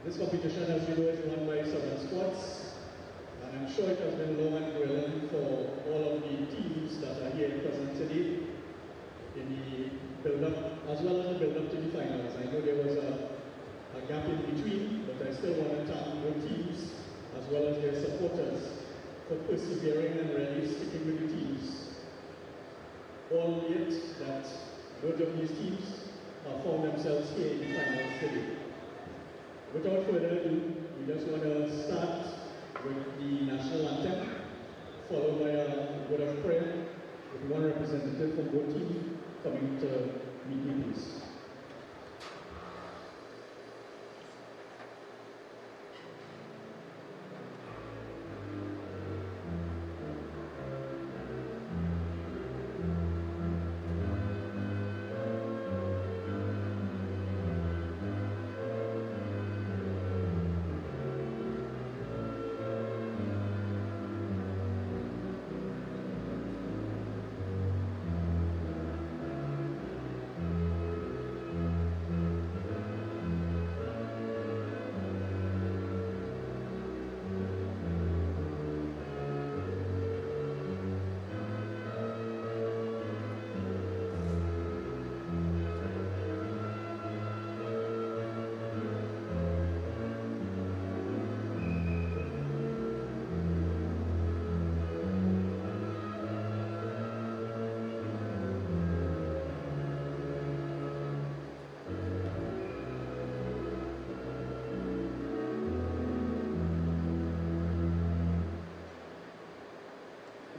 This competition, as you know, is run by Southern Sports, and I'm sure it has been long and grilling for all of the teams that are here present today in the build-up, as well as the build-up to the finals. I know there was a gap in between, but I still want to thank both teams, as well as their supporters, for persevering and really sticking with the teams. Albeit that both of these teams have found themselves here in the finals today. Without further ado, we just want to start with the national anthem, followed by a word of prayer with one representative from both teams coming to meet me, please.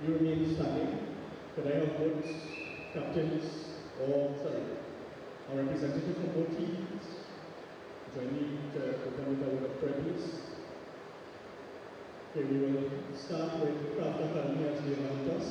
You remain standing. Could I have both captains, a representative from both teams join me to open with a word of prayer, please? Okay, we will start with Craft Academy as they have with us.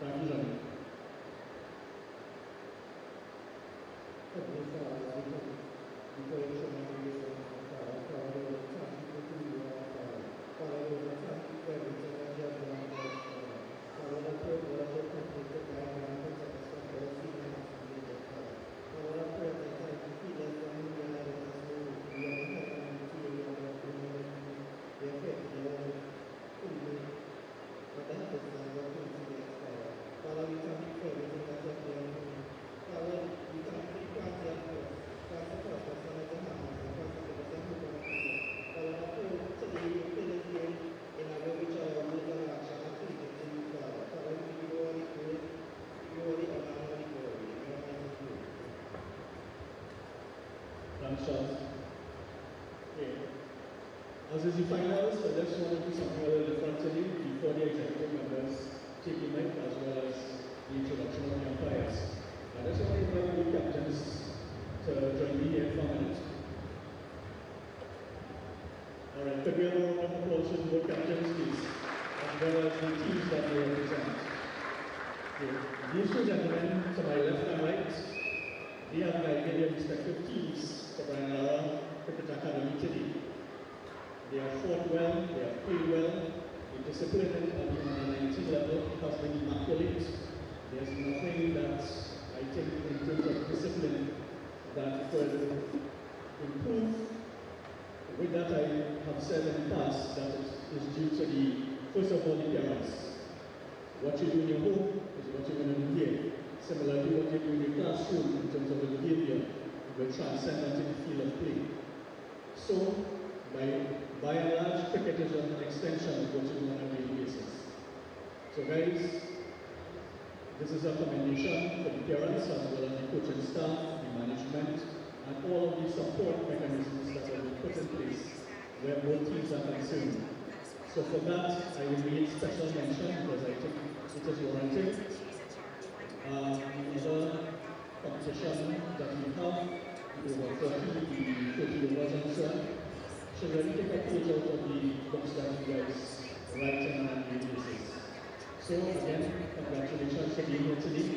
Thank you, John. As is the finals, I just want to do something a little different today before the executive members take the mic, as well as the introduction of the umpires. I just want to invite the captains to join me here for a minute. Alright, could we have a round of applause for both captains, please, as well as the teams that they represent. Okay. These two gentlemen, to my left and right, they have guided their respective teams for Brian Cricket Academy today. They have fought well, they have played well, the discipline at the under-19 level has been immaculate. There's nothing that I think in terms of discipline that could improve. With that, I have said in the past that it is due to the, first of all, the parents. What you do in your home is what you're going to do here. Similar to what you do in your classroom in terms of the behavior, will transcend onto the field of play. So, by and large, cricket is an extension of what you do on a daily basis. So guys, this is a commendation for the parents as well as the coaching staff, the management, and all of the support mechanisms that have been put in place where both teams are concerned. So for that, I will need special mention because I think it is warranted. Another competition that we have, over 30 overs and so on, should really take a page out of the books that you guys write on an annual basis. So again, congratulations for being here today.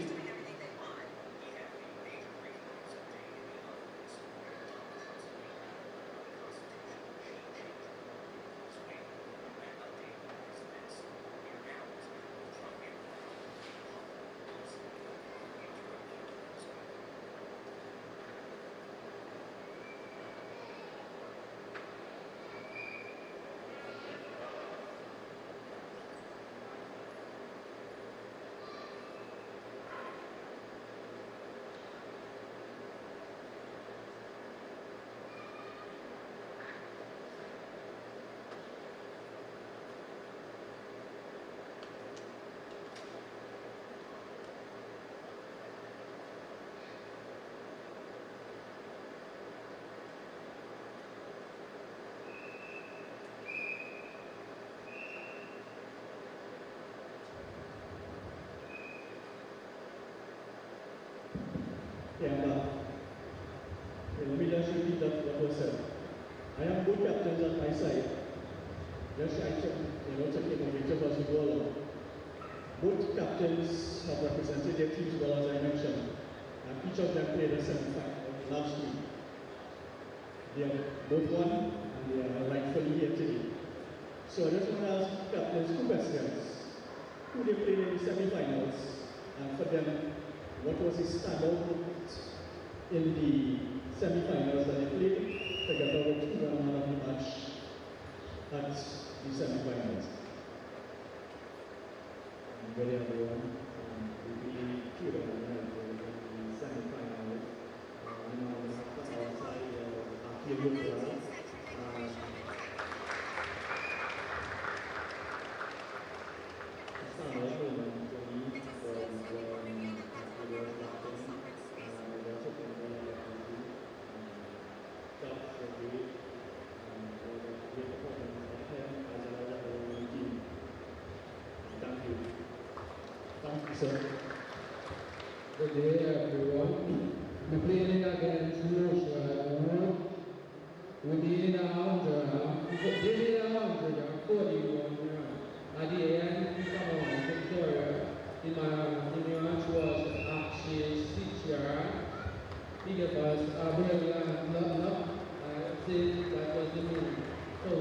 Let me just repeat that what was said. I have good captains at my side. Just I took, take innovative as we go along. Both captains have represented their teams well, as I mentioned, and each of them played a semi-final last week. They have both won, and they are rightfully here today. So I just want to ask captains 2 questions. Who they played in the semi-finals, and for them, what was the standout in the semi-finals that they played together with who won man of the match at the semi-finals? Good day, everyone. We beat Cedar in the semi-finals. On our side, Achille well. The standout moment for me was when Achille was captain. I also think that was great. It was a great performance of him as well as the whole team. Thank you. Thank you, sir. Good day, everyone. We're playing against Russia. We did 100. We did 141. At the end, we come on Victoria. The match was actually Cedar. He gave us a very luck. I think that was the move. So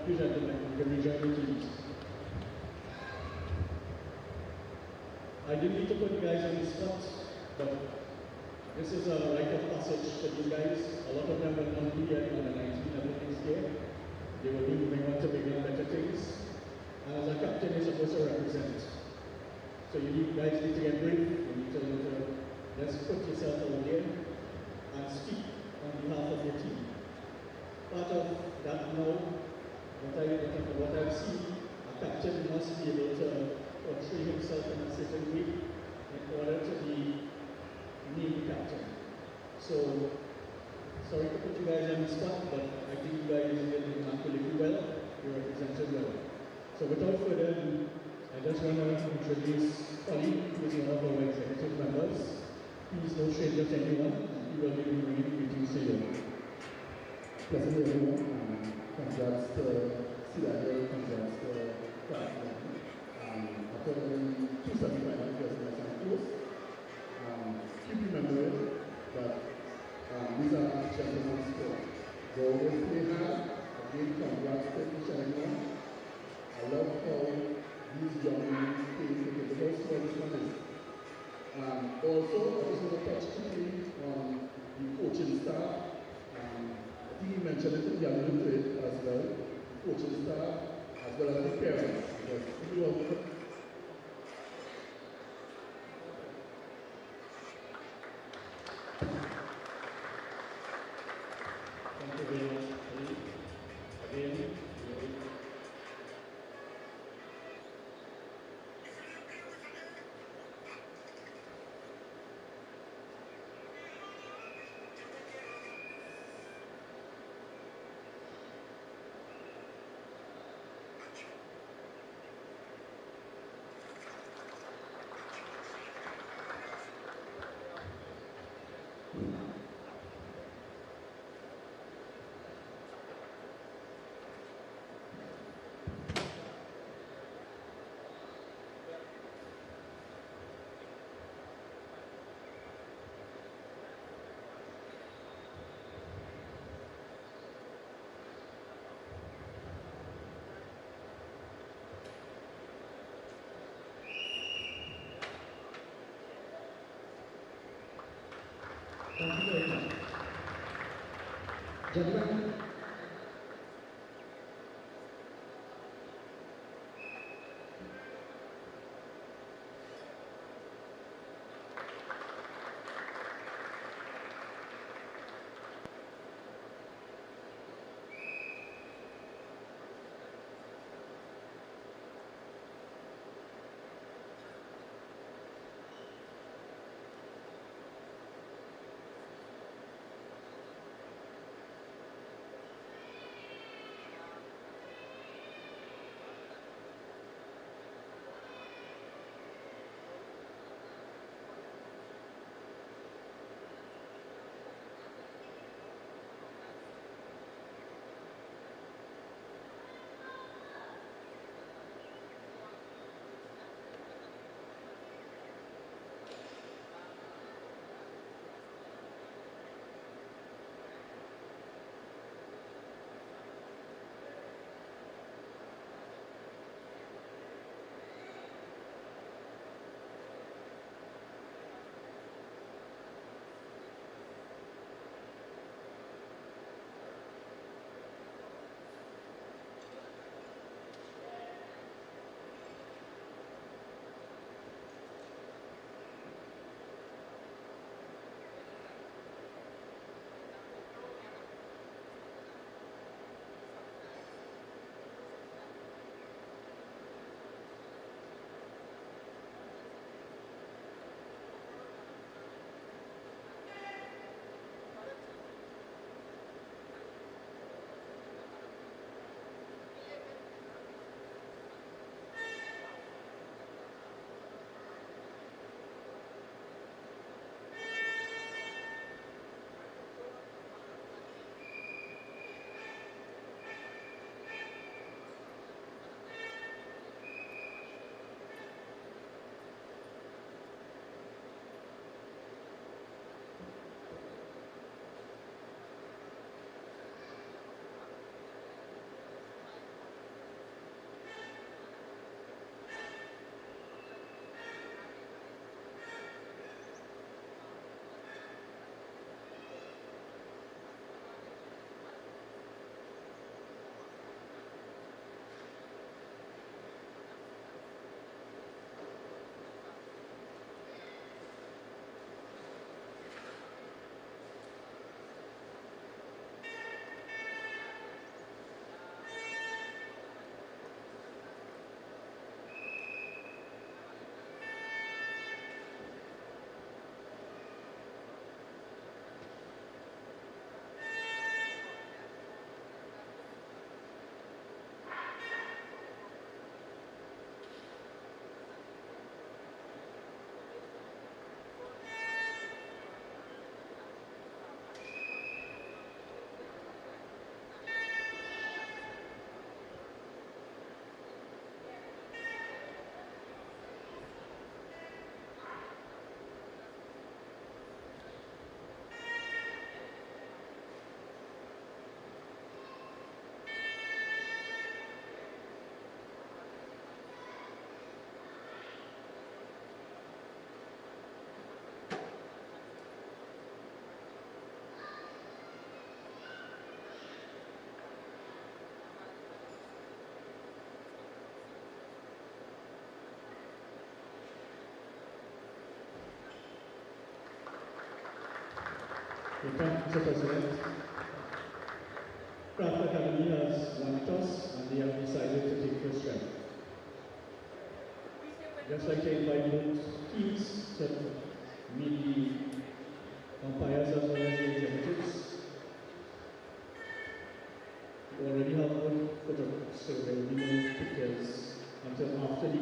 Thank you, gentlemen. You can rejoin the teams. I didn't need to put you guys on the spot, but this is a rite of passage for you guys. A lot of them will not be here on the 19th of next year. They will be moving on to bigger and better things. And as a captain, you're supposed to represent. So you guys need to get brave. You need to let's put yourself out there and speak on behalf of your team. Part of that now, what I've seen, a captain must be able to portray himself in a certain way in order to be named captain. So, sorry to put you guys on the spot, but I think you guys did immaculately well. You represented well. So without further ado, I just want to introduce Polly, who is one of our executive members. He is no stranger to anyone, and he will be bringing greetings to you. Pleasant everyone. Congrats to Cedar, congrats to Crackman. After the 2 semi-finals, just nice and close. Keep remembering that these are gentlemen's sports. They always play hard. Again, congrats to each and everyone. I love how these young men play because the whole sport is fun. Also, I just want to touch quickly on the coaching staff. I think you mentioned it in the annual trade as well, coaching staff, as well as the parents. Because we all Thank you very much, Polly. Again, Thank you very much. Gentlemen, Mr. President, Craft Academy has one toss and they have decided to take first strike. Just like to invite both teams to meet the umpires as well as the executives. We already have one photograph, so there will be no pictures until after the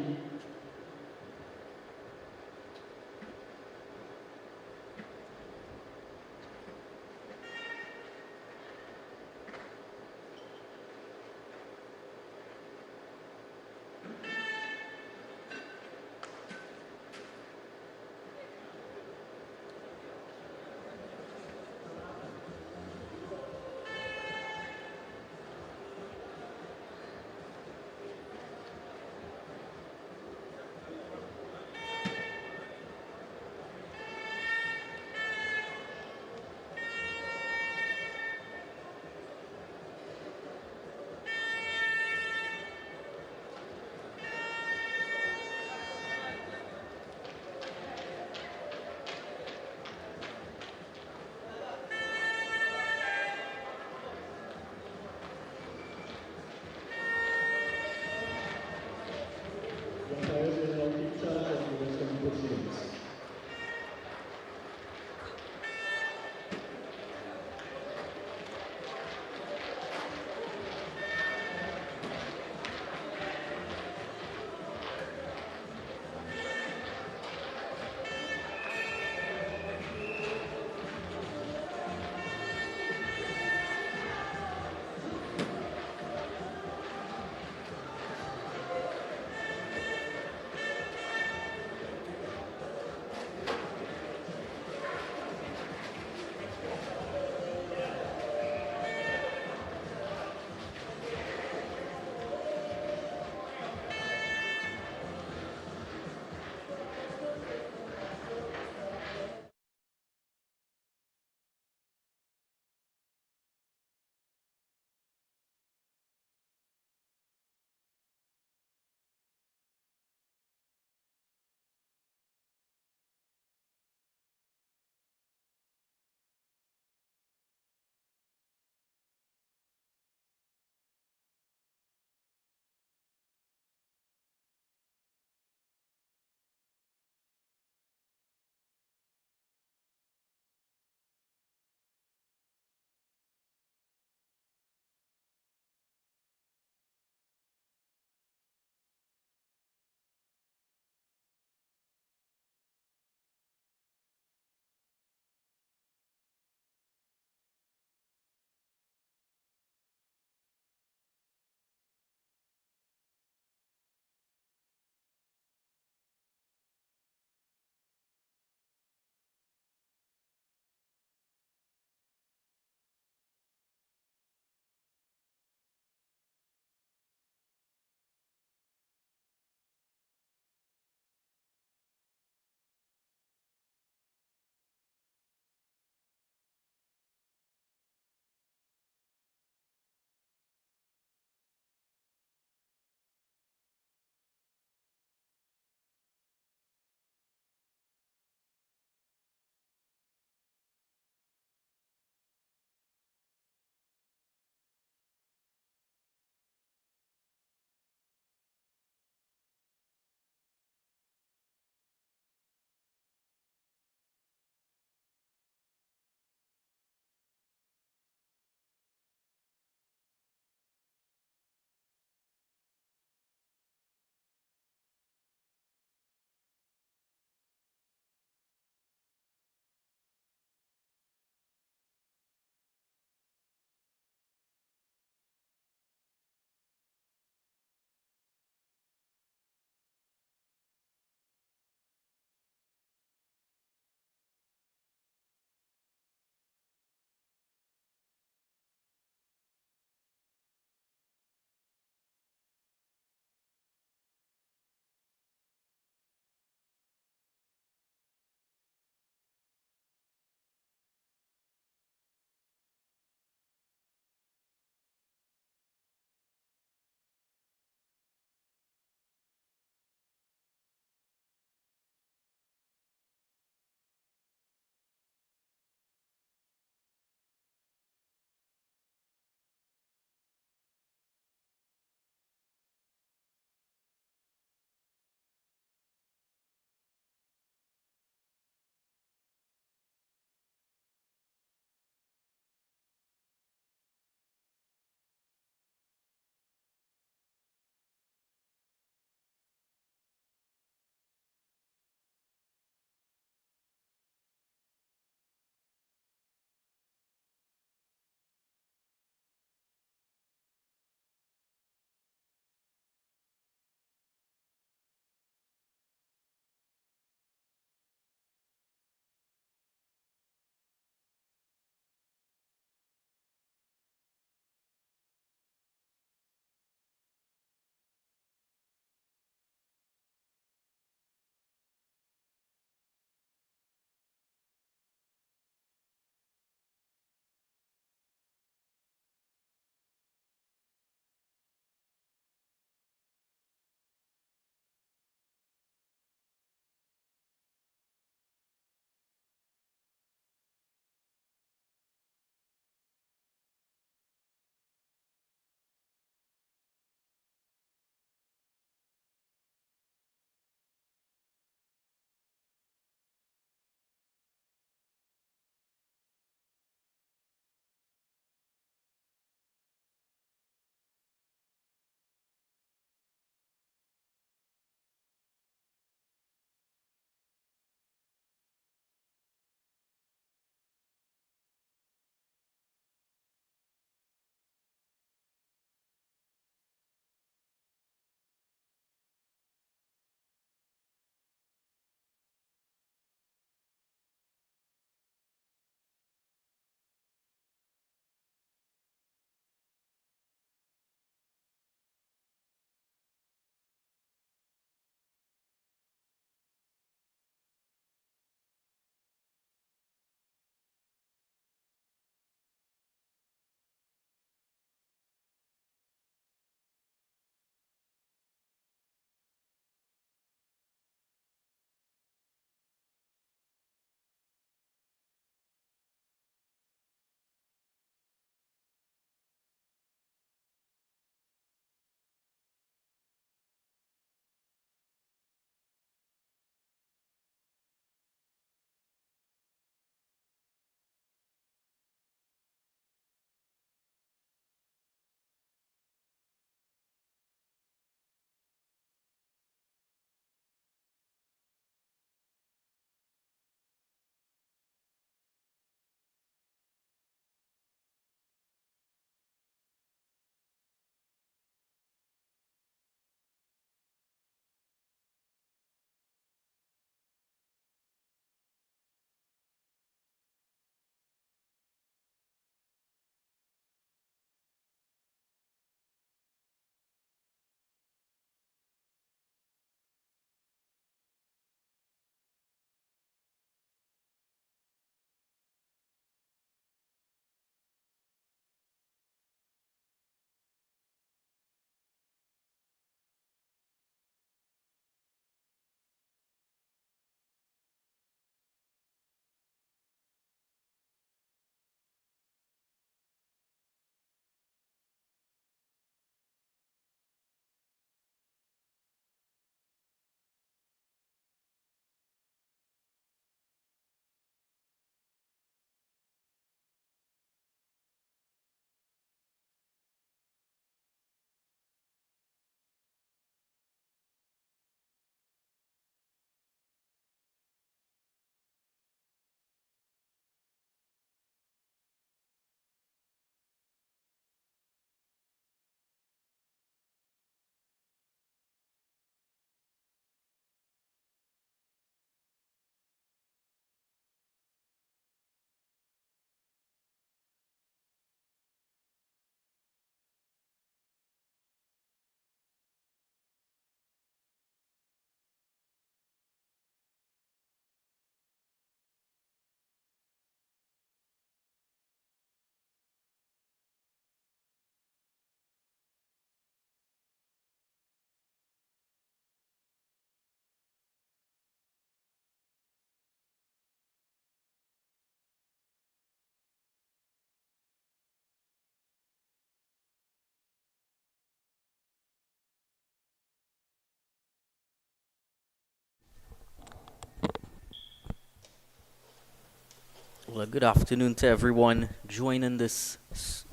Well, good afternoon to everyone joining this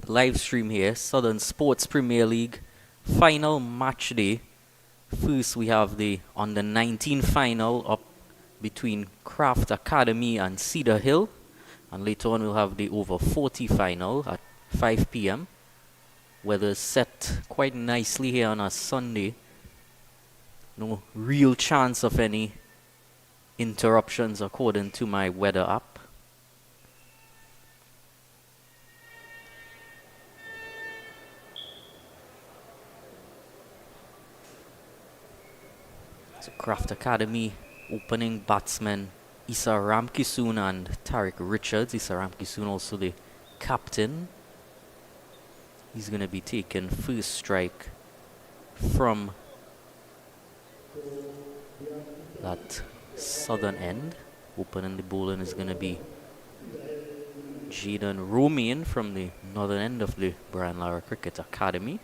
live stream here. Southern Sports Premier League final match day. First, we have the under 19 final up between Craft Academy and Cedar Hill. And later on, we'll have the over 40 final at 5 p.m. Weather's set quite nicely here on a Sunday. No real chance of any interruptions according to my weather app. So Craft Academy opening batsmen Issa Ramkisoon and Tariq Richards. Issa Ramkisoon also the captain. He's going to be taking first strike from that southern end. Opening the bowling is going to be Jaden Romain from the northern end of the Brian Lara Cricket Academy.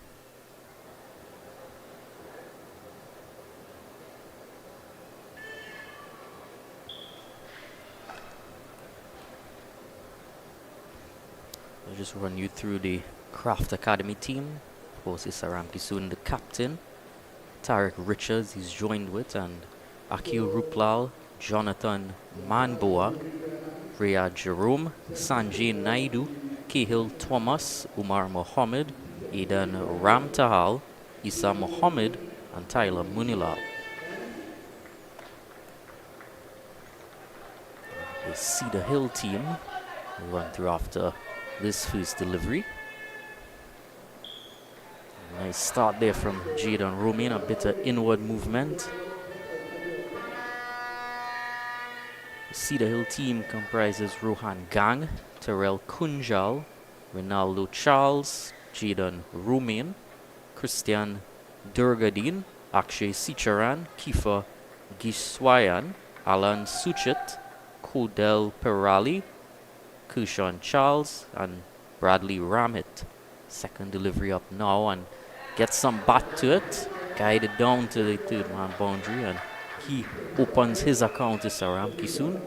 I'll just run you through the Craft Academy team. Of course, Issa Ramkisoon, the captain. Tariq Richards, he's joined with, and Akil Ruplal, Jonathan Manboa, Riyad Jerome, Sanjay Naidu, Cahill Thomas, Umar Mohammed, Aidan Ramtahal, Issa Mohammed, and Tyler Munilal. The Cedar Hill team will run through after this first delivery. Nice start there from Jaden Romain, a bit of inward movement. The Cedar Hill team comprises Rohan Gang, Terrell Kunjal, Ronaldo Charles, Jaden Romain, Christian Durgadin, Akshay Sicharan, Kifa Giswayan, Alan Suchit, Kodel Perali, Kushan Charles, and Bradley Ramit. Second delivery up now, and gets some bat to it. Guided down to the third man boundary, and he opens his account to Issa Ramkisoon.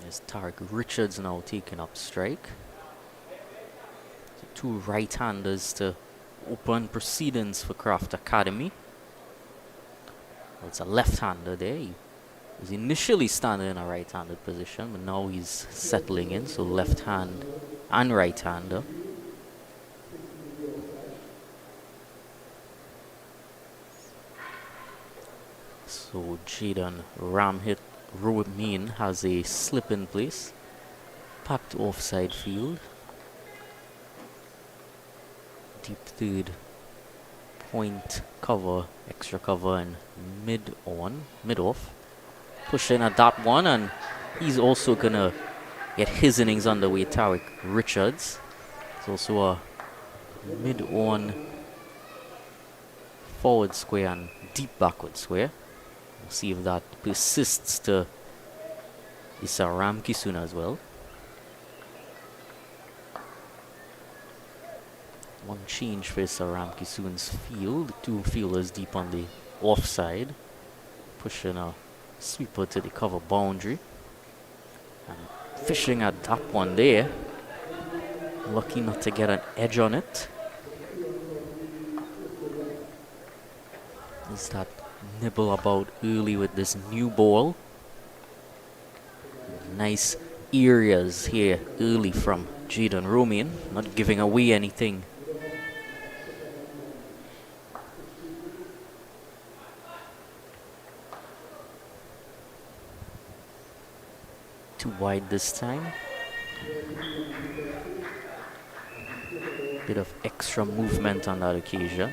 There's Tariq Richards now taking up strike. So two right-handers to open proceedings for Craft Academy. Well, it's a left-hander there. He was initially standing in a right-handed position, but now he's settling in, so left hand and right-hander. So Jaden Romain has a slip in place. Packed offside field. Deep third. Point cover, extra cover, and mid-off. Pushing at that one, and he's also gonna get his innings underway. Tariq Richards. It's also a mid-on forward square and deep backward square. We'll see if that persists to Issa Ramkisoon as well. One change for Issa Ramkisoon's field. Two fielders deep on the offside. Pushing a sweeper to the cover boundary. And fishing at that one there. Lucky not to get an edge on it. Is that nibble about early with this new ball. Nice areas here early from Jaden Romain, not giving away anything. Too wide this time. Bit of extra movement on that occasion.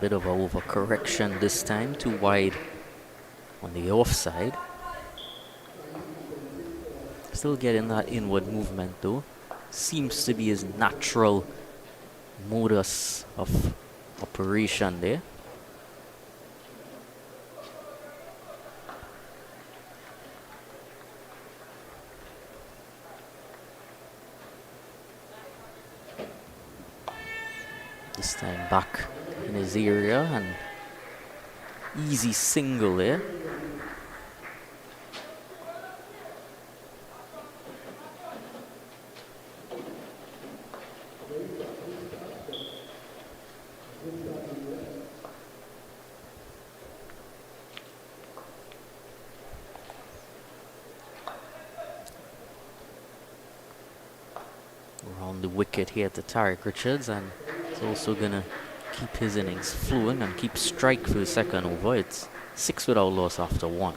Bit of a overcorrection this time, too wide on the offside. Still getting that inward movement though. Seems to be his natural modus of operation there. This time back in his area and easy single there. Around the wicket here to Tariq Richards, and he's also gonna keep his innings flowing and keep strike for the second over. It's 6 without loss after 1.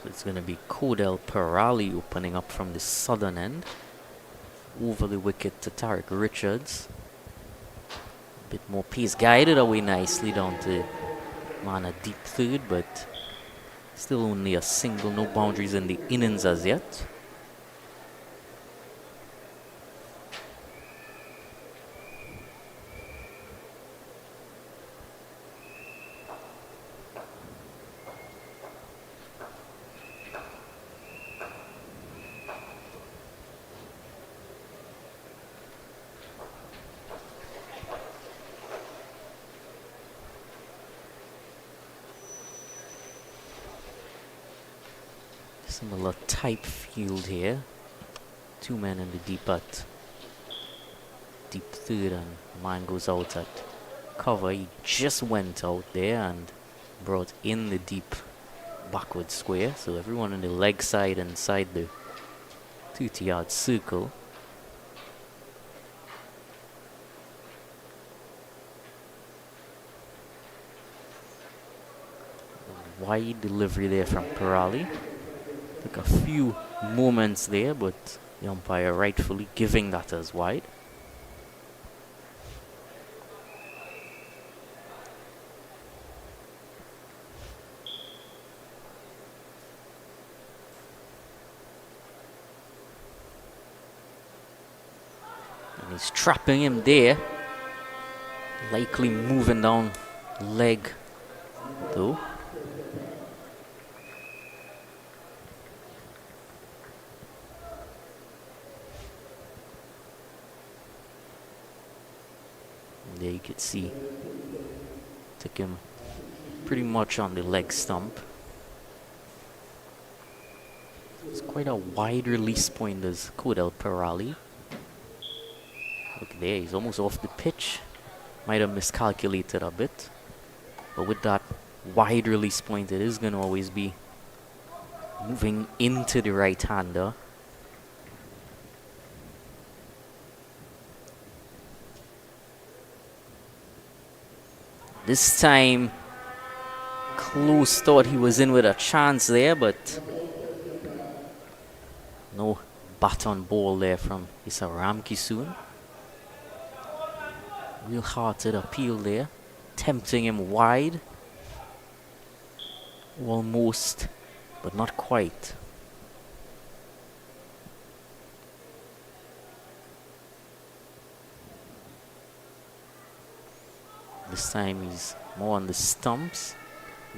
It's going to be Kodal Perali opening up from the southern end. Over the wicket to Tariq Richards. A bit more pace, guided away nicely down to man a deep third, but still only a single, no boundaries in the innings as yet. Similar type field here. 2 men in the deep third, and man goes out at cover. He just went out there and brought in the deep backward square. So everyone on the leg side inside the 30-yard circle. Wide delivery there from Perali. Took a few moments there, but the umpire rightfully giving that as wide. And he's trapping him there. Likely moving down leg though. There you could see, took him pretty much on the leg stump. It's quite a wide release point as Kodal Perali. Look there, he's almost off the pitch. Might have miscalculated a bit. But with that wide release point, it is going to always be moving into the right-hander. This time, Close thought he was in with a chance there, but no bat on ball there from Isaram Kisoon. Real hearted appeal there, tempting him wide. Almost, but not quite. This time he's more on the stumps.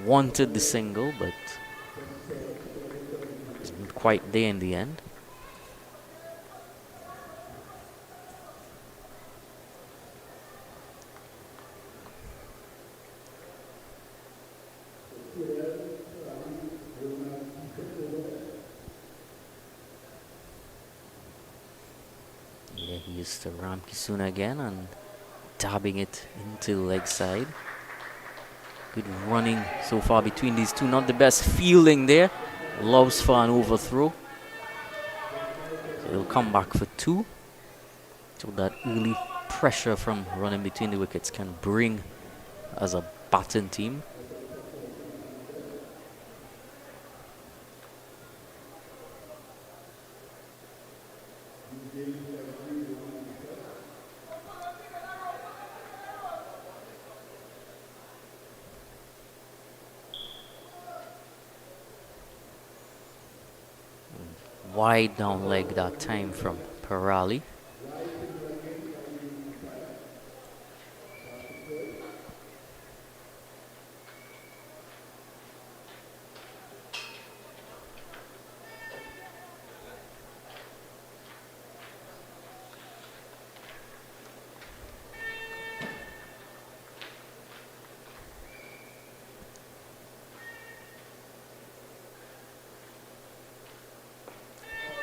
Wanted the single, but wasn't quite there in the end. Yeah, he is to Ramkisuna again and dabbing it into the leg side. Good running so far between these two. Not the best fielding there. Loves for an overthrow. So he'll come back for 2. So that early pressure from running between the wickets can bring as a batting team. Wide down leg that time from Parali.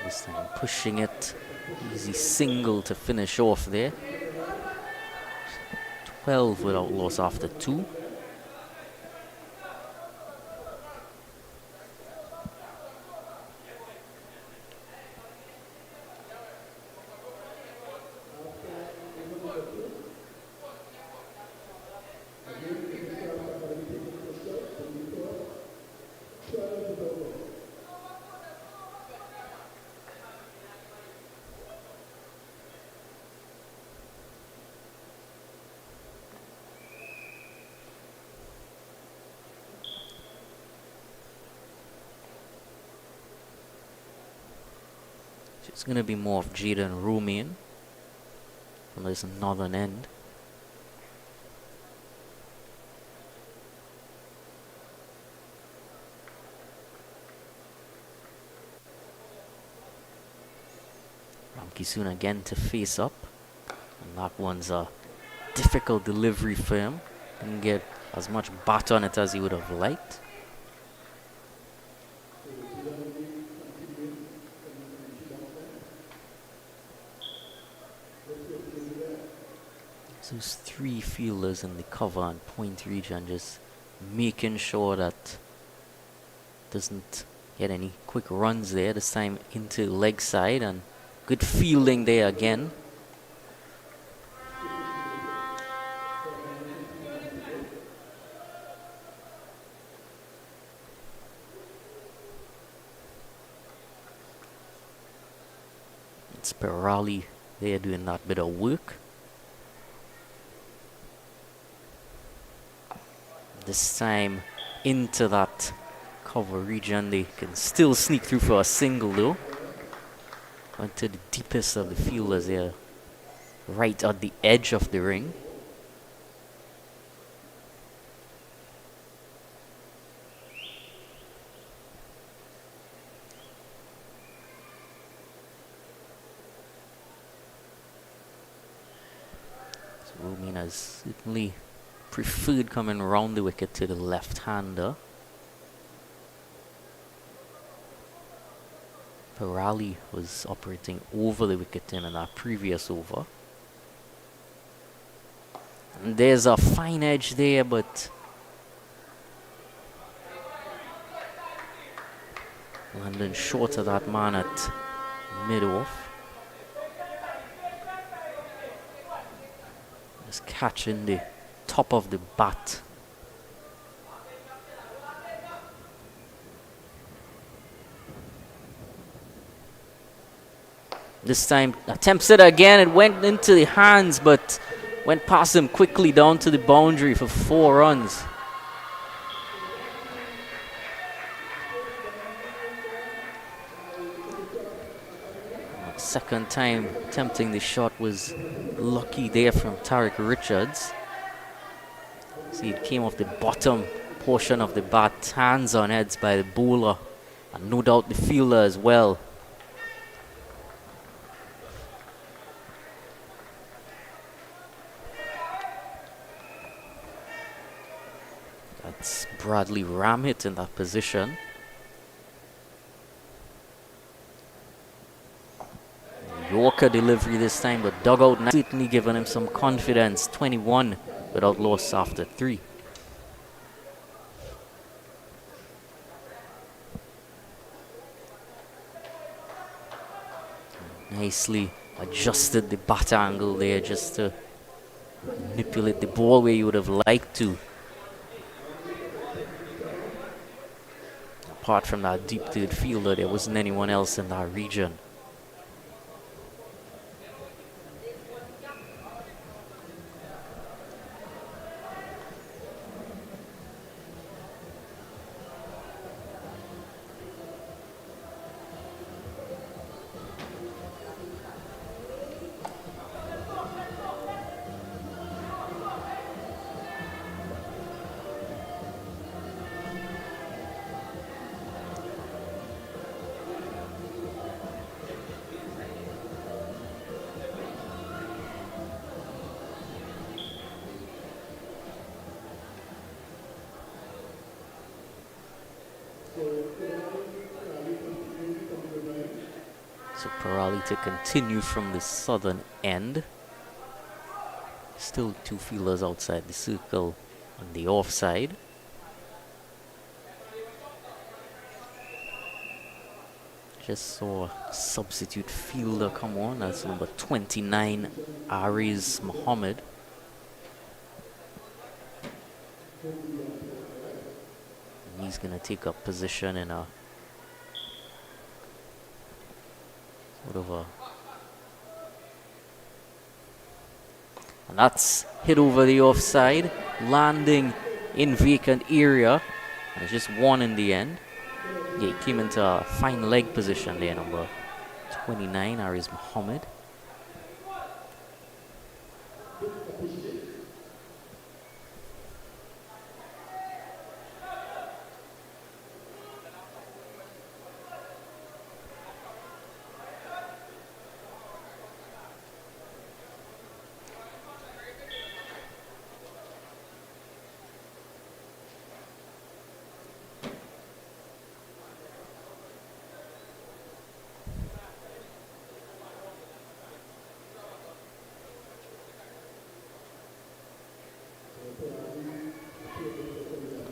This time pushing it. Easy single to finish off there. 12 without loss after 2. It's going to be more of Cedar and Rumian from this northern end. Ramkisuna again to face up. And that one's a difficult delivery for him. Didn't get as much bat on it as he would have liked. There's 3 fielders in the cover and point region, just making sure that doesn't get any quick runs there. This time into leg side and good fielding there again. It's Parali there doing that bit of work. This time into that cover region. They can still sneak through for a single though. Went to the deepest of the fielders here, right at the edge of the ring. So Rumina's certainly preferred coming round the wicket to the left-hander. Parali was operating over the wicket in that previous over. And there's a fine edge there, but landing short of that man at mid-off. Just catching the top of the bat. This time attempts it again. It went into the hands, but went past him quickly down to the boundary for 4 runs. Second time attempting the shot was lucky there from Tariq Richards. See, it came off the bottom portion of the bat, hands on heads by the bowler, and no doubt the fielder as well. That's Bradley Ramit in that position. Yorker delivery this time, but dugout certainly giving him some confidence. 21 without loss after 3. Nicely adjusted the bat angle there just to manipulate the ball where you would have liked to. Apart from that deep third fielder, there wasn't anyone else in that region. So Parali to continue from the southern end. Still 2 fielders outside the circle on the offside. Just saw a substitute fielder come on. That's number 29, Ariz Muhammad. And he's going to take up position in a whatever. And that's hit over the offside, landing in vacant area. And it's just 1 in the end. Yeah, he came into a fine leg position there, number 29, Ariz Muhammad.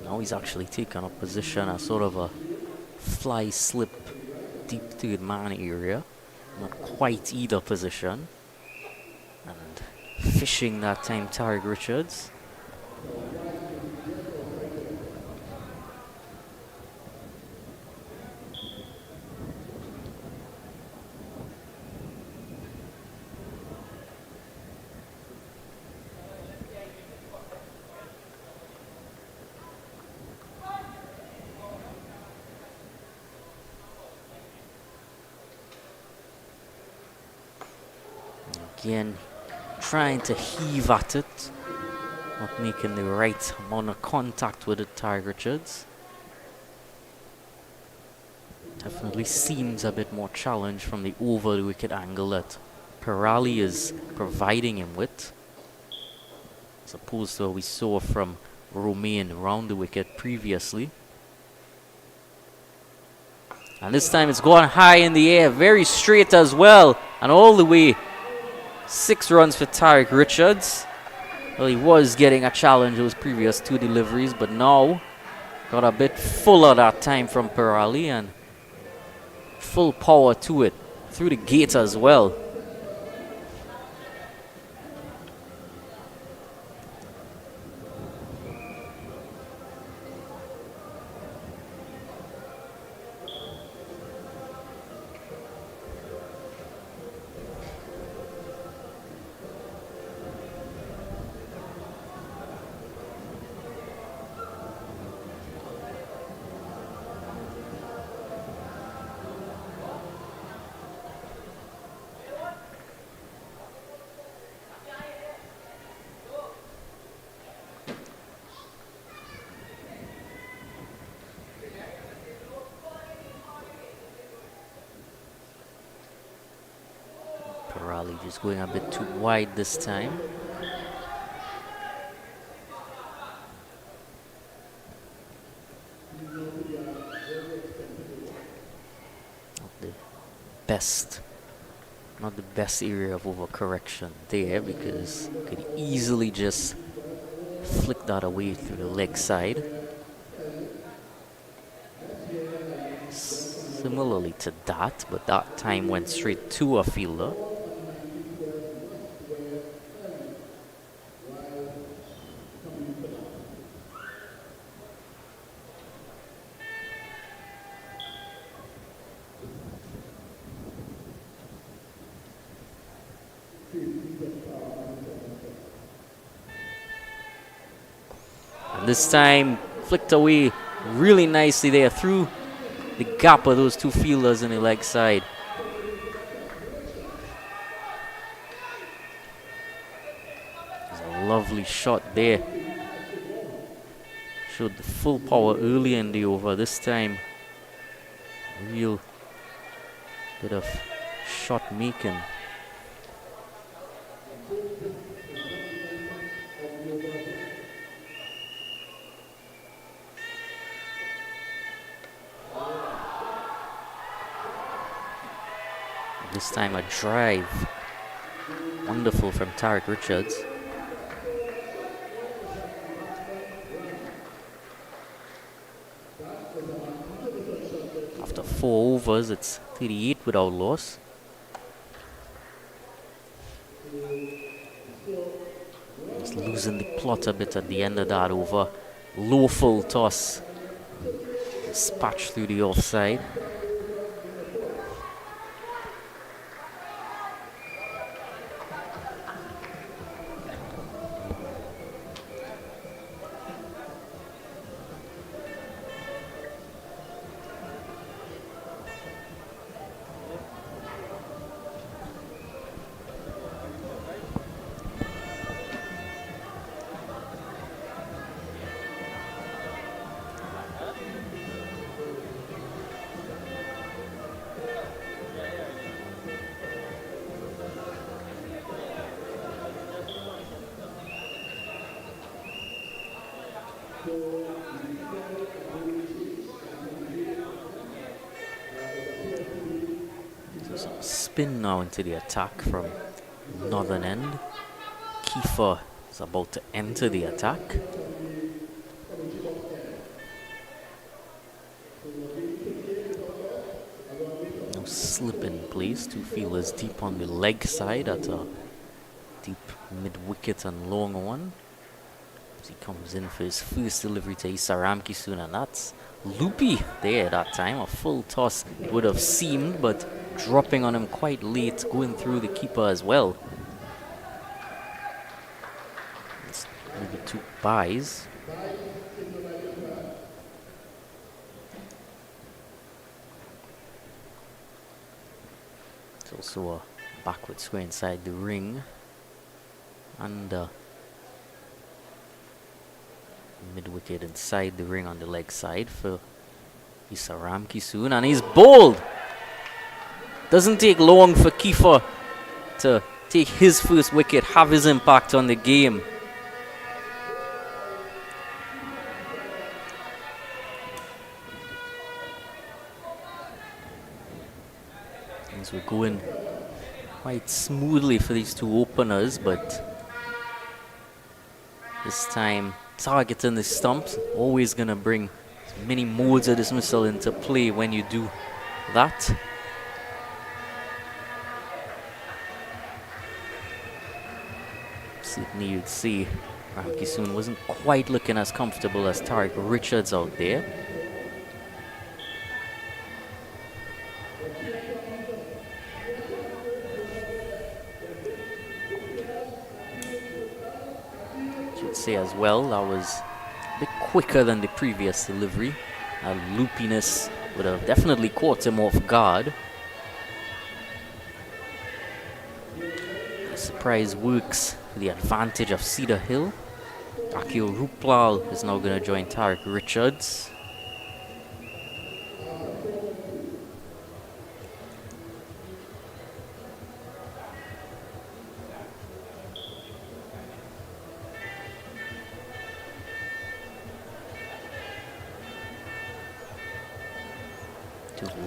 Now he's actually taken up position as sort of a fly slip deep third man area. Not quite either position. And fishing that time, Tariq Richards. Again, trying to heave at it, not making the right amount of contact with it, Tariq Richards. Definitely seems a bit more challenge from the over the wicket angle that Parali is providing him with, as opposed to what we saw from Romain around the wicket previously. And this time it's gone high in the air, very straight as well, and all the way. 6 runs for Tariq Richards. Well, he was getting a challenge those previous 2 deliveries, but now got a bit fuller that time from Parali and full power to it through the gate as well. Corrali just going a bit too wide this time. Best, not the best area of overcorrection there, because you could easily just flick that away through the leg side. Similarly to that, but that time went straight to a fielder. This time, flicked away really nicely there through the gap of those two fielders in the leg side. It's a lovely shot there. Showed the full power early in the over. This time, real bit of shot making. This time a drive. Wonderful from Tarek Richards. After 4 overs, it's 38 without loss. Just losing the plot a bit at the end of that over. Low full toss. Dispatched through the offside. Some spin now into the attack from northern end. Kiefer is about to enter the attack. No slip in place. 2 fielders deep on the leg side at a deep mid-wicket and long one. As he comes in for his first delivery to Issa Ramkisoon, and that's loopy there that time. A full toss would have seemed, but dropping on him quite late, going through the keeper as well. It's maybe 2 byes. It's also a backward square inside the ring. And mid-wicket inside the ring on the leg side for Issa Ramkisoon, and he's bowled. Doesn't take long for Kiefer to take his first wicket, have his impact on the game. Things were going quite smoothly for these 2 openers, but this time targeting the stumps, always going to bring many modes of dismissal into play when you do that. Certainly you'd see Ramkisoon wasn't quite looking as comfortable as Tarek Richards out there. Should say as well, that was a bit quicker than the previous delivery. That loopiness would have definitely caught him off guard. The surprise works for the advantage of Cedar Hill. Akil Ruplal is now going to join Tarek Richards.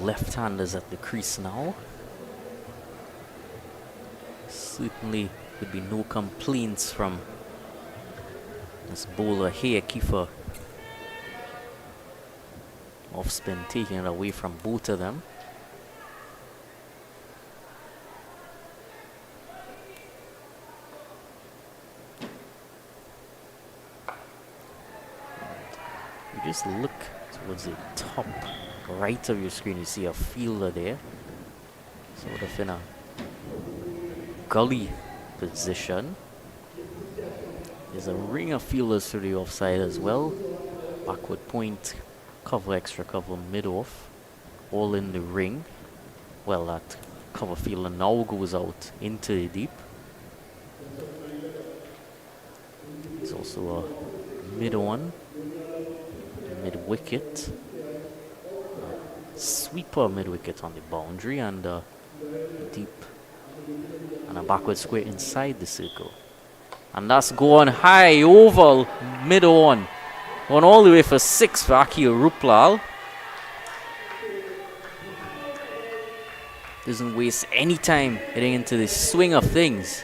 left-handers at the crease now. Certainly would be no complaints from this bowler here, Kiefer. Off spin, taking it away from both of them. You just look towards the top right of your screen, you see a fielder there, sort of in a gully position. There's a ring of fielders to the offside as well. Backward point, cover, extra cover, mid-off, all in the ring. Well, that cover fielder now goes out into the deep. There's also a mid-on, mid-wicket, sweeper mid-wicket on the boundary, and deep and a backward square inside the circle. And that's going high, oval, mid-on. Going all the way for 6 for Akil Ruplal. Doesn't waste any time getting into the swing of things.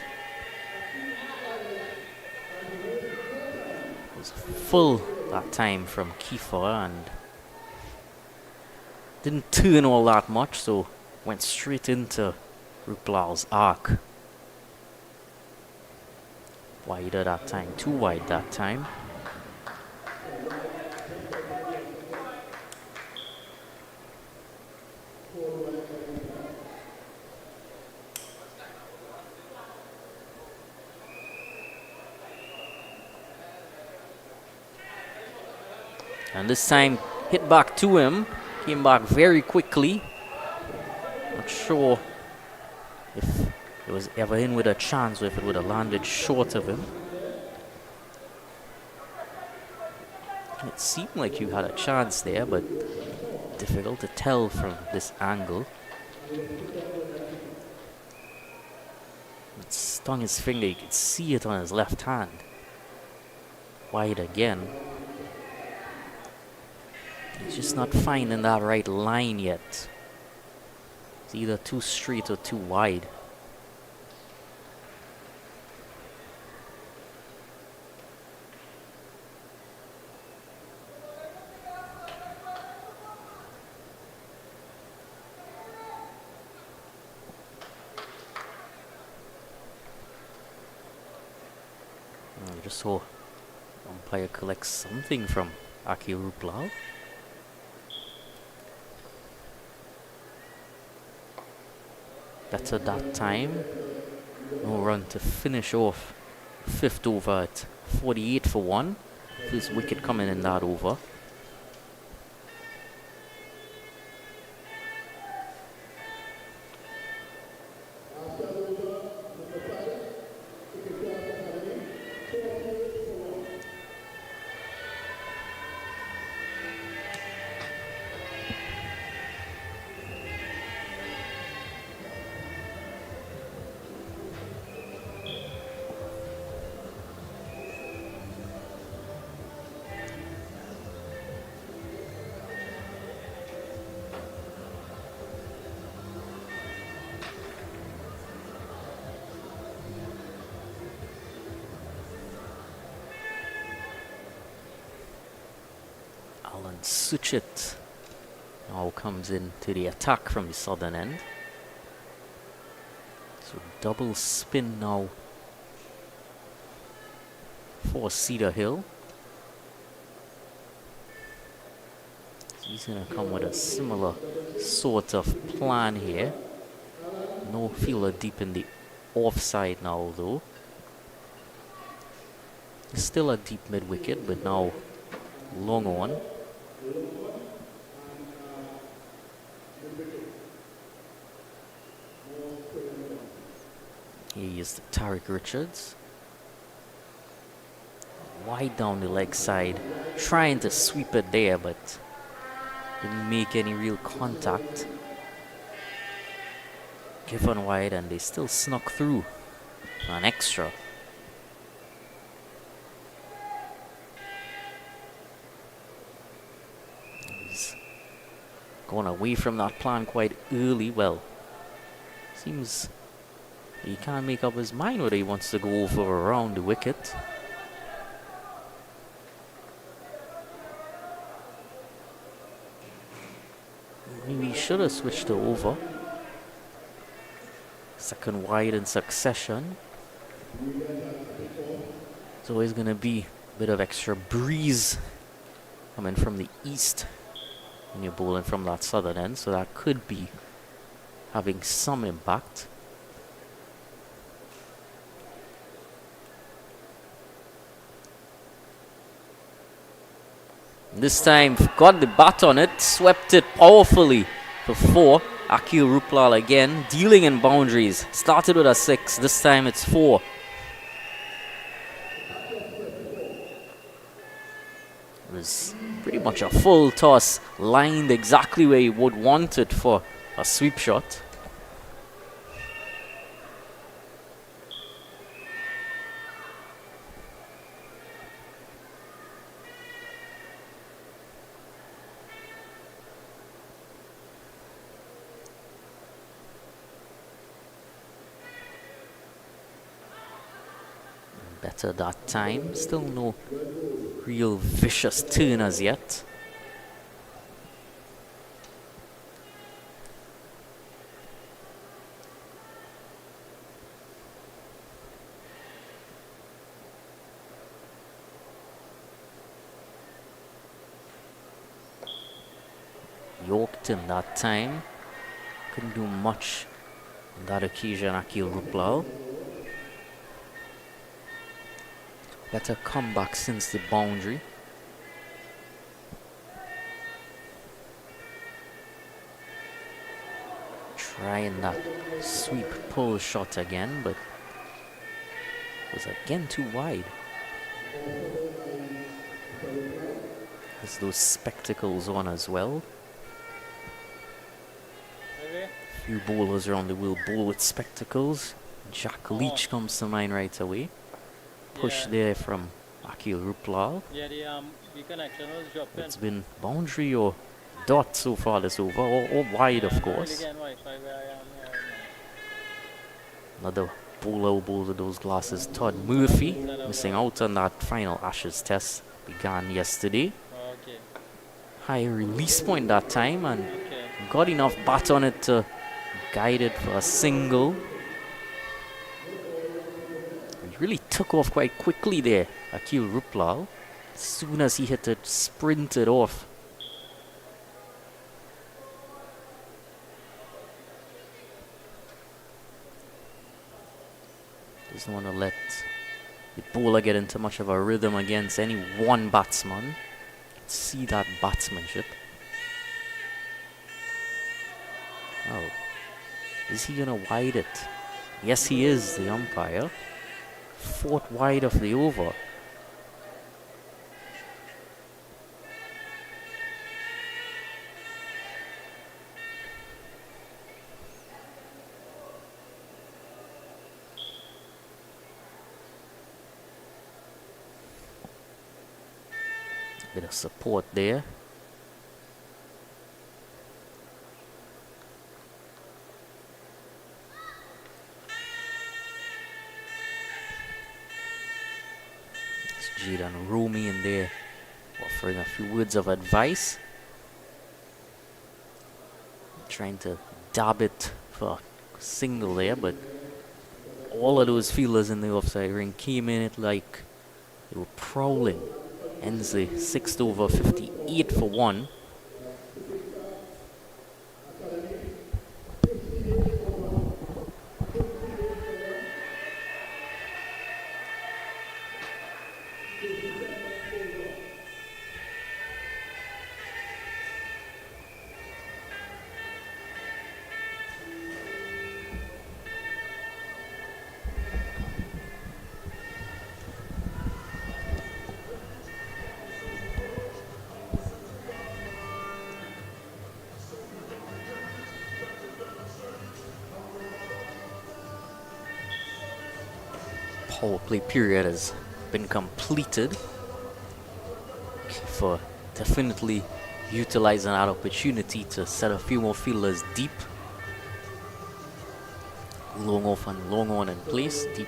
It was full that time from Kiefer and didn't turn all that much, so went straight into Ruplal's arc. Wider that time, too wide that time. And this time hit back to him, came back very quickly. Not sure if it was ever in with a chance or if it would have landed short of him. It seemed like you had a chance there, but difficult to tell from this angle. It stung his finger, you could see it on his left hand. Wide again. He's just not finding that right line yet. It's either too straight or too wide. I just saw umpire collect something from Akil Ruplal. Better that time. No run to finish off 5th over at 48 for 1. First wicket coming in that over. Suchit now comes into the attack from the southern end. So double spin now for Cedar Hill. So he's going to come with a similar sort of plan here. No fielder deep in the offside now though. Still a deep mid wicket, but now long on. He is Tariq Richards. Wide down the leg side, trying to sweep it there, but didn't make any real contact. Given wide, and they still snuck through an extra. Going away from that plan quite early. Well, seems he can't make up his mind whether he wants to go over or around the wicket. Maybe he should have switched to over. Second wide in succession. It's always going to be a bit of extra breeze coming from the east when you're bowling from that southern end, so that could be having some impact. This time got the bat on it, swept it powerfully for 4. Akil Ruplal again dealing in boundaries. Started with a 6, this time it's 4. It was pretty much a full toss, lined exactly where you would want it for a sweep shot. Better that time. Still no real vicious turn as yet. Yorked him that time. Couldn't do much on that occasion, Akil Ruplal. Better comeback since the boundary. Trying that sweep pull shot again, but was again too wide. Has those spectacles on as well. Few bowlers around the world bowl with spectacles. Jack Leach comes to mind right away. Push there from Akil Ruplal. Yeah, the connection was dropping. It's been boundary or dot so far this over, or wide of course. Another bowler who bowled with those glasses, Todd Murphy, missing out on that final Ashes test, began yesterday. Okay. High release point that time and got enough bat on it to guide it for a single. He really took off quite quickly there, Akil Ruplal. As soon as he hit it, sprinted off. Doesn't want to let the bowler get into much of a rhythm against any one batsman. See that batsmanship. Oh, is he gonna wide it? Yes, he is, the umpire. 4th wide of the over. Bit of support there. Cedar and Rumi in there offering a few words of advice. Trying to dab it for a single there, but all of those fielders in the offside ring came in it like they were prowling. Ends the 6th over 58 for 1. Power play period has been completed for definitely utilizing that opportunity to set a few more fielders deep. Long off and long on in place, deep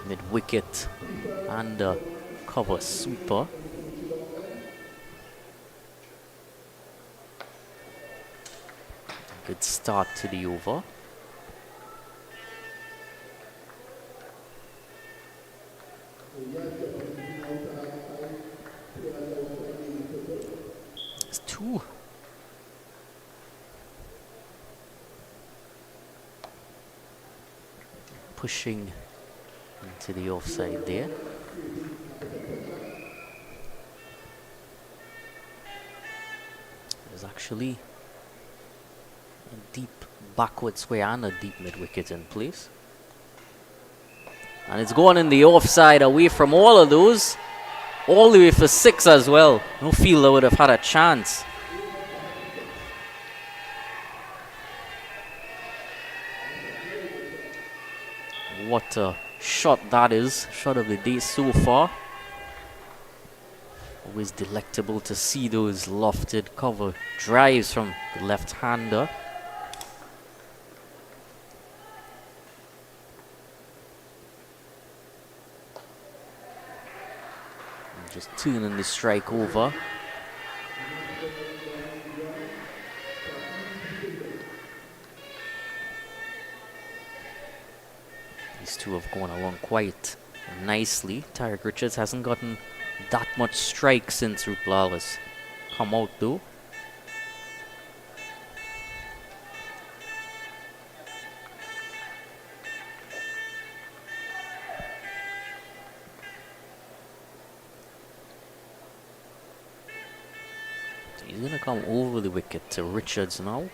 mid wicket and cover sweeper. Good start to the over. It's two. Pushing into the offside there. There's actually a deep backward sway and a deep mid wicket in place. And it's going in the offside, away from all of those. All the way for 6 as well. No fielder would have had a chance. What a shot that is. Shot of the day so far. Always delectable to see those lofted cover drives from the left-hander. Just turning the strike over. These two have gone along quite nicely. Tarek Richards hasn't gotten that much strike since Ruplal has come out though. He's going to come over the wicket to Richards now.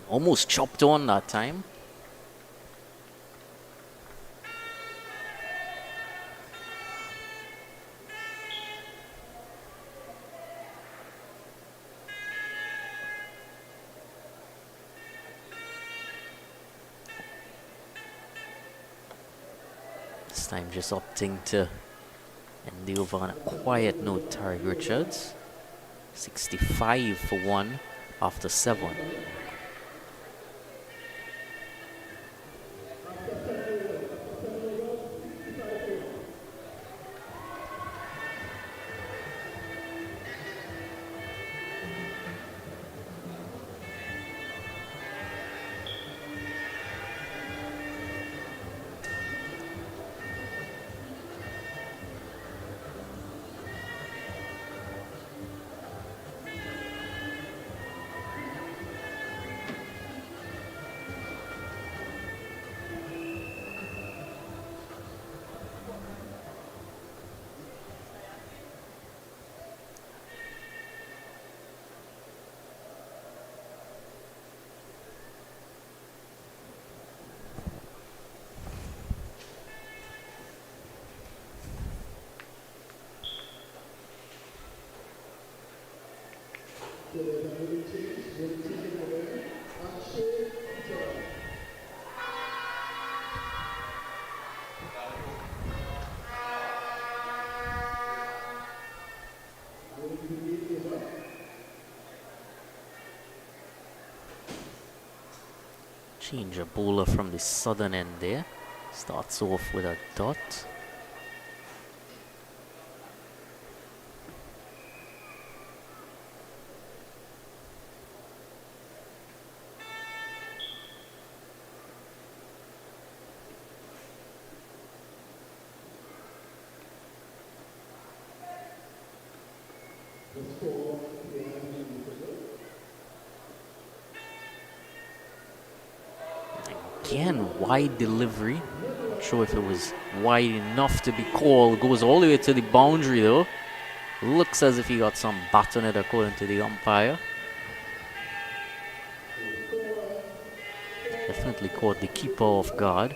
Almost chopped on that time. This time just opting to end the over on a quiet note, Tarek Richards. 65 for 1 after 7. Change a bowler from the southern end there. Starts off with a dot. Again, wide delivery. Not sure if it was wide enough to be called. Goes all the way to the boundary though. Looks as if he got some bat on it according to the umpire. Definitely caught the keeper off guard.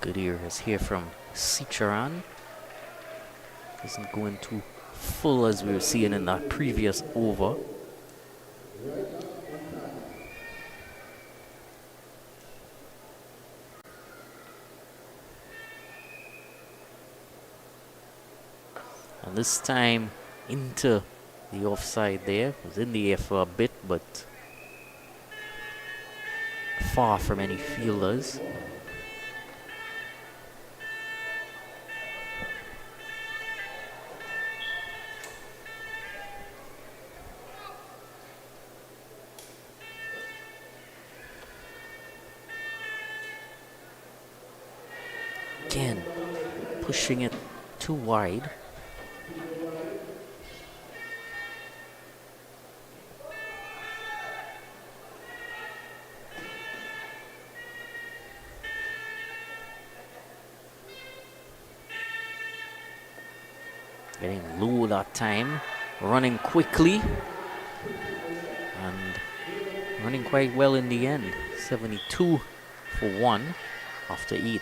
Good ears here from Sicharan. Isn't going too full as we were seeing in that previous over. And this time into the offside there. Was in the air for a bit, but far from any fielders. Again, pushing it too wide. Getting low that time, running quickly and running quite well in the end. 72 for 1 after 8.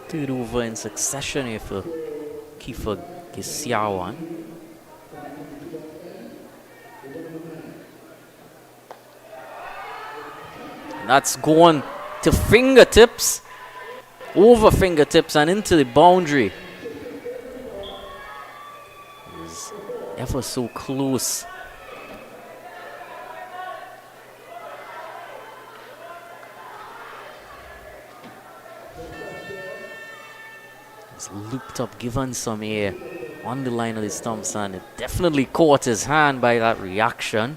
Third over in succession here for Kiefer Gisiawan. That's going to fingertips, over fingertips and into the boundary. It was ever so close. It's looped up, given some air on the line of the stumps, and it definitely caught his hand by that reaction.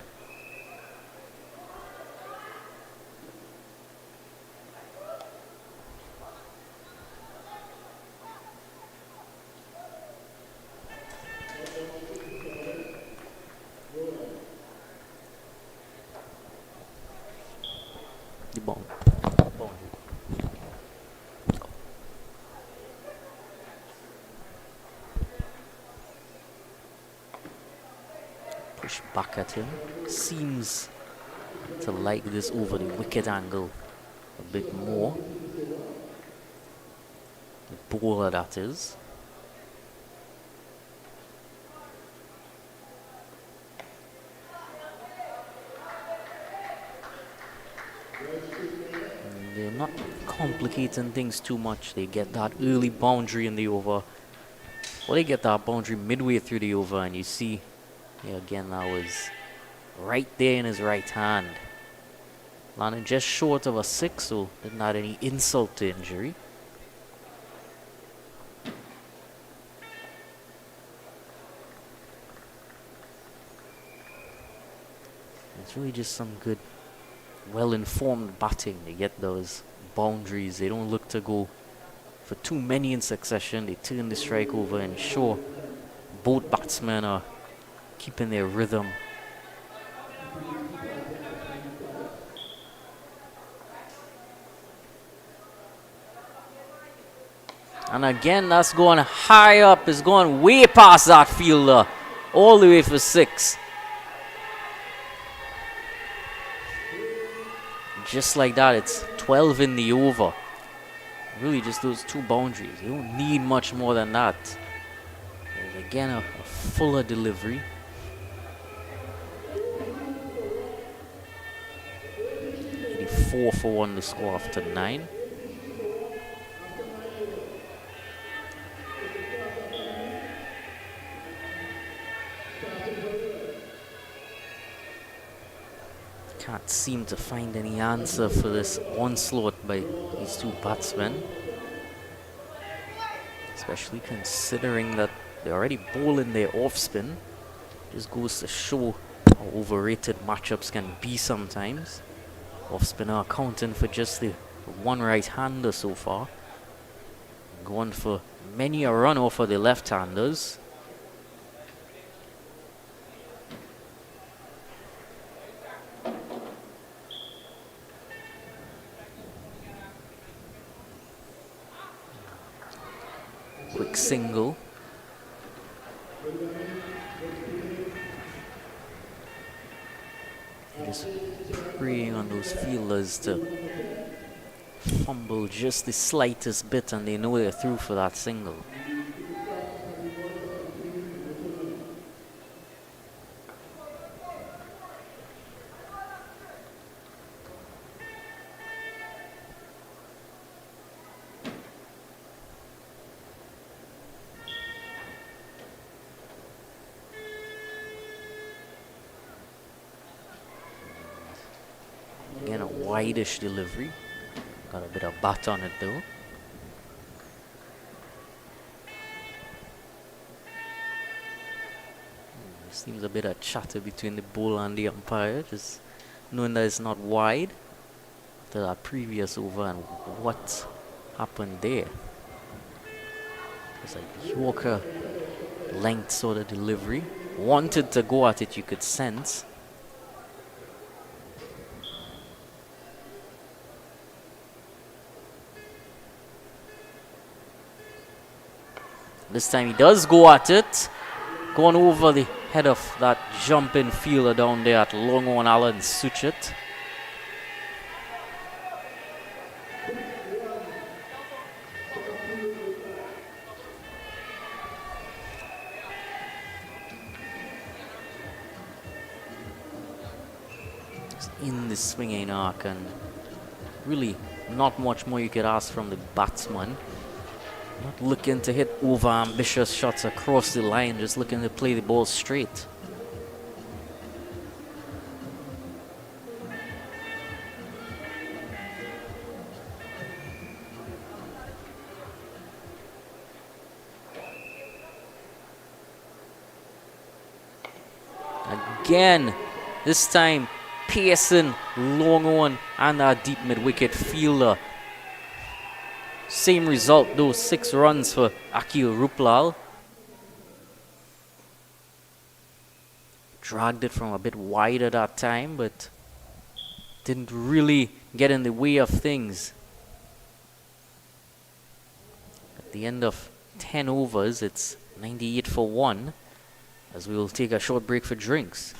The ball. Push back at him. Seems to like this over the wicket angle a bit more. The bowler, that is. And they're not complicating things too much. They get that early boundary in the over. Well, they get that boundary midway through the over, and you see, yeah, again, that was right there in his right hand. Landing just short of a 6, so didn't add any insult to injury. It's really just some good, well-informed batting. They get those boundaries. They don't look to go for too many in succession. They turn the strike over and ensure both batsmen are keeping their rhythm. And again, that's going high up. It's going way past that fielder. All the way for 6. Just like that, it's 12 in the over. Really just those 2 boundaries. You don't need much more than that. There's again a fuller delivery. Four for 1 to score after 9. seem to find any answer for this onslaught by these two batsmen, especially considering that they're already bowling their off spin. Just goes to show how overrated matchups can be sometimes. Off spinner accounting for just the one right-hander so far, going for many a run off of the left-handers. Quick single. Just preying on those fielders to fumble just the slightest bit, and they know they're through for that single. Again, a wide-ish delivery. Got a bit of bat on it though. Seems a bit of chatter between the bowler and the umpire, just knowing that it's not wide after that previous over, and what happened there. It's like Yorker length sort of delivery. Wanted to go at it, you could sense. This time he does go at it, going over the head of that jumping fielder down there at long on Alan Suchit. In the swinging arc, and really not much more you could ask from the batsman. Not looking to hit over ambitious shots across the line, just looking to play the ball straight. Again, this time Pearson, long on, and our deep mid-wicket fielder. Same result though, 6 runs for Akil Ruplal. Dragged it from a bit wider that time, but didn't really get in the way of things. At the end of 10 overs, it's 98 for 1, as we will take a short break for drinks.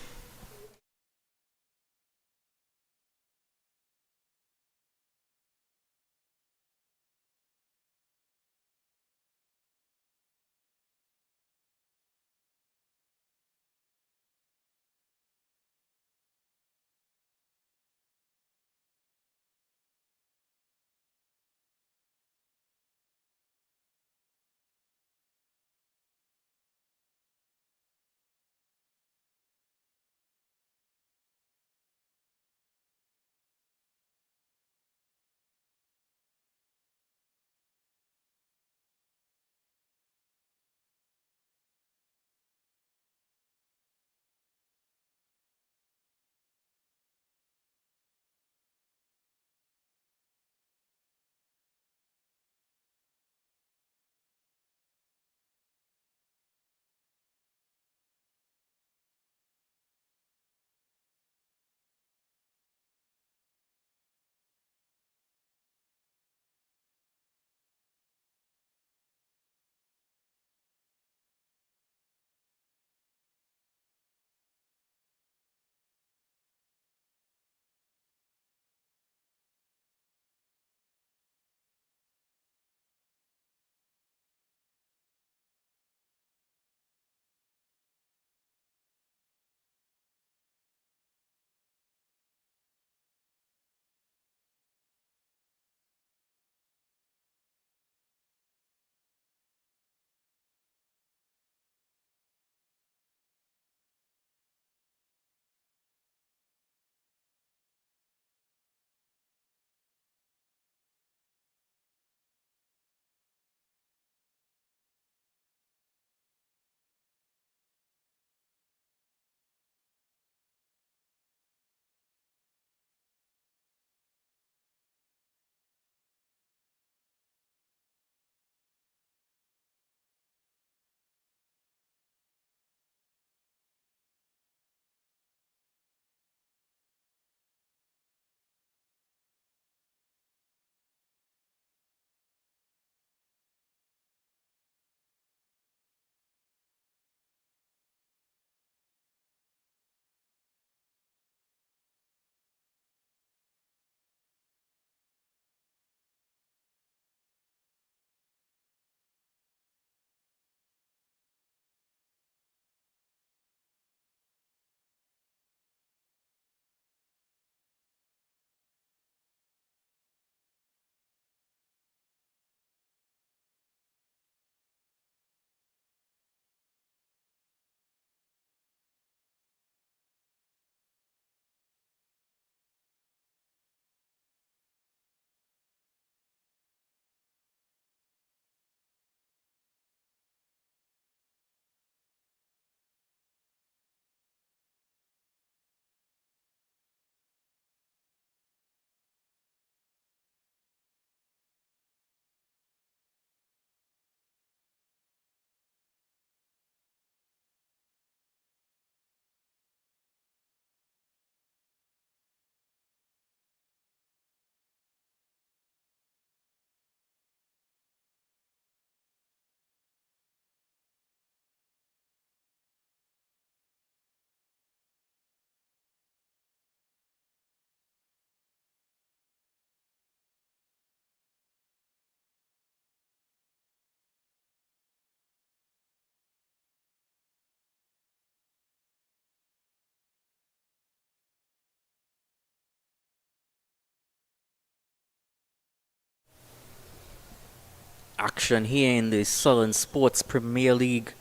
action here in the Southern Sports Premier League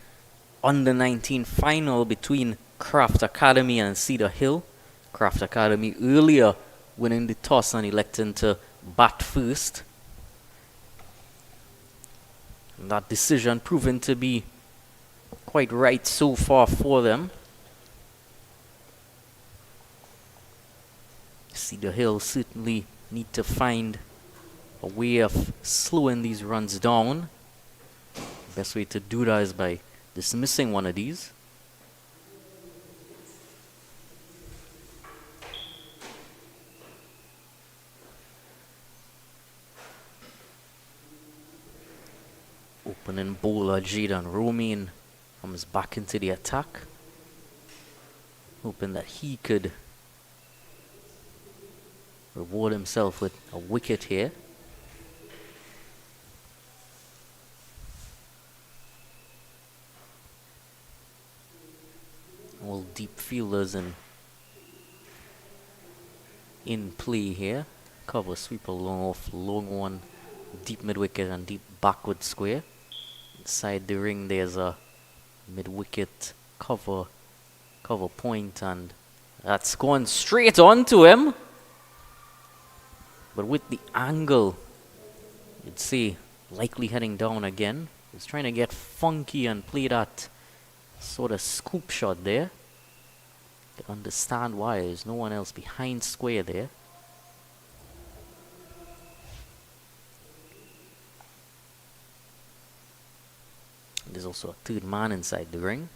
Under 19 final between Craft Academy and Cedar Hill. Craft Academy earlier winning the toss and electing to bat first. And that decision proven to be quite right so far for them. Cedar Hill certainly need to find a way of slowing these runs down. Best way to do that is by dismissing one of these. Opening bowler Jaden Romain comes back into the attack, hoping that he could reward himself with a wicket here. All deep fielders in play here. Cover sweeper long off, long one, deep mid wicket and deep backward square. Inside the ring there's a mid wicket cover point, and that's gone straight onto him. But with the angle, you'd see likely heading down again. He's trying to get funky and play that sort of scoop shot there. You can understand why there's no one else behind square there. There's also a third man inside the ring.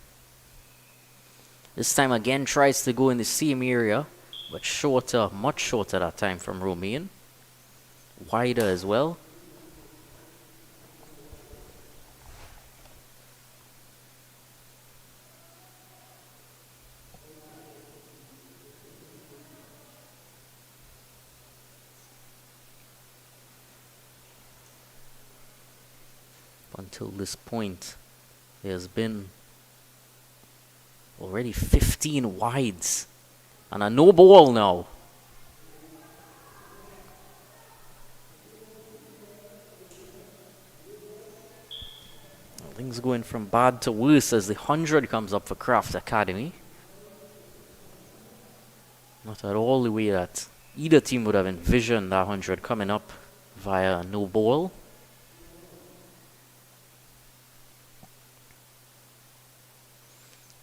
This time again tries to go in the same area, but shorter, much shorter that time from Romain. Wider as well. Until this point, there's been already 15 wides and a no ball now. Things going from bad to worse as the 100 comes up for Craft Academy. Not at all the way that either team would have envisioned that 100 coming up via a no ball.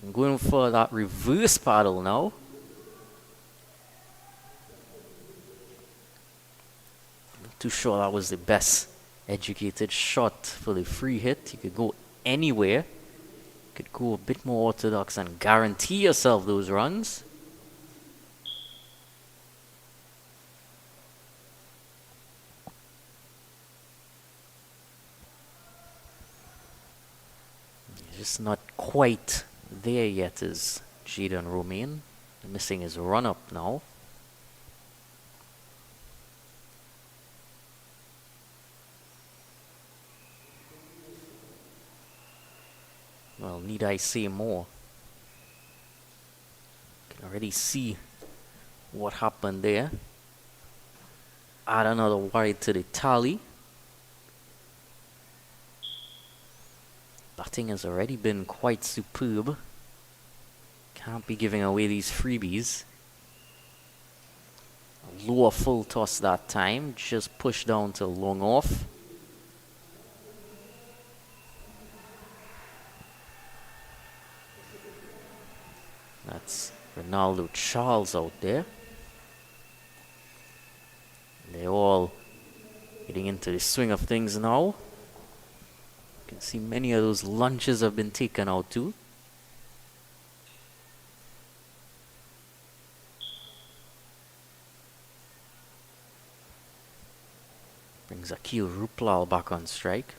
I'm going for that reverse paddle now. Not too sure that was the best educated shot for the free hit. You could go anywhere. You could go a bit more orthodox and guarantee yourself those runs. Just not quite there yet is Jaden Romain. Missing his run up now. Well, need I say more? Can already see what happened there. Add another wide to the tally. Batting has already been quite superb. Can't be giving away these freebies. A lower full toss that time, just pushed down to long off. That's Ronaldo Charles out there. They're all getting into the swing of things now. You can see many of those lunches have been taken out too. Brings Akil Ruplal back on strike.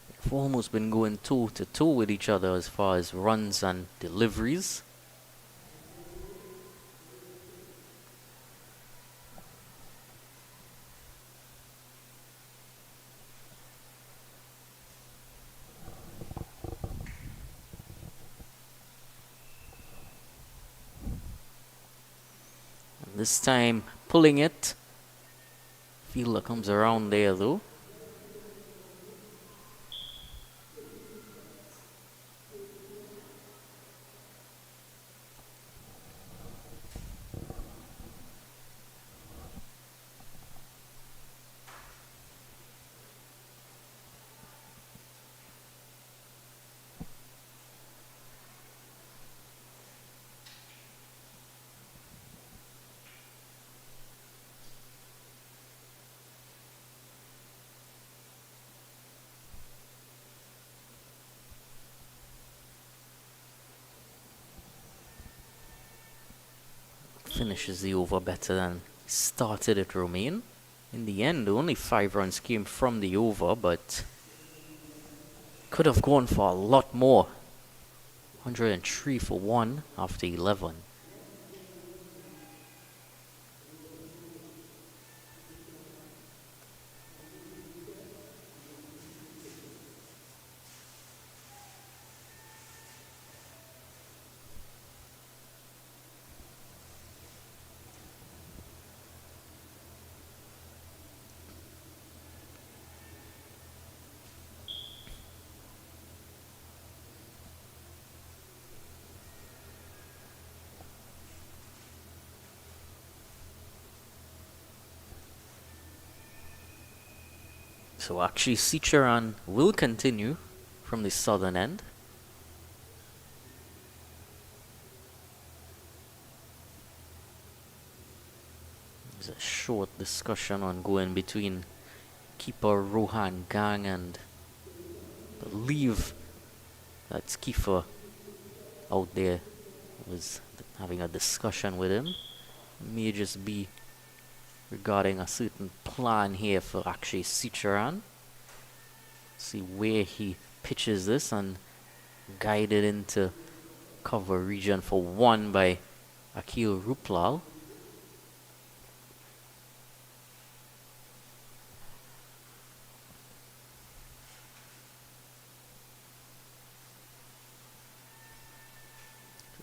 They've almost been going toe to toe with each other as far as runs and deliveries. This time pulling it. Fielder comes around there though. finishes the over better than started it, Romain. In the end, only 5 runs came from the over, but could have gone for a lot more. 103 for 1 after 11. So actually Cedar will continue from the southern end. There's a short discussion ongoing between keeper Rohan Gang and I believe that's Kiefer out there was having a discussion with him. It may just be regarding a certain plan here for Akshay Sicharan. See where he pitches this and guided into cover region for 1 by Akil Ruplal.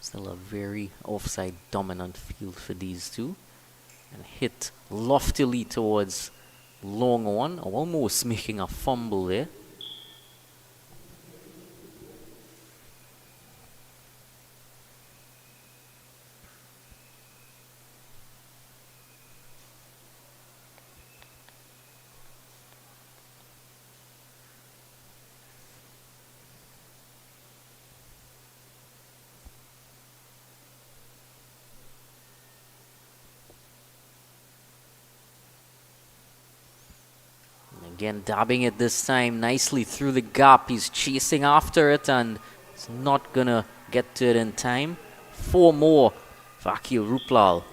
Still a very offside dominant field for these two. And hit loftily towards long on, almost making a fumble there. Again, dabbing it this time nicely through the gap. He's chasing after it and it's not gonna get to it in time. 4 more for Akil Ruplal.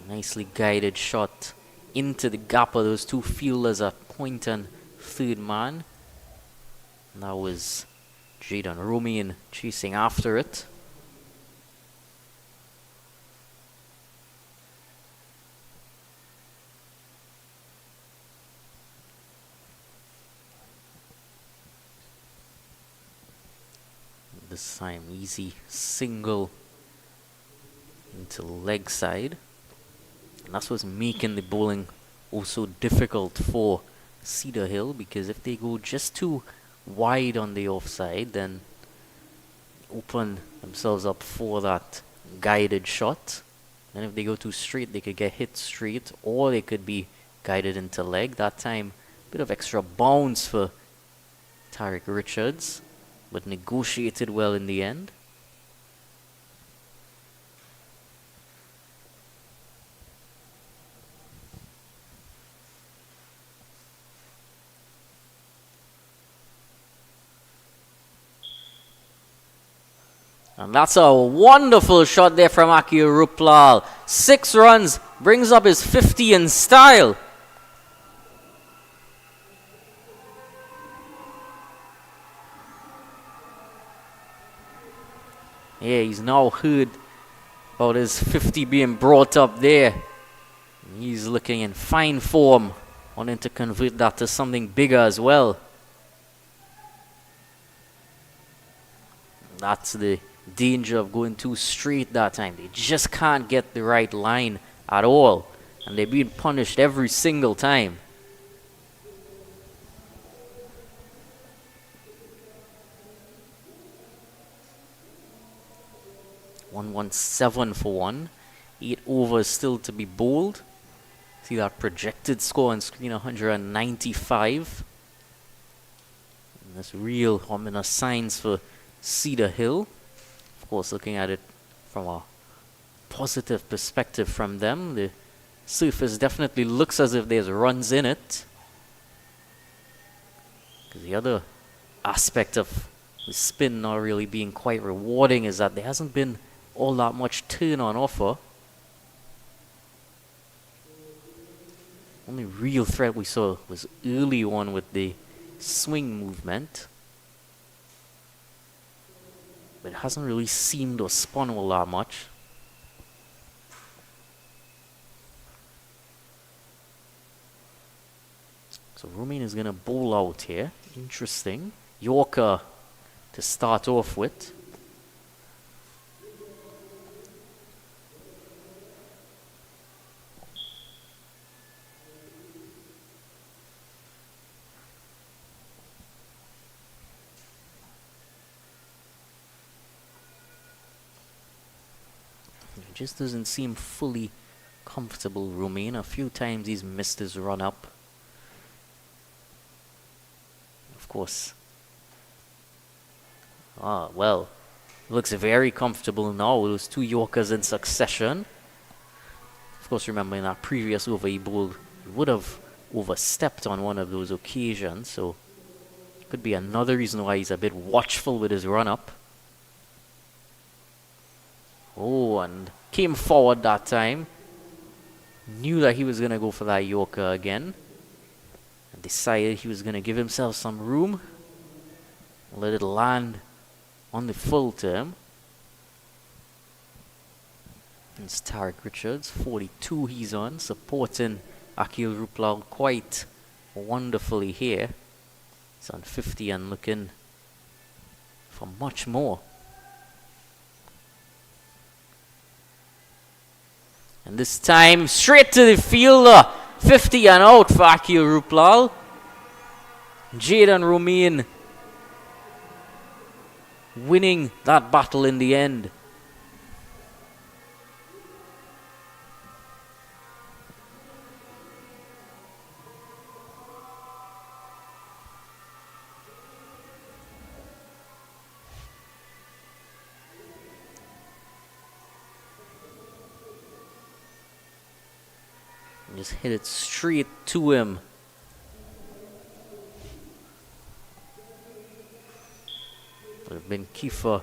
Nicely guided shot into the gap of those 2 fielders at point and third man. And that was Jayden Romain chasing after it. This time easy single into leg side, and that's what's making the bowling also difficult for Cedar Hill, because if they go just too wide on the offside, then open themselves up for that guided shot. And if they go too straight, they could get hit straight, or they could be guided into leg. That time, a bit of extra bounce for Tariq Richards, but negotiated well in the end. And that's a wonderful shot there from Akil Ruplal. 6 runs, brings up his 50 in style. Yeah, he's now heard about his 50 being brought up there. He's looking in fine form, wanting to convert that to something bigger as well. That's the danger of going too straight that time. They just can't get the right line at all, and they're being punished every single time. .117 for 1. 8 overs still to be bowled. See that projected score on screen, 195. And that's real ominous signs for Cedar Hill. Of course, looking at it from a positive perspective from them, the surface definitely looks as if there's runs in it. Because the other aspect of with spin not really being quite rewarding is that there hasn't been all that much turn on offer. Only real threat we saw was early on with the swing movement. But it hasn't really seemed or spun all that much. So Romain is going to bowl out here. Interesting. Yorker to start off with. It just doesn't seem fully comfortable, Romain. A few times he's missed his run up. Of course. Well, looks very comfortable now. Those two Yorkers in succession. Of course, remember in that previous over he bowled, he would have overstepped on one of those occasions, so could be another reason why he's a bit watchful with his run up. Oh, and came forward that time. Knew that he was going to go for that Yorker again. And decided he was going to give himself some room. Let it land on the full term. It's Tariq Richards, 42 he's on, supporting Akil Ruplal quite wonderfully here. He's on 50 and looking for much more. And this time, straight to the fielder. 50 and out for Akil Ruplal. Jaden Romain winning that battle in the end. Just hit it straight to him. Would have been Kiefer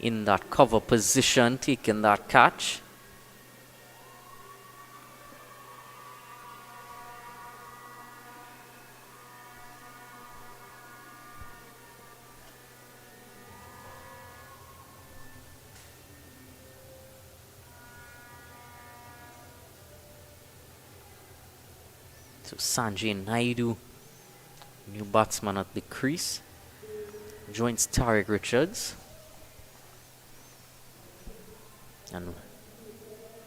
in that cover position, taking that catch. So Sanjay Naidu, new batsman at the crease, joins Tariq Richards. And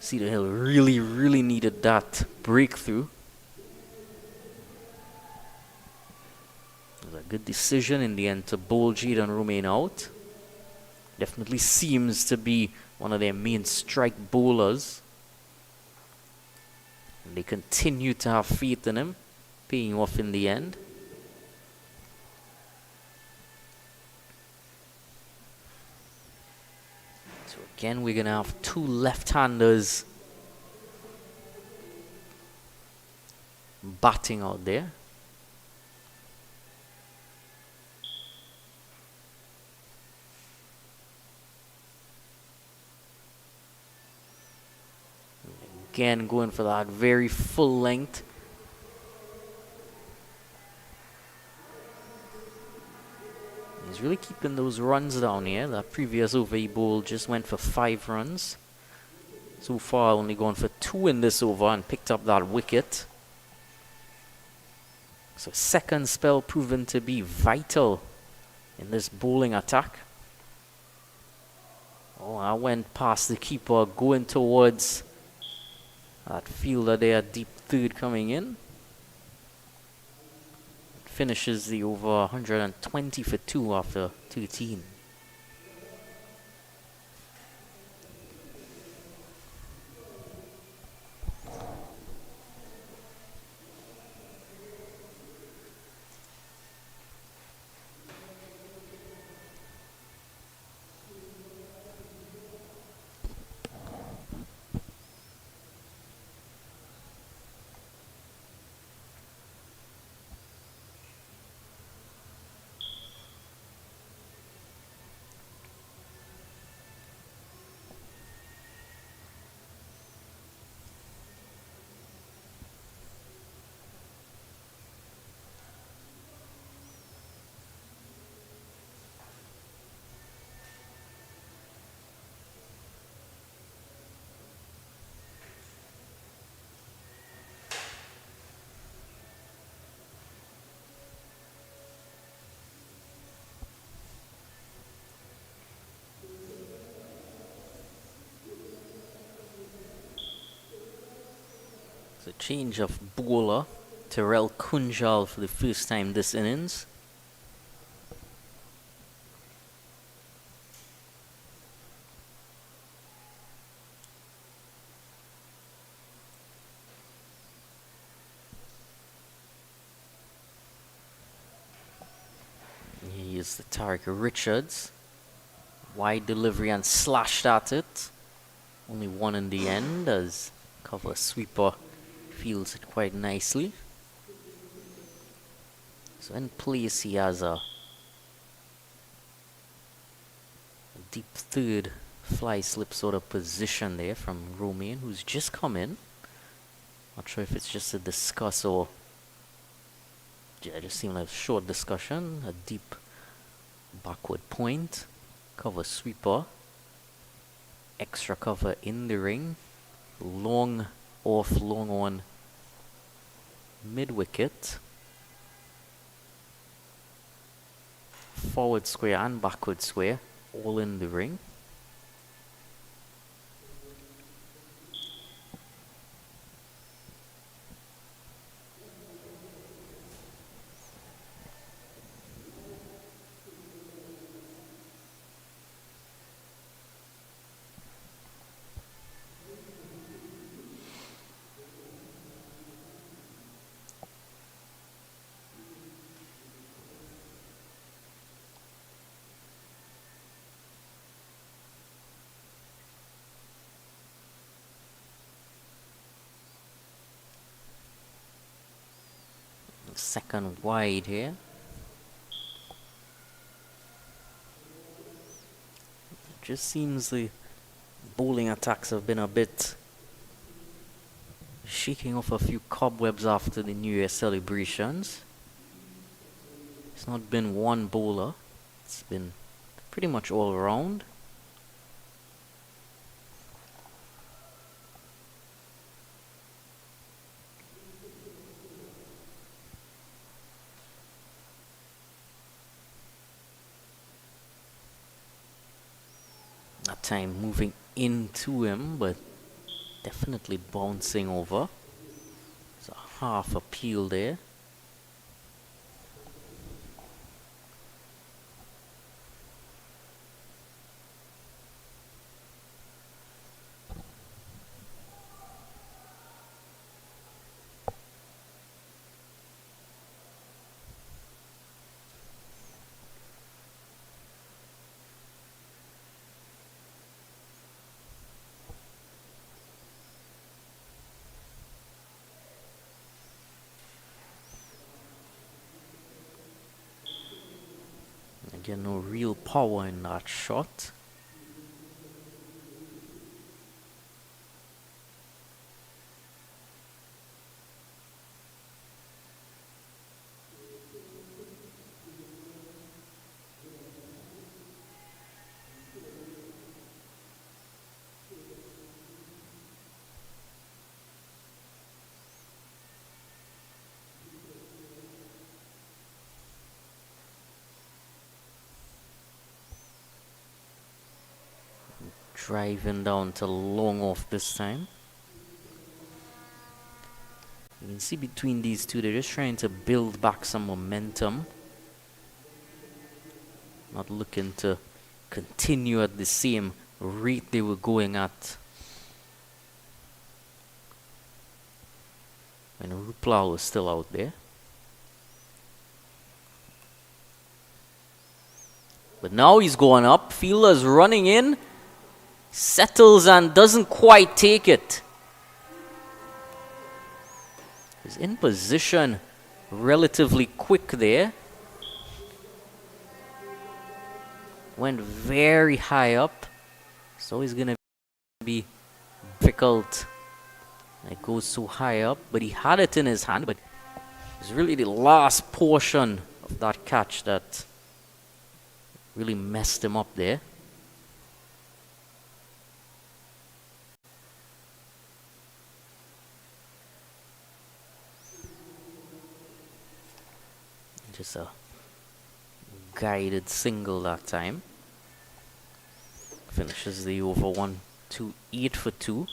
Cedar Hill really needed that breakthrough. It was a good decision in the end to bowl Jaden Romain out. Definitely seems to be one of their main strike bowlers. And they continue to have faith in him, paying off in the end. So again, we're going to have two left-handers batting out there. Again, going for that very full length. He's really keeping those runs down here. That previous over he bowled just went for 5 runs. So far, only gone for 2 in this over and picked up that wicket. So second spell proven to be vital in this bowling attack. Oh, I went past the keeper, going towards that fielder there, deep third coming in. Finishes the over 120 for 2 after 13. It's a change of bowler. Terrell Kunjal for the first time this innings. Here's the Tariq Richards. Wide delivery and slashed at it. Only one in the end as cover sweeper fields it quite nicely. So in place he has a deep third fly slip sort of position there from Romain, who's just come in. Not sure if it's just a discuss or just seemed like a short discussion. A deep backward point. Cover sweeper. Extra cover in the ring. Long off, long on mid wicket. Forward square and backward square all in the ring. Second wide here. It just seems the bowling attacks have been a bit shaking off a few cobwebs after the New Year celebrations. It's not been one bowler. It's been pretty much all around. That time moving into him, but definitely bouncing over. It's a half appeal there. Again, no real power in that shot. Driving down to long off this time. You can see between these two, they're just trying to build back some momentum. Not looking to continue at the same rate they were going at when Rupla was still out there. But now he's going up. Fielder's running in. Settles and doesn't quite take it. He's in position relatively quick there. Went very high up. So he's going to be difficult. It goes so high up. But he had it in his hand. But it was really the last portion of that catch that really messed him up there. Just a guided single that time. Finishes the over 1-2-8 for 2.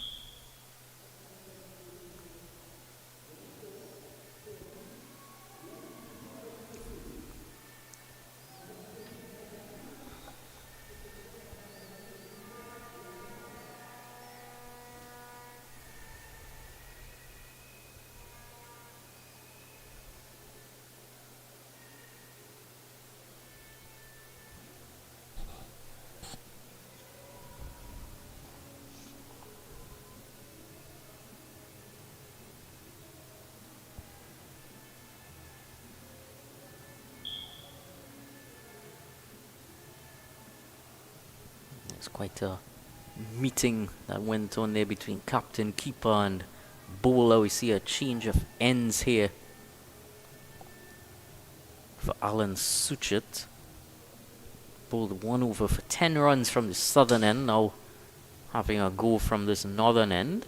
It's quite a meeting that went on there between captain, keeper, and bowler. We see a change of ends here for Alan Suchet. Bowled 1 over for 10 runs from the southern end, now having a go from this northern end.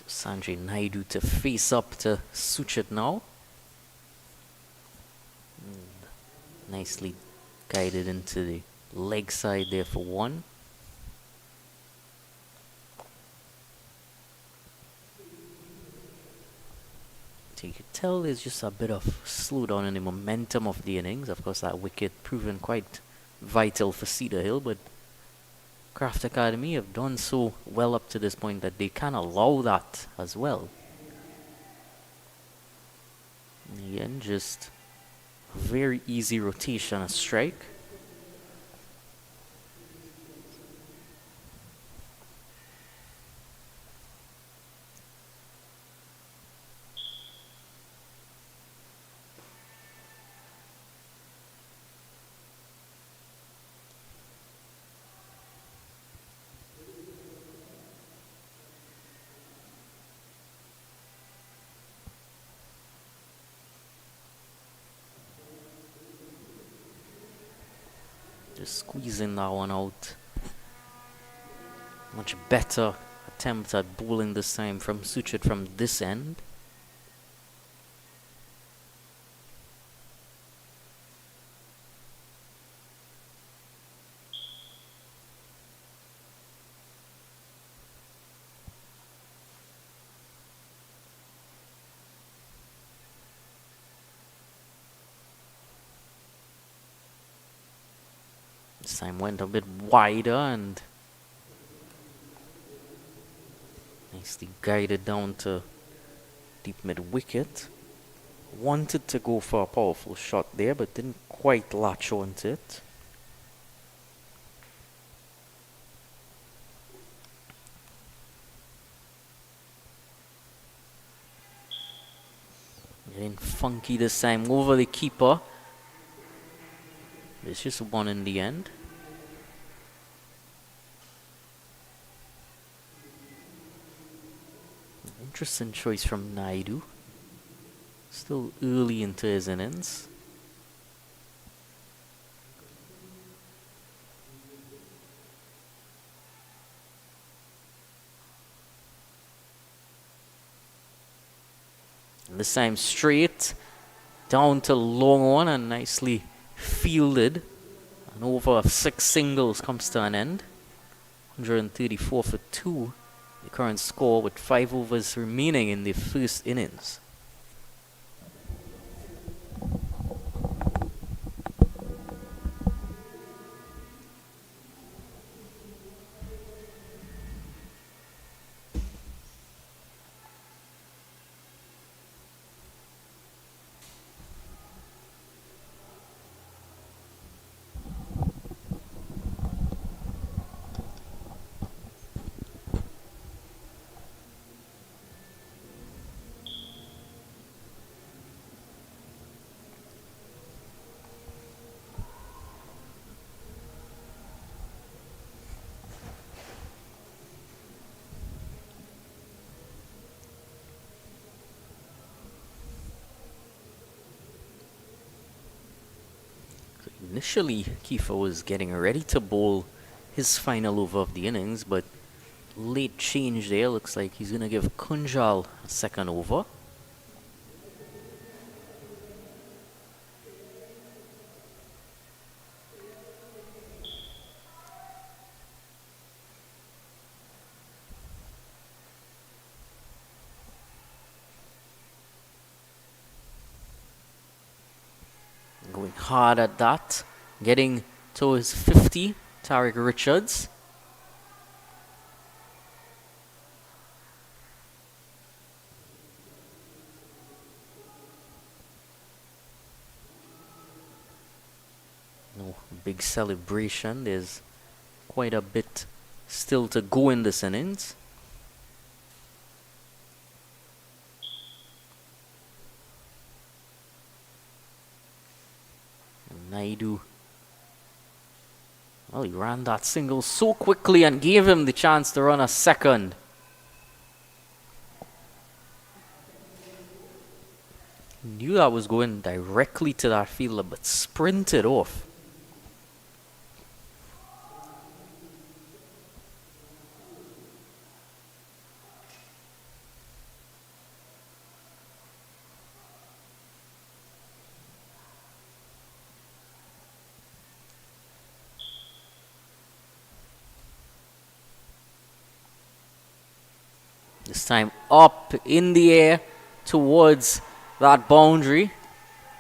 Sanjay Naidu to face up to Suchet now. Nicely guided into the leg side there for 1. So you could tell there's just a bit of slowdown in the momentum of the innings. Of course, that wicket proven quite vital for Cedar Hill, but Craft Academy have done so well up to this point that they can allow that as well. Again, just a very easy rotation, a strike. Just squeezing that one out. Much better attempt at bowling this time from Suchet from this end. This time went a bit wider and nicely guided down to deep mid wicket. Wanted to go for a powerful shot there, but didn't quite latch onto it. Getting funky this time over the keeper. It's just 1 in the end. Interesting choice from Naidu. Still early into his innings. And this time straight down to long on and nicely fielded. An over of 6 singles comes to an end. 134 for 2. The current score with 5 overs remaining in the first innings. Initially, Kiefer was getting ready to bowl his final over of the innings, but late change there. Looks like he's going to give Kunjal a second over. Going hard at that. Getting to his 50, Tariq Richards. No big celebration. There's quite a bit still to go in this innings. Naidu. Well, he ran that single so quickly and gave him the chance to run a second. Knew that was going directly to that fielder, but sprinted off. This time up in the air towards that boundary.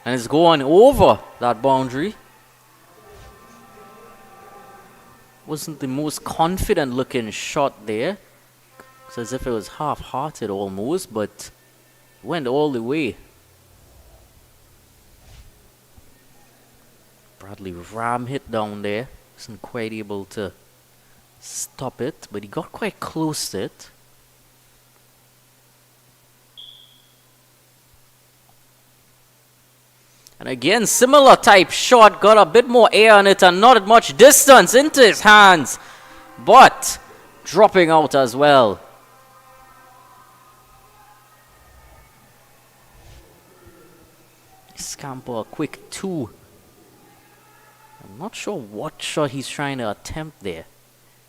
And it's going over that boundary. Wasn't the most confident looking shot there. It's as if it was half-hearted almost, but went all the way. Bradley Ram hit down there. Wasn't quite able to stop it, but he got quite close to it. And again, similar type shot, got a bit more air on it and not at much distance into his hands, but dropping out as well. Scamper a quick 2. I'm not sure what shot he's trying to attempt there.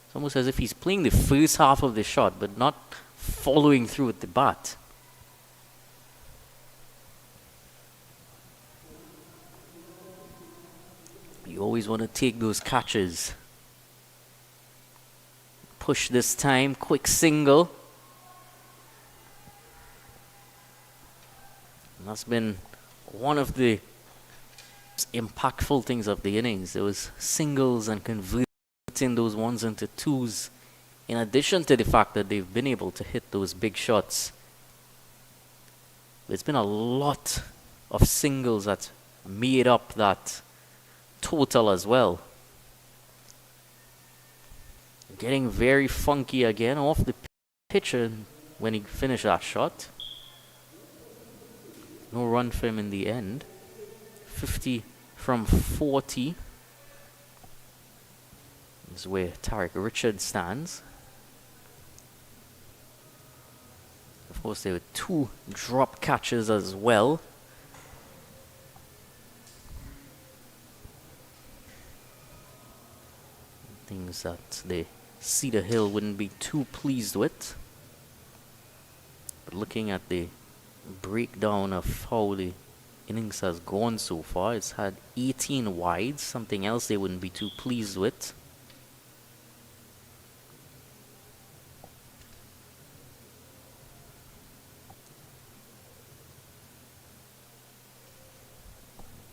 It's almost as if he's playing the first half of the shot, but not following through with the bat. You always want to take those catches. Push this time, quick single. And that's been one of the impactful things of the innings. There was singles and converting those ones into twos. In addition to the fact that they've been able to hit those big shots. There's been a lot of singles that made up that total as well. Getting very funky again off the pitcher when he finished that shot. No run for him in the end. 50 from 40 is where Tariq Richards stands. Of course, there were 2 drop catches as well. Things that the Cedar Hill wouldn't be too pleased with. But looking at the breakdown of how the innings has gone so far, it's had 18 wides, something else they wouldn't be too pleased with.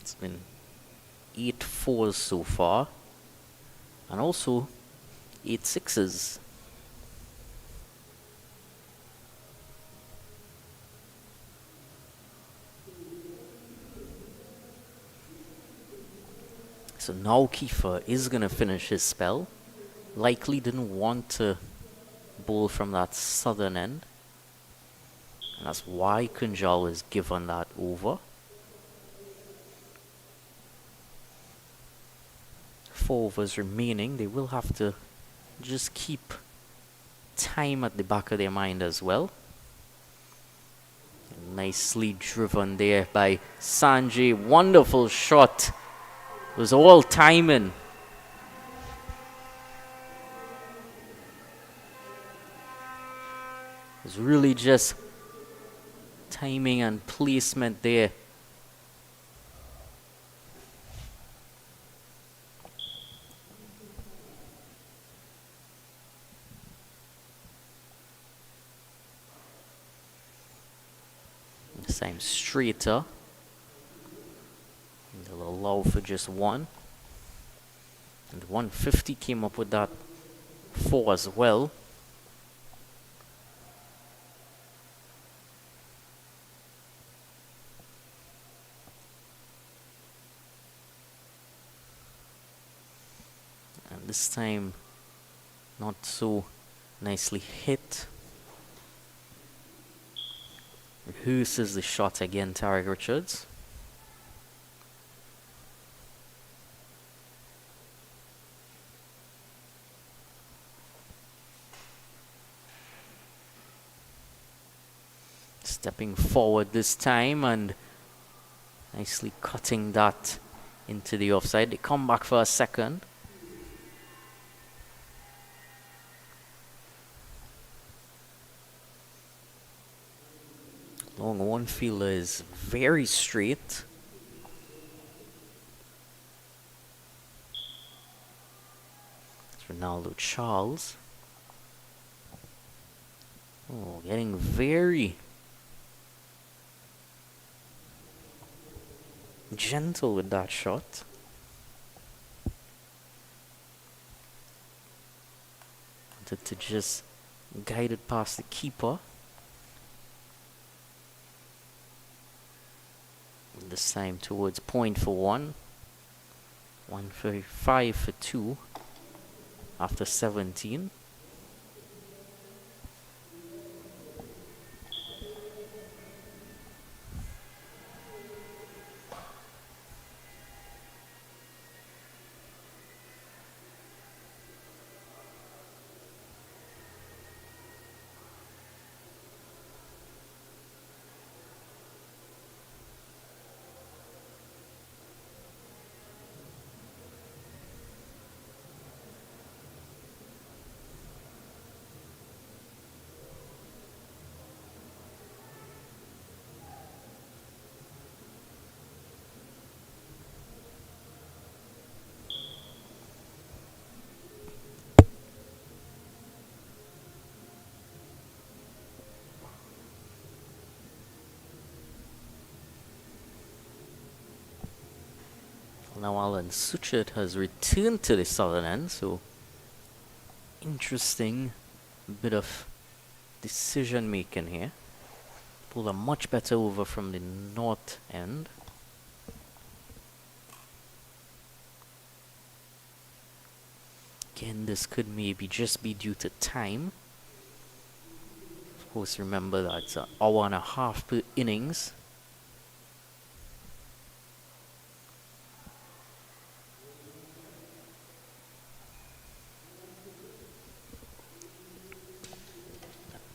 It's been 8 fours so far. And also 8 sixes. So now Kiefer is going to finish his spell. Likely didn't want to bowl from that southern end. And that's why Kunjal was given that over. 4 overs remaining. They will have to just keep time at the back of their mind as well. Nicely driven there by Sanjay. Wonderful shot. It was all timing. It was really just timing and placement there. This time straighter. A little allow for just one. And 150 came up with that 4 as well. And this time, not so nicely hit. Rehearses the shot again, Tarek Richards. Stepping forward this time and nicely cutting that into the offside. They come back for a second. Long one fielder is very straight. It's Ronaldo Charles. Oh, getting very gentle with that shot. Wanted to just guide it past the keeper. This time towards point for 1. 135 for 2 after 17. Now Alan Suchet has returned to the southern end, so interesting bit of decision making here. Pulled a much better over from the north end. Again, this could maybe just be due to time. Of course, remember that it's an hour and a half per innings.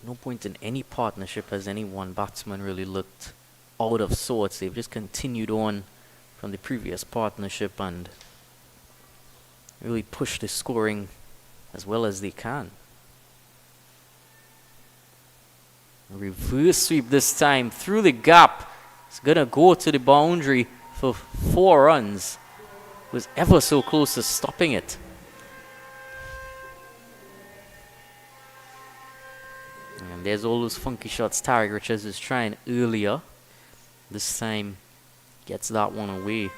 No point in any partnership has any one batsman really looked out of sorts. They've just continued on from the previous partnership and really pushed the scoring as well as they can. Reverse sweep this time through the gap. It's gonna go to the boundary for 4 runs. Was ever so close to stopping it. And there's all those funky shots Tarek Richards was trying earlier. This time gets that one away.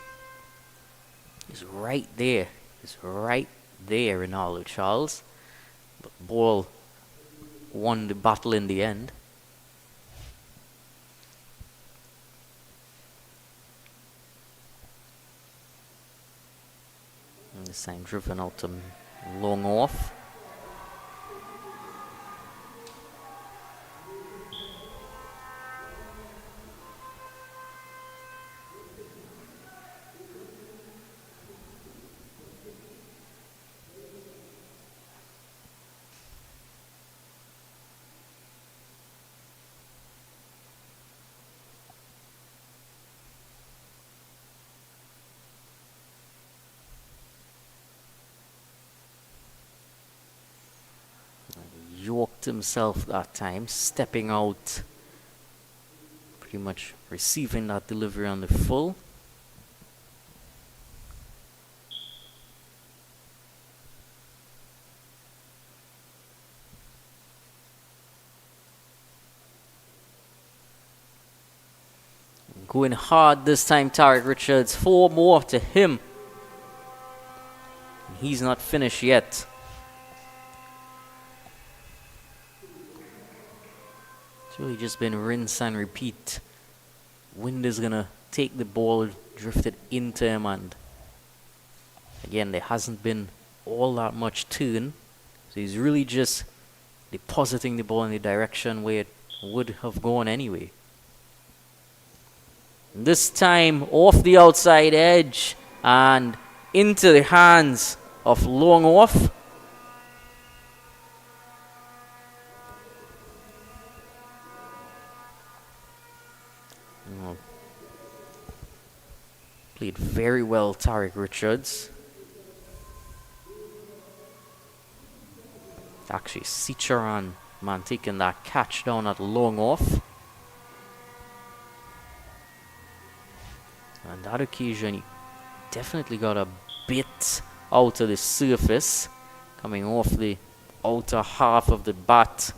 He's right there. He's right there, Ronaldo Charles. But ball won the battle in the end. And this time driven out to long off. Yorked himself that time, stepping out, pretty much receiving that delivery on the full. Going hard this time, Tariq Richards. 4 more to him. He's not finished yet. It's really just been rinse and repeat. Wind is going to take the ball, drift it into him, and again, there hasn't been all that much turn. So he's really just depositing the ball in the direction where it would have gone anyway. This time off the outside edge and into the hands of Long Off. Played very well, Tariq Richards. Actually, Sicharan, man, taking that catch down at Long Off. On that occasion, he definitely got a bit out of the surface, coming off the outer half of the bat,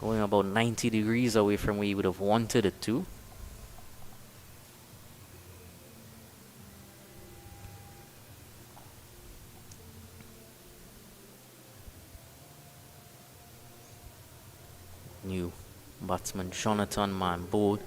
going about 90 degrees away from where you would have wanted it to. New batsman Jonathan Manboard.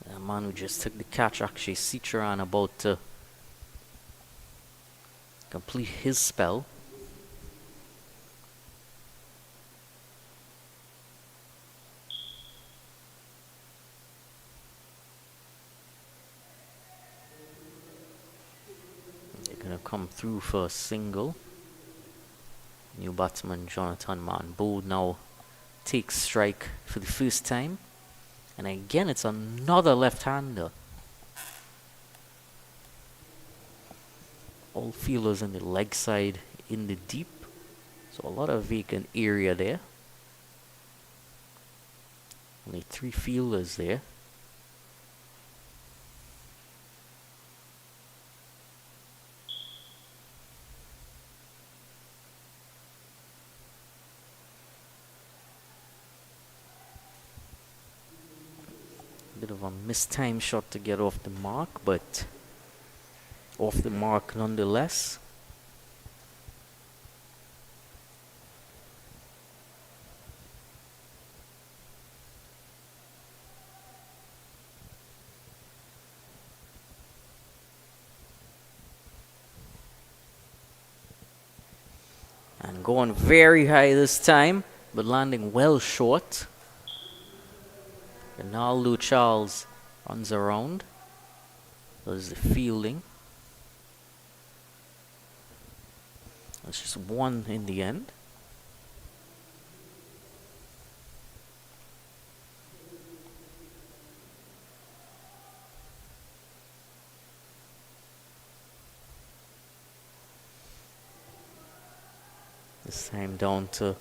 The man who just took the catch, actually, Sicharan, about to complete his spell. They're going to come through for a single. New batsman Jonathan Manbold now takes strike for the first time. And again, it's another left-hander. All fielders in the leg side in the deep. So a lot of vacant area there. Only 3 fielders there. Bit of a mistimed shot to get off the mark, but off the mark nonetheless. And going very high this time, but landing well short. Ronaldo Charles runs around. There's the fielding. That's just 1 in the end. This time down to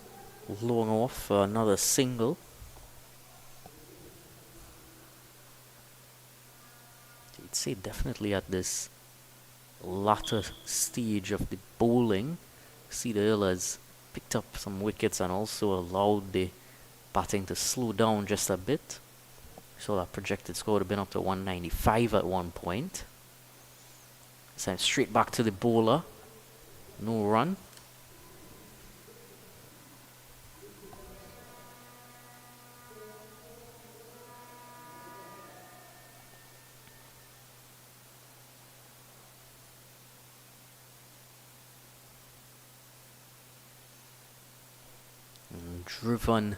Long Off for another single. I'd say definitely at this latter stage of the bowling, Cedar has picked up some wickets and also allowed the batting to slow down just a bit. So that projected score would have been up to 195 at one point. This time straight back to the bowler. No run. Driven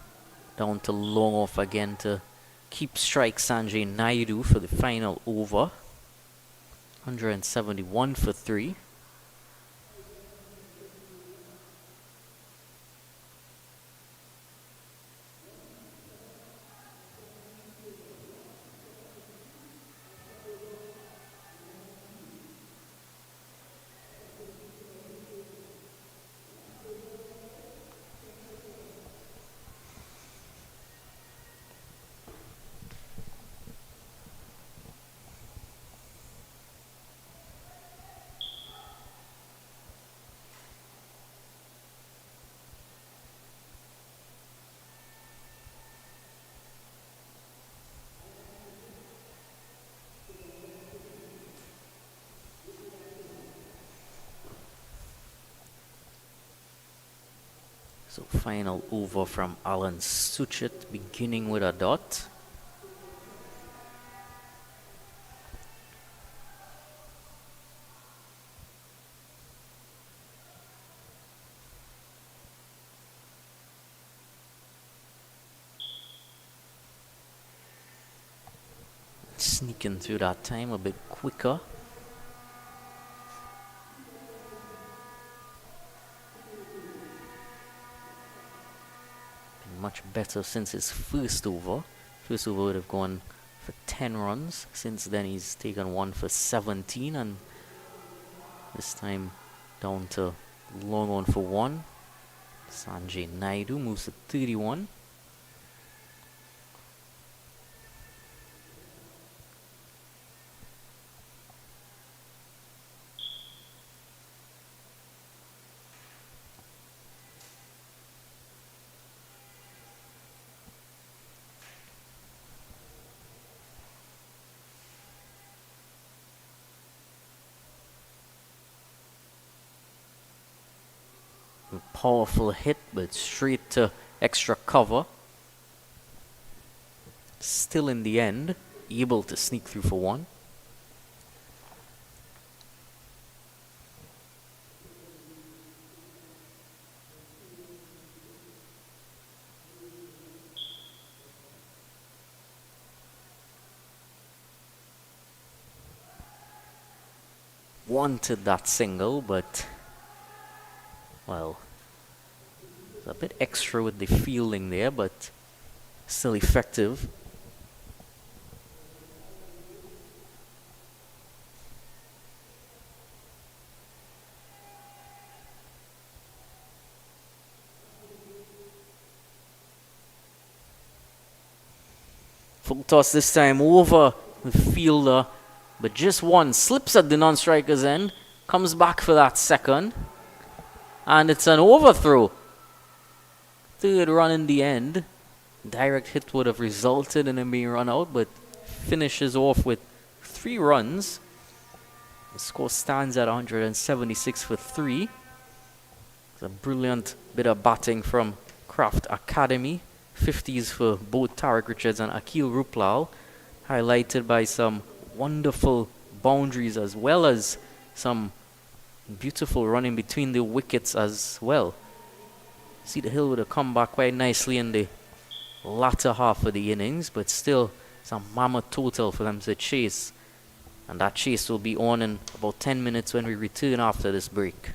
down to Long Off again to keep strike Sanjay Naidu for the final over. 171 for 3. So final over from Alan Suchet, beginning with a dot. Sneaking through that time a bit quicker. Been much better since his first over. First over would have gone for 10 runs. Since then he's taken one for 17, and this time down to long on for one. Sanjay Naidu moves to 31. A powerful hit, but straight to extra cover. Still in the end, able to sneak through for one. Wanted that single, but well, it's a bit extra with the fielding there, but still effective. Full toss this time over the fielder, but just one slips at the non-striker's end, comes back for that second, and it's an overthrow. Third run in the end. Direct hit would have resulted in him being run out, but finishes off with 3 runs. The score stands at 176 for 3. It's a brilliant bit of batting from Kraft Academy. 50s for both Tarek Richards and Akil Ruplal, highlighted by some wonderful boundaries as well as some beautiful running between the wickets as well. Cedar Hill would have come back quite nicely in the latter half of the innings, but still some mammoth total for them to chase. And that chase will be on in about 10 minutes when we return after this break.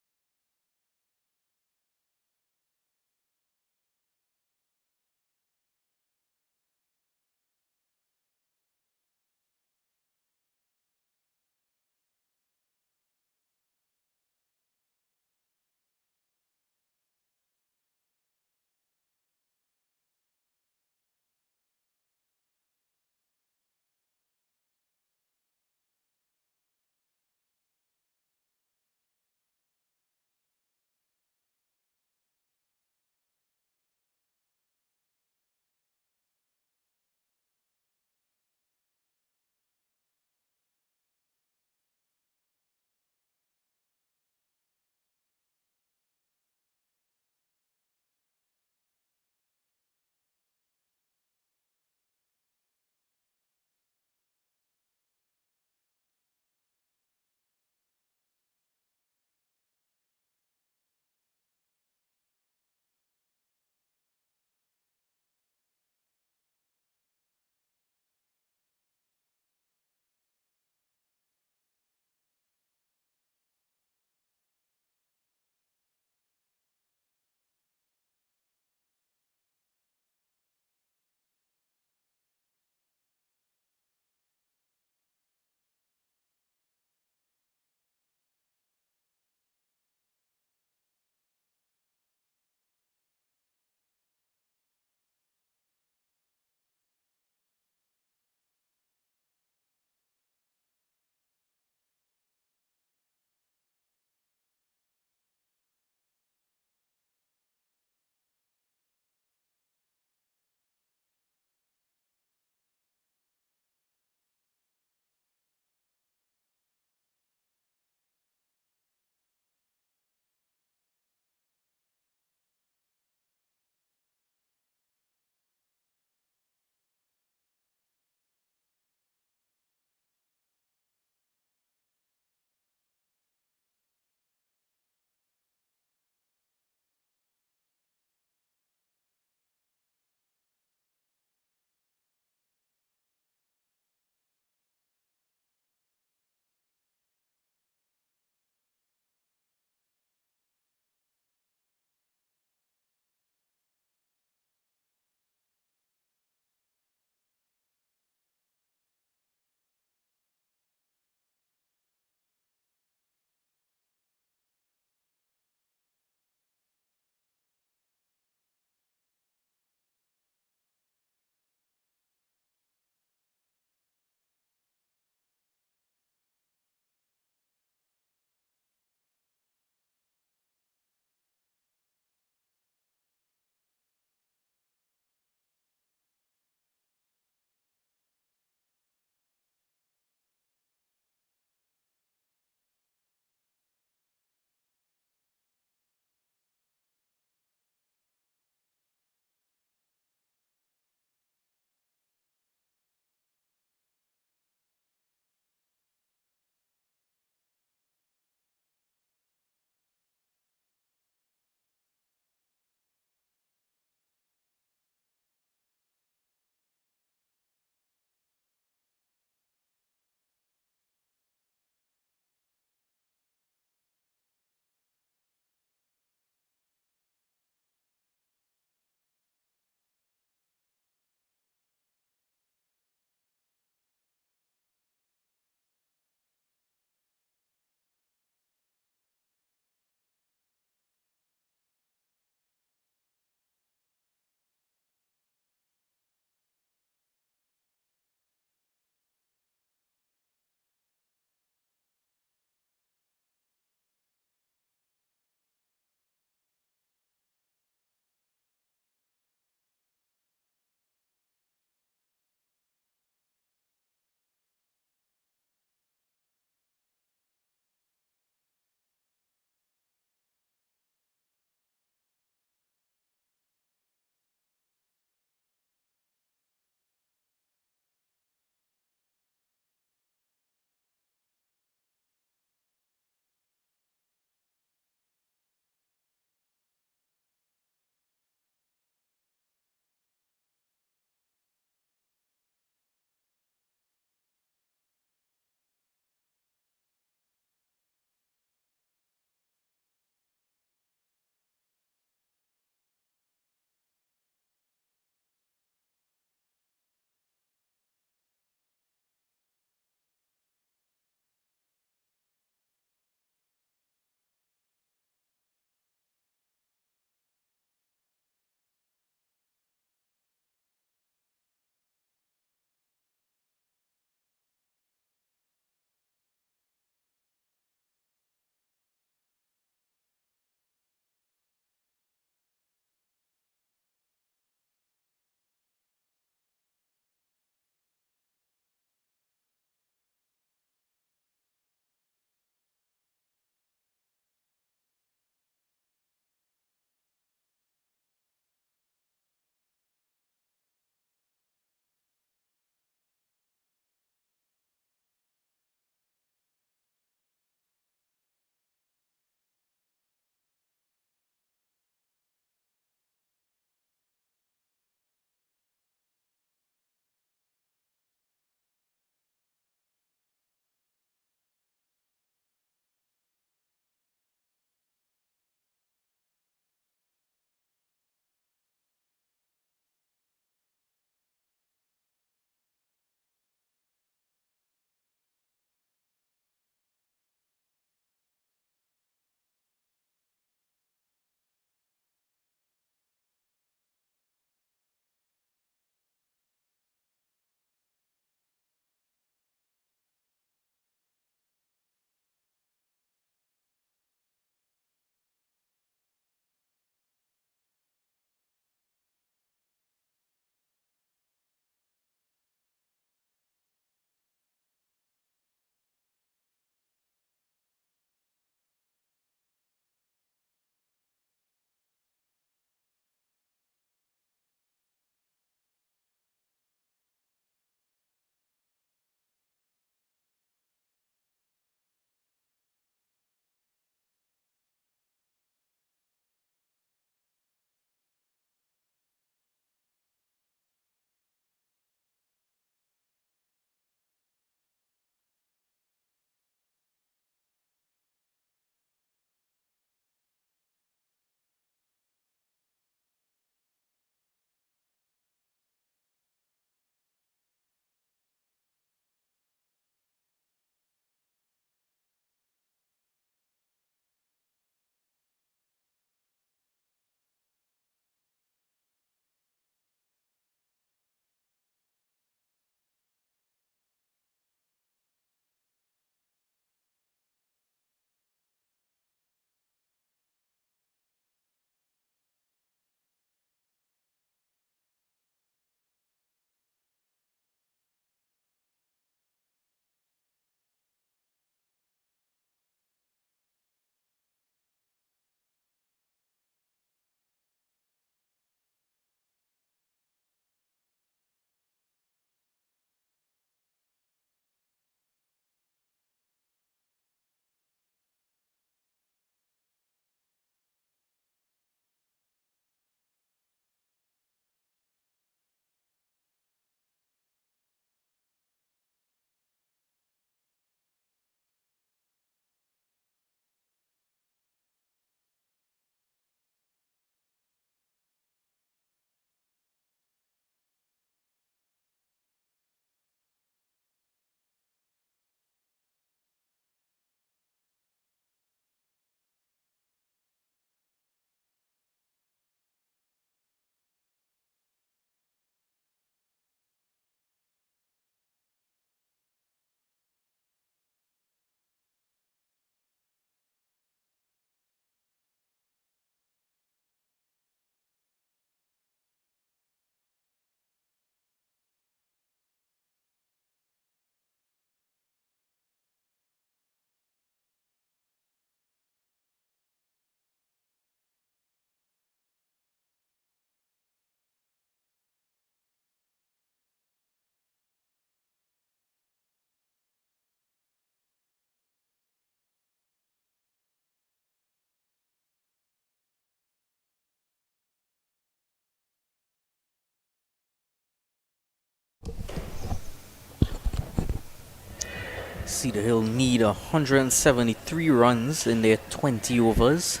Cedar Hill need 173 runs in their 20 overs.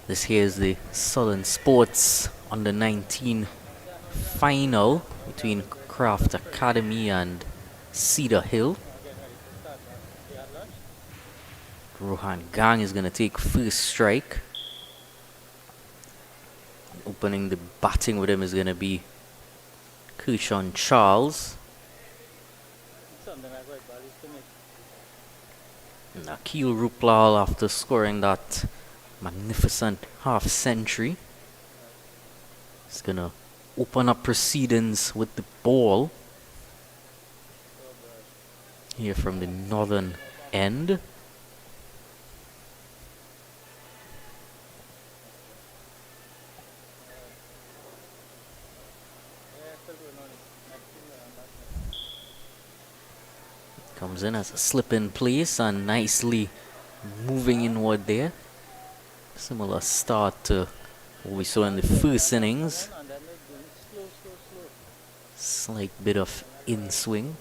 This here is the Southern Sports Under 19 final between Craft Academy and Cedar Hill. Rohan Gang is going to take first strike. Opening the batting with him is going to be Kershawn Charles. And Akil Ruplal, after scoring that magnificent half-century, is going to open up proceedings with the ball here from the northern end. Comes in as a slip in place and nicely moving inward there. Similar start to what we saw in the first innings. Slight bit of in swing.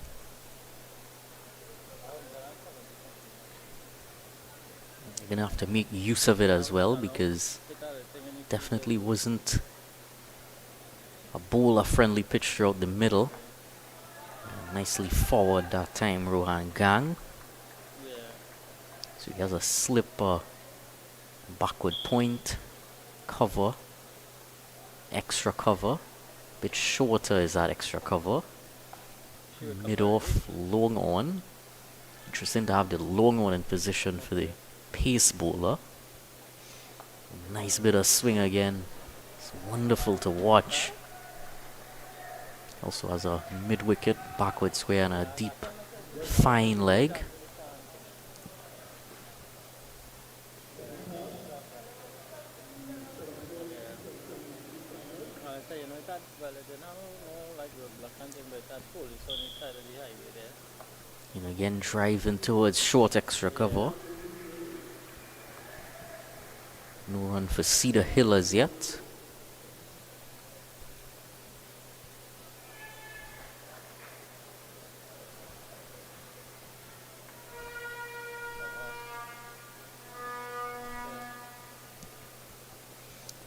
You're gonna have to make use of it as well, because definitely wasn't a bowler friendly pitch throughout the middle. Nicely forward that time, Rohan Gang. So he has a slipper, backward point, cover, extra cover. Bit shorter is that extra cover. Mid off, long on. Interesting to have the long on in position for the pace bowler. Nice bit of swing again. It's wonderful to watch. Also has a mid-wicket backward square and a deep, fine leg. And again, driving towards short extra cover. No run for Cedar Hill as yet.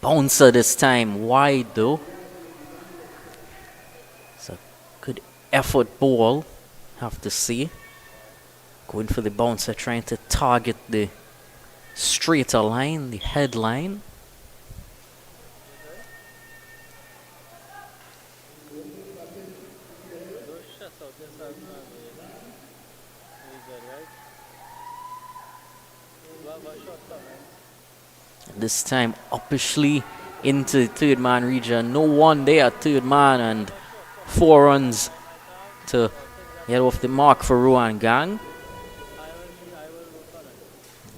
Bouncer this time, wide though. It's a good effort ball, have to see. Going for the bouncer, trying to target the straighter line, the head line. This time uppishly into third man region. No one there at third man, and 4 runs to get off the mark for Rohan Gang.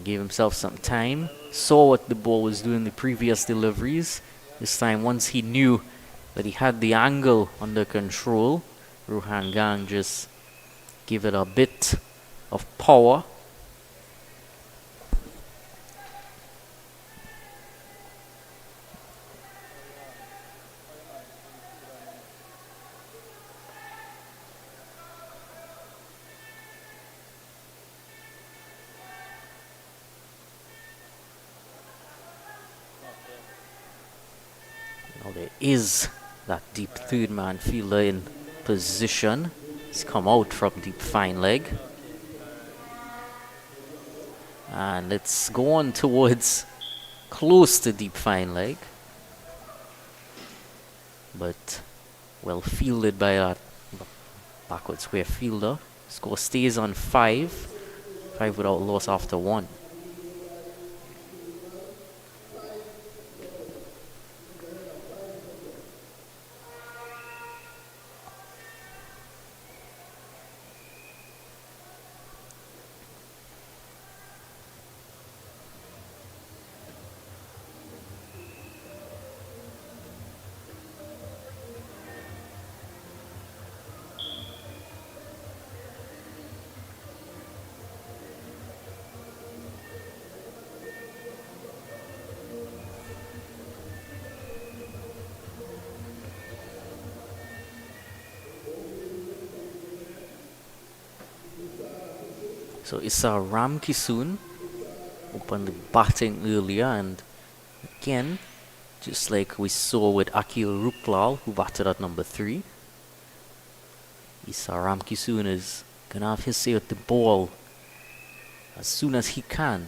Gave himself some time. Saw what the ball was doing the previous deliveries. This time, once he knew that he had the angle under control, Rohan Gang just gave it a bit of power. Now there is that deep third man fielder in position. He's come out from deep fine leg. And it's gone towards close to deep fine leg. But well fielded by that backward square fielder. Score stays on 5. 5 without loss after 1. So Issa Ramkisoon opened the batting earlier, and again, just like we saw with Akil Ruklal, who batted at number 3, Issa Ramkisoon is gonna have his say with the ball as soon as he can.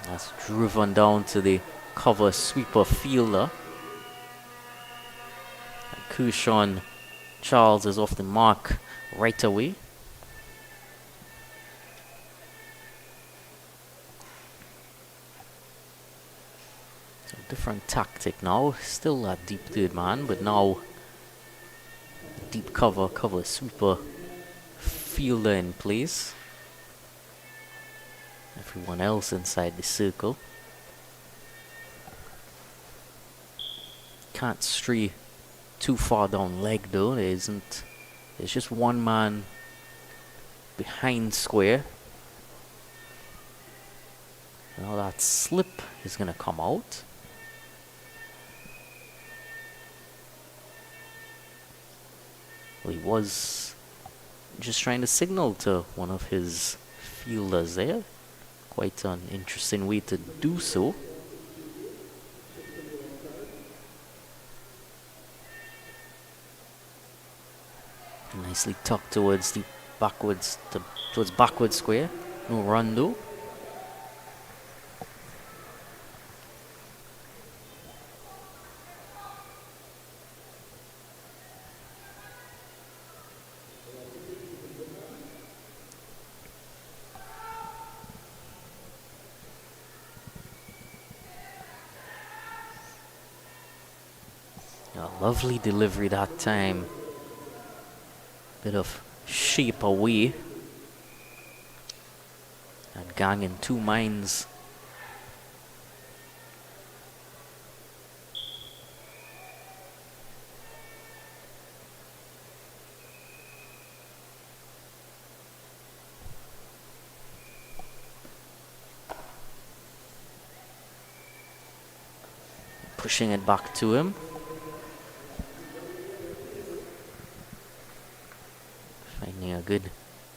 That's driven down to the cover sweeper fielder. And Kushan Charles is off the mark right away. So different tactic now. Still that deep third man, but now deep cover sweeper fielder in place. Everyone else inside the circle. Can't stray too far down leg though. There's just one man behind square. Now that slip is gonna come out. Well, he was just trying to signal to one of his fielders there. Quite an interesting way to do so. Nicely tucked towards the towards backward square. No run though. A lovely delivery that time. Bit of shape away. And Gang in 2 minds. Pushing it back to him. Finding a good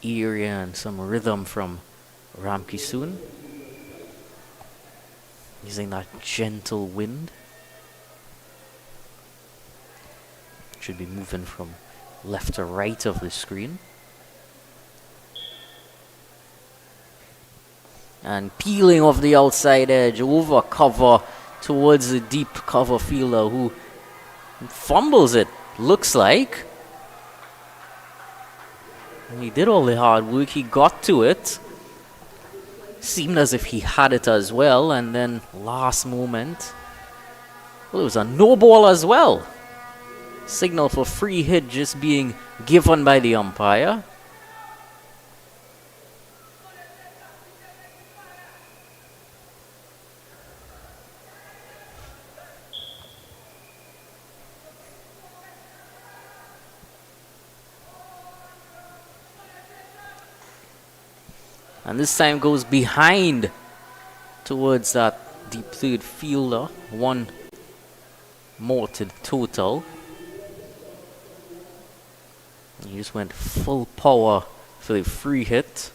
area and some rhythm from Ramkisoon. Using that gentle wind. Should be moving from left to right of the screen. And peeling off the outside edge over cover towards the deep cover fielder who fumbles it, looks like. He did all the hard work, he got to it. Seemed as if he had it as well, and then last moment, well, it was a no ball as well. Signal for free hit just being given by the umpire. And this time goes behind towards that deep third fielder. 1 more to the total. He just went full power for the free hit.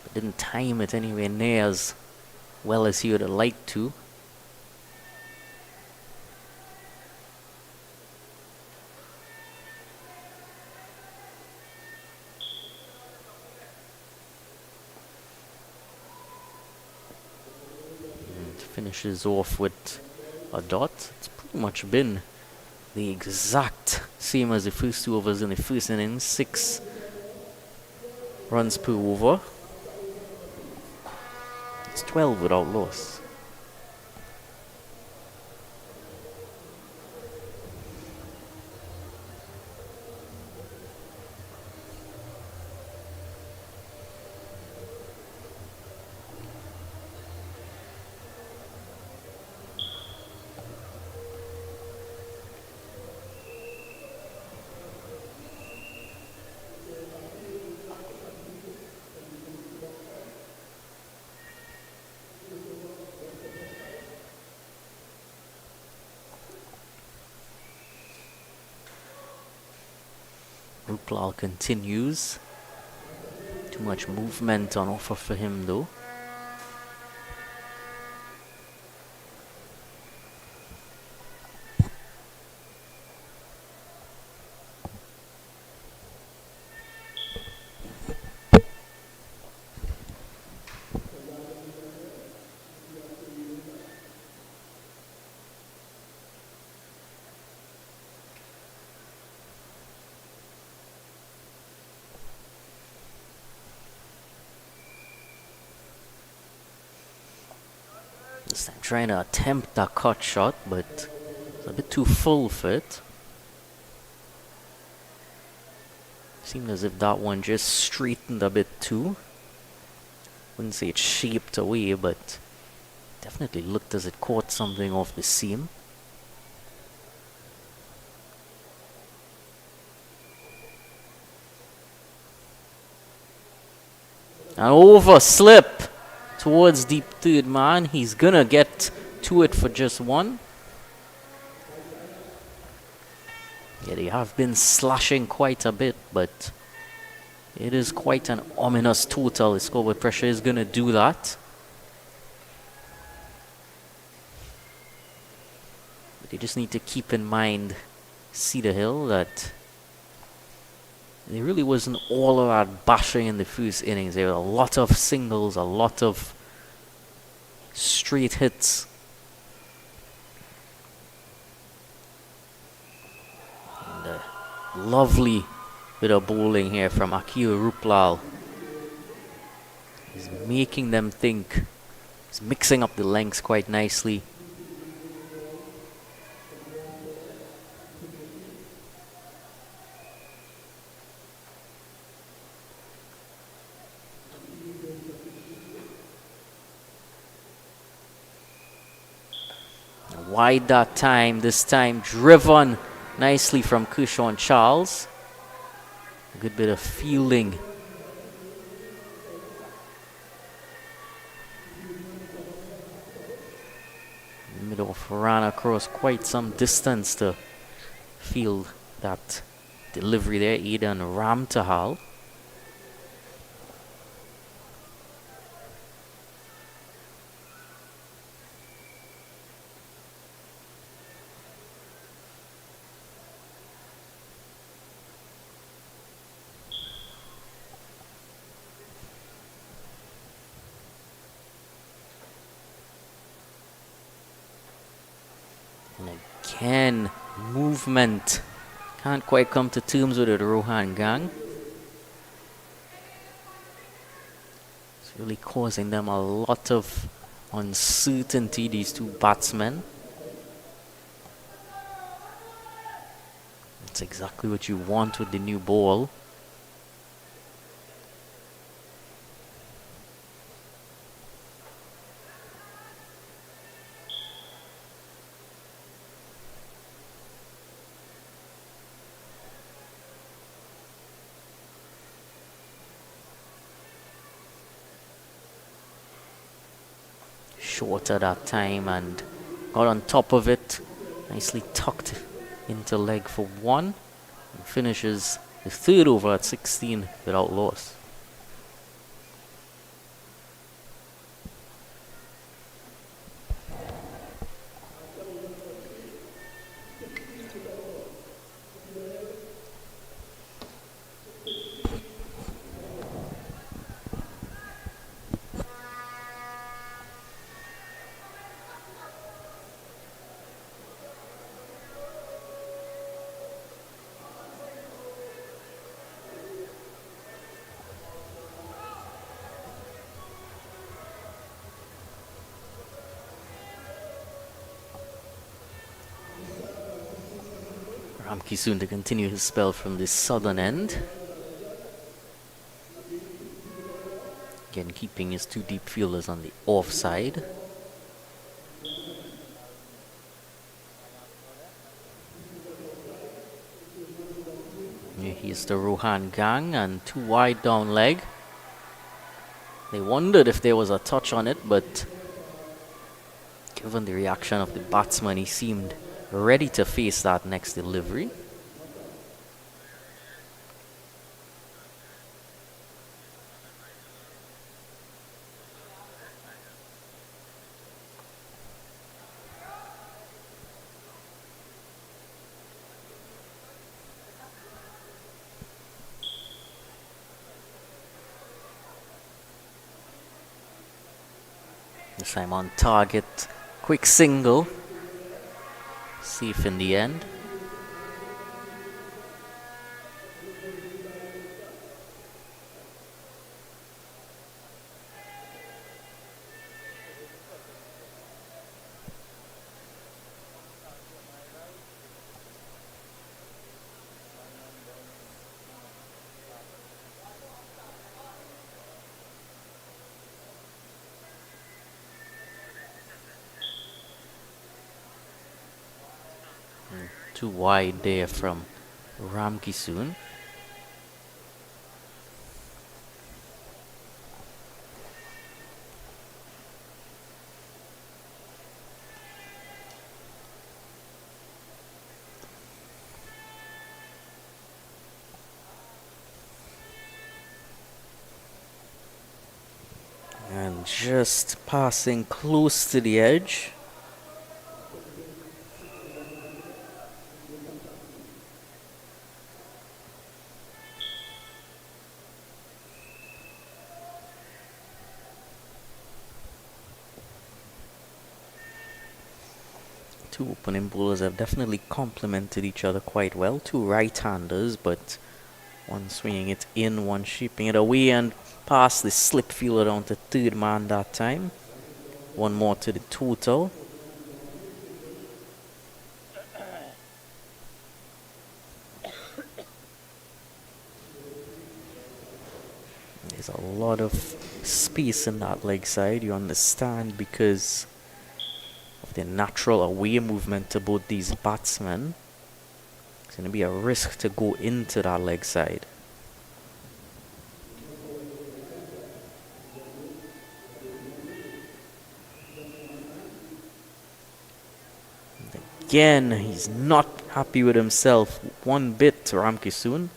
But didn't time it anywhere near as well as he would have liked to. Finishes off with a dot. It's pretty much been the exact same as the first 2 overs in the first innings. 6 runs per over. It's 12 without loss. Ruplal continues. Too much movement on offer for him though. I'm trying to attempt that cut shot, but it's a bit too full for it. Seemed as if that one just straightened a bit too. Wouldn't say it shaped away, but definitely looked as it caught something off the seam. An overslip towards deep third man. He's gonna get to it for just one. Yeah, they have been slashing quite a bit, but it is quite an ominous total. The scoreboard pressure is gonna do that. But they just need to keep in mind, Cedar Hill, that there really wasn't all of that bashing in the first innings. There were a lot of singles, a lot of straight hits. And a lovely bit of bowling here from Akil Ruplal. He's making them think. He's mixing up the lengths quite nicely. Wide that time, this time driven nicely from Kershawn Charles. A good bit of fielding. Mid-off ran across quite some distance to field that delivery there. Aidan Ramtahal. Again, movement. Can't quite come to terms with it, Rohan Gang. It's really causing them a lot of uncertainty, these two batsmen. That's exactly what you want with the new ball. Shorter that time and got on top of it. Nicely tucked into leg for one. And finishes the third over at 16 without loss. Ramki soon to continue his spell from the southern end. Again, keeping his two deep fielders on the offside. Here's the Rohan Gang and too wide down leg. They wondered if there was a touch on it, but given the reaction of the batsman, he seemed ready to face that next delivery. This time on target. Quick single. Safe in the end. Too wide there from Ramkisoon. And just passing close to the edge. Two opening bowlers have definitely complemented each other quite well. Two right-handers, but one swinging it in, one shaping it away, and past the slip fielder down to third man that time. One more to the total. There's a lot of space in that leg side, you understand, because of the natural away movement to both these batsmen. It's going to be a risk to go into that leg side. And again, he's not happy with himself one bit, Ramkisoon.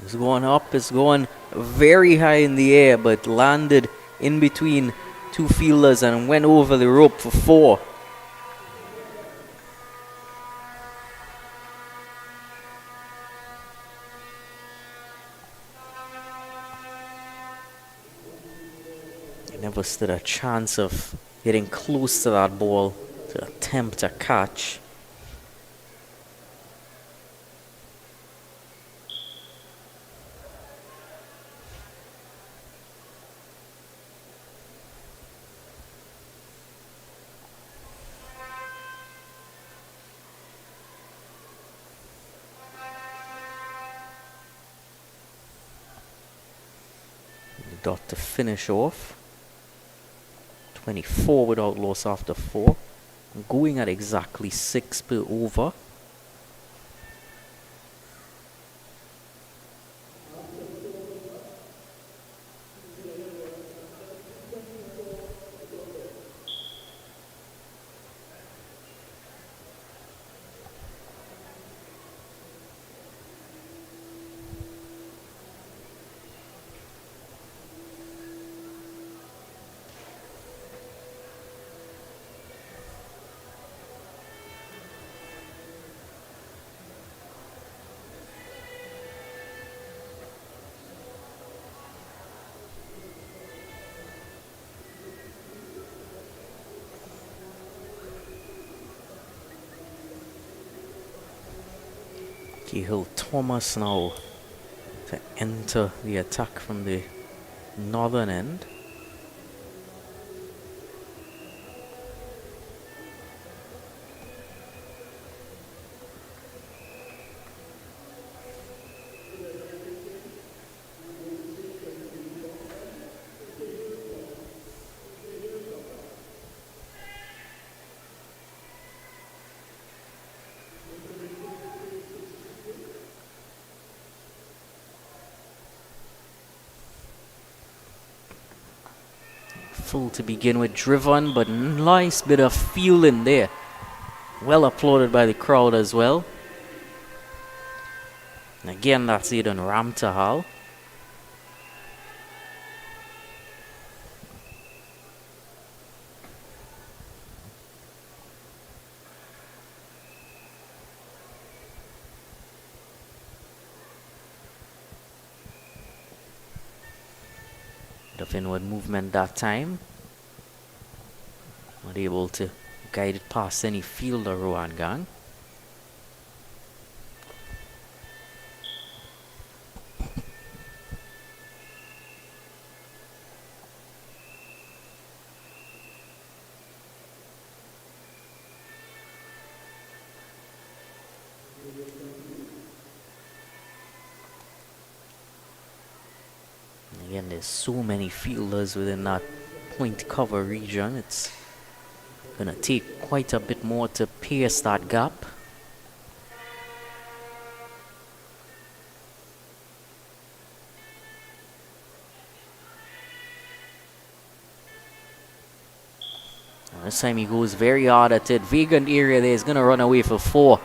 It's going up, it's going very high in the air, but landed in between two fielders and went over the rope for 4. He never stood a chance of getting close to that ball to attempt a catch. Dot to finish off. 24 without loss after 4. Going at exactly 6 per over. Cahill Thomas now to enter the attack from the northern end. Full to begin with, driven, but nice bit of feel in there. Well applauded by the crowd as well. again, that's Aidan Ramtahal. Of inward movement that time. Not able to guide it past any fielder, Rohan Gang. Again, there's so many fielders within that point cover region. It's gonna take quite a bit more to pierce that gap. And this time he goes very hard at it. Vacant area there is gonna run away for 4.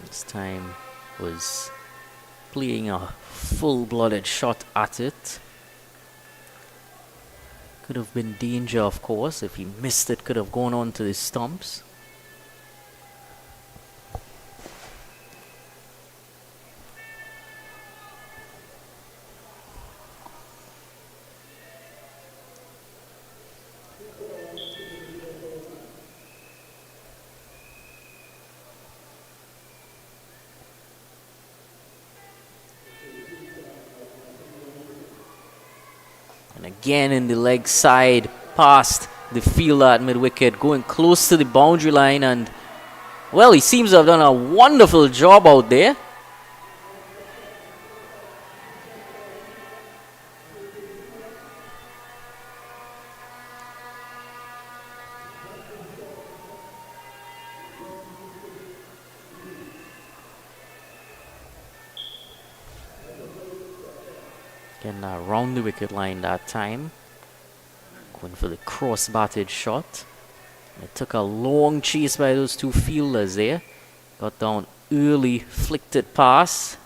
This time was playing a full-blooded shot at it. Could have been danger, of course. If he missed it, could have gone on to the stumps. And again in the leg side, past the fielder at mid-wicket, going close to the boundary line, and well, he seems to have done a wonderful job out there. Again, around the wicket line that time. Going for the cross-batted shot. It took a long chase by those two fielders there. Got down early, flicked it past,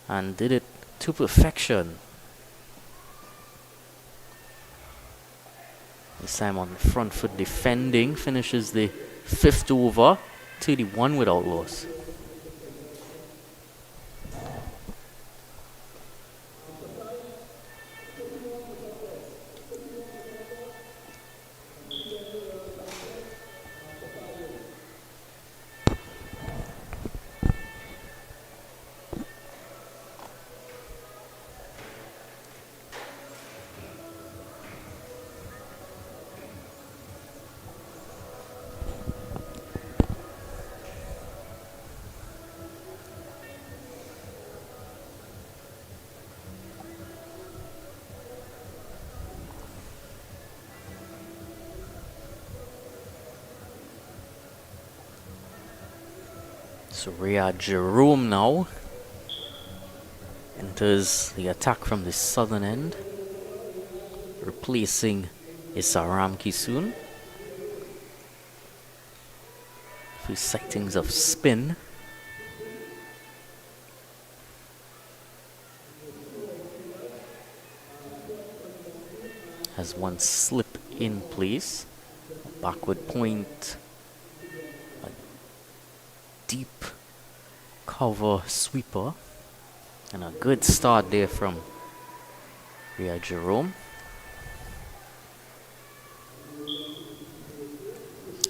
and did it to perfection. This time on the front foot defending, finishes the 5th over, 31 without loss. So Riyad Jerome now enters the attack from the southern end, replacing Isaram Kisoon. A few sightings of spin. Has one slip in place, a backward point, a deep cover sweeper, and a good start there from Riyad Jerome.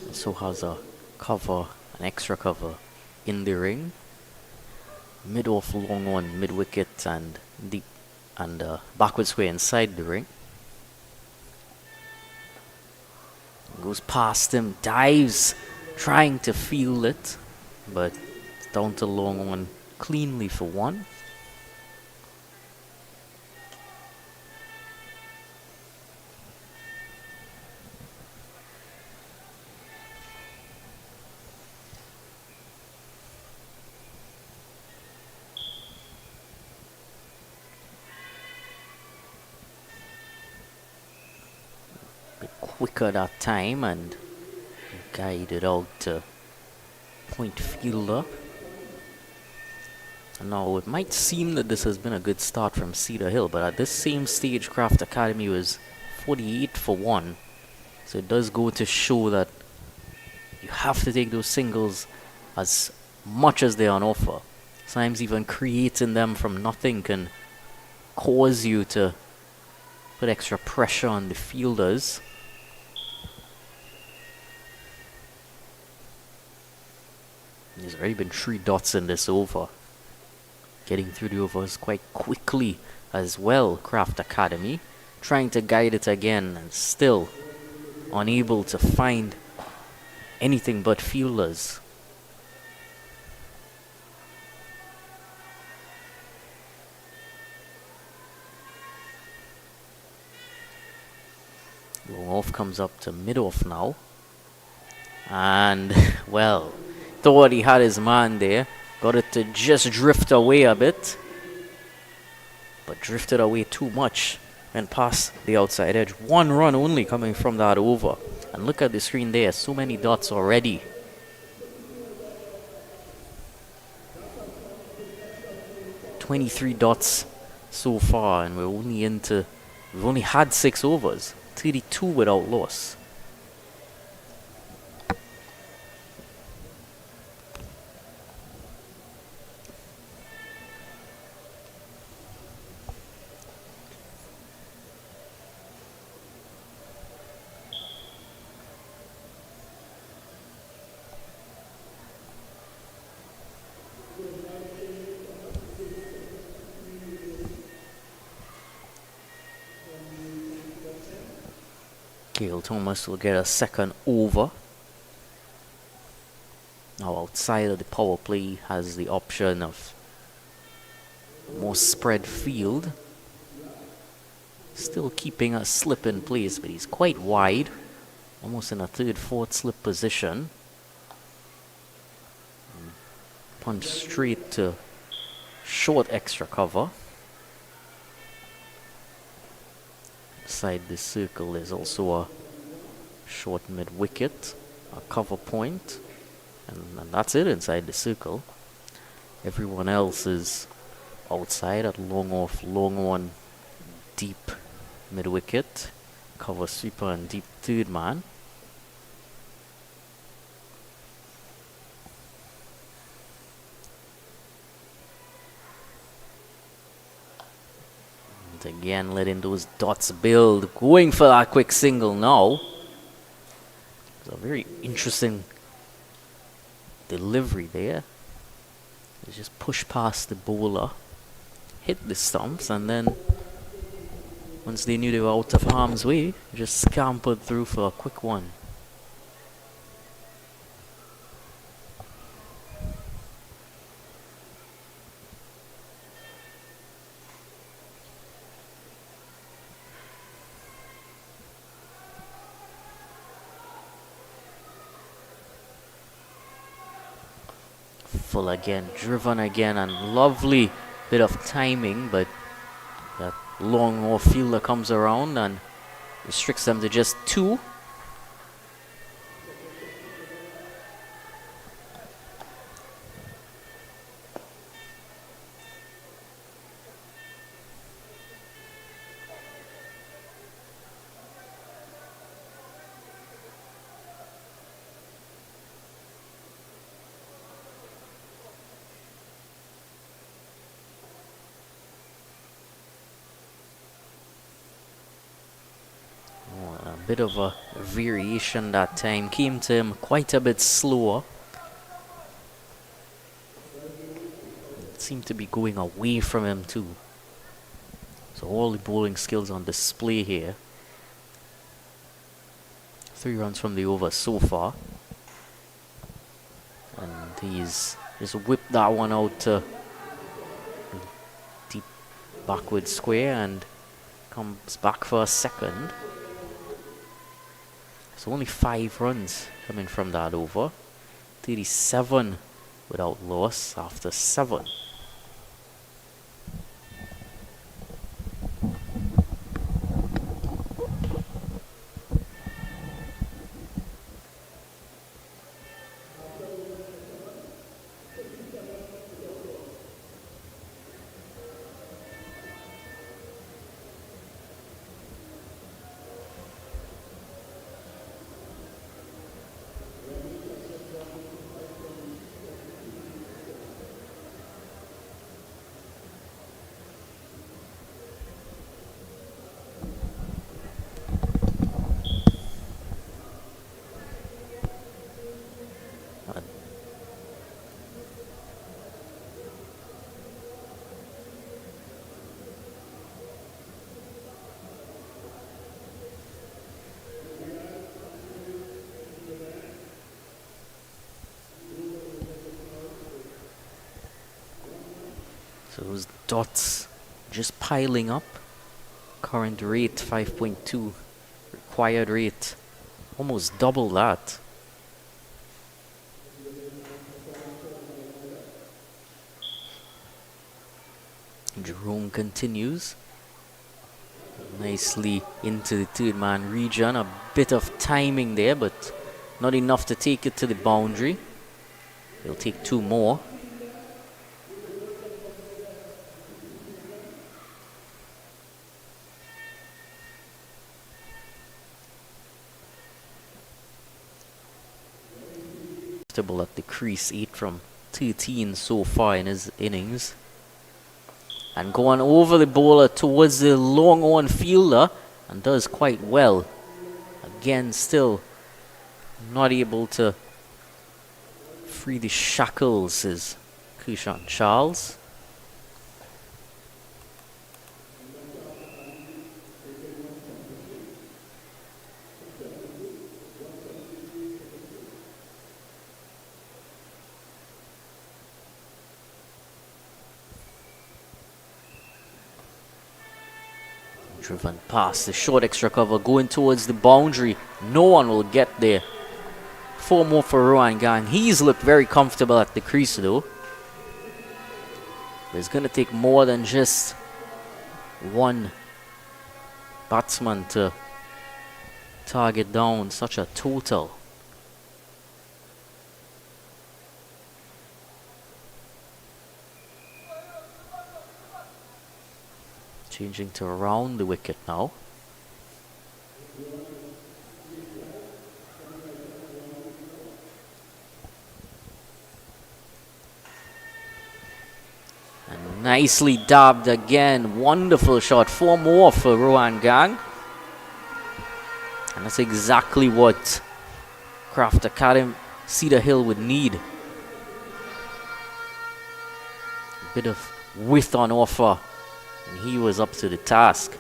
Also has a cover, an extra cover in the ring, mid off long on mid wicket and deep and backward square inside the ring. Goes past him, dives, trying to field it, but down to long on cleanly for 1. Bit quicker that time and guided out to point fielder. Now, it might seem that this has been a good start from Cedar Hill, but at this same stage, Craft Academy was 48 for 1. So it does go to show that you have to take those singles as much as they're on offer. Sometimes even creating them from nothing can cause you to put extra pressure on the fielders. There's already been 3 dots in this over. Getting through the overs quite quickly as well, Craft Academy. Trying to guide it again and still unable to find anything but fielders. Long off comes up to mid off now. And, well, thought he had his man there. Got it to just drift away a bit. But drifted away too much and past the outside edge. 1 run only coming from that over. And look at the screen there. So many dots already. $23 dots so far. And we've only had 6 overs. 32 without loss. Gail Thomas will get a second over. Now outside of the power play has the option of more spread field. Still keeping a slip in place, but he's quite wide. Almost in a 3rd, 4th slip position. Punch straight to short extra cover. Inside this circle there's also a short mid wicket, a cover point, and that's it inside the circle. Everyone else is outside at long off, long on, deep mid wicket, cover sweeper and deep 3rd man. Again, letting those dots build. Going for that quick single now. It's a very interesting delivery there. It's just push past the bowler, hit the stumps, and then once they knew they were out of harm's way, just scampered through for a quick one. Full again, driven again, and lovely bit of timing, but that long off fielder comes around and restricts them to just 2. Bit of a variation that time. Came to him quite a bit slower. It seemed to be going away from him too. So all the bowling skills on display here. 3 runs from the over so far. And he's just whipped that one out to deep backward square and comes back for a second. So only 5 runs coming from that over. 37 without loss after 7. So those dots just piling up. Current rate 5.2. Required rate almost double that. Jerome continues nicely into the third man region. A bit of timing there, but not enough to take it to the boundary. He'll take two more. At the crease, 8 from 13 so far in his innings. And going over the bowler towards the long on fielder, and does quite well. Again, still not able to free the shackles is Kushan Charles. Driven past the short extra cover, going towards the boundary. No one will get there. 4 more for Rohan Gang. He's looked very comfortable at the crease though. But it's going to take more than just one batsman to target down such a total. Changing to around the wicket now. And nicely dabbed again. Wonderful shot. 4 more for Rohan Gang. And that's exactly what Craft Academy Cedar Hill would need. A bit of width on offer. And he was up to the task.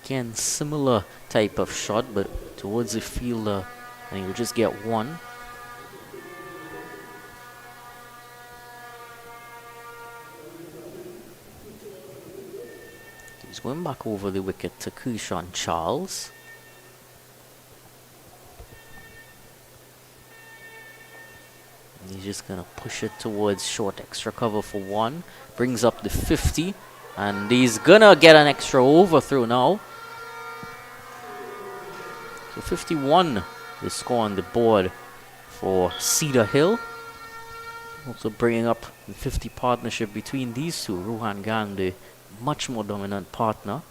Again, similar type of shot, but towards the fielder, and he will just get 1. He's going back over the wicket to Kushan Charles. And he's just going to push it towards short extra cover for 1. Brings up the 50. And he's going to get an extra overthrow now. So 51 is score on the board for Cedar Hill. Also bringing up the 50 partnership between these two. Rohan Gang, the much more dominant partner.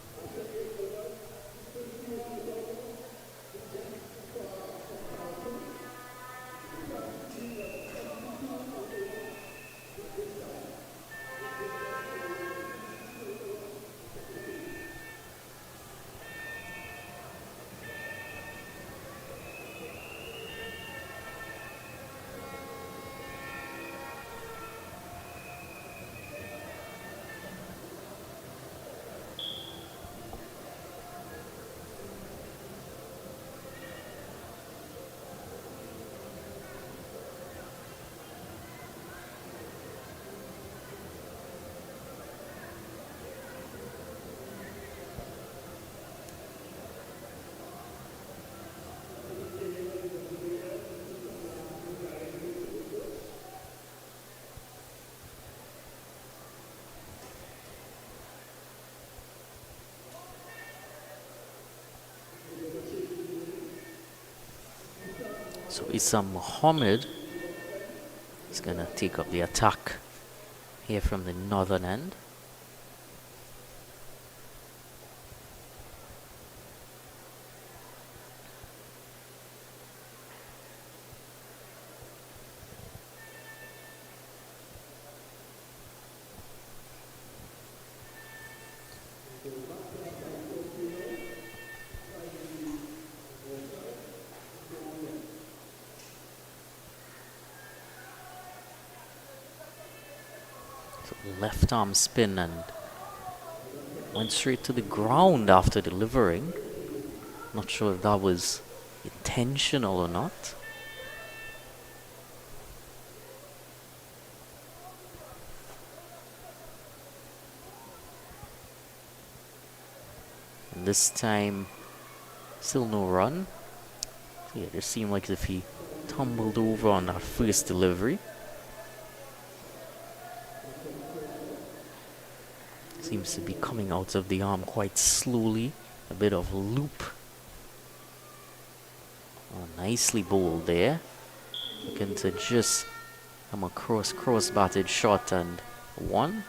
So Isam Mohammed is going to take up the attack here from the northern end. left arm spin and went straight to the ground after delivering. Not sure if that was intentional or not. And this time, still no run. So yeah, it just seemed like as if he tumbled over on that first delivery. Seems to be coming out of the arm quite slowly. A bit of loop. Oh, nicely bowled there. Looking to just come across cross-batted shot and one.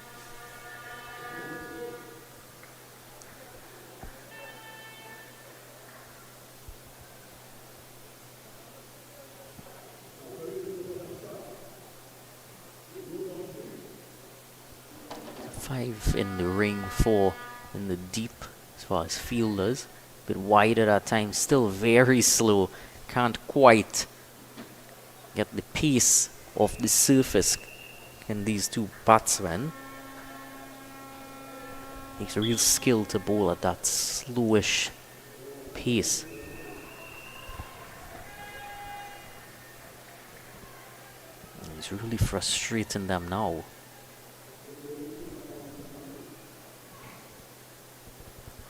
Five in the ring, four in the deep as far as fielders. A bit wide at that time, still very slow. Can't quite get the pace of the surface in these two batsmen. Takes a real skill to bowl at that slowish pace. And he's really frustrating them now.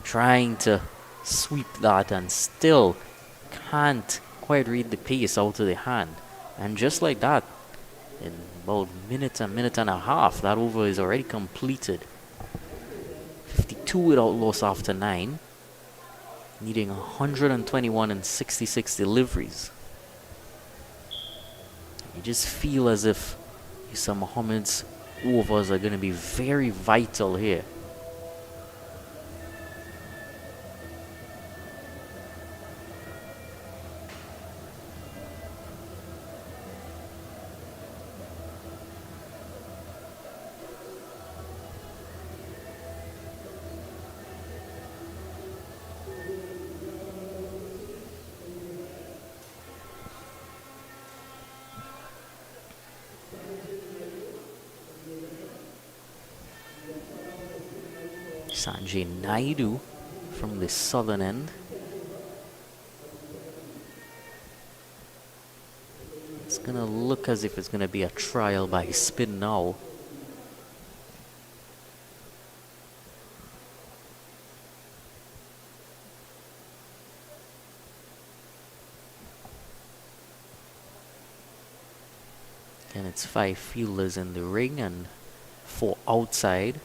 Trying to sweep that and still can't quite read the pace out of the hand. And just like that, in about a minute and a half, that over is already completed. 52 without loss after 9. Needing 121 and 66 deliveries. You just feel as if Issa Muhammad's overs are going to be very vital here. Sanjay Naidu from the southern end. It's going to look as if it's going to be a trial by spin now. And it's 5 fielders in the ring and 4 outside.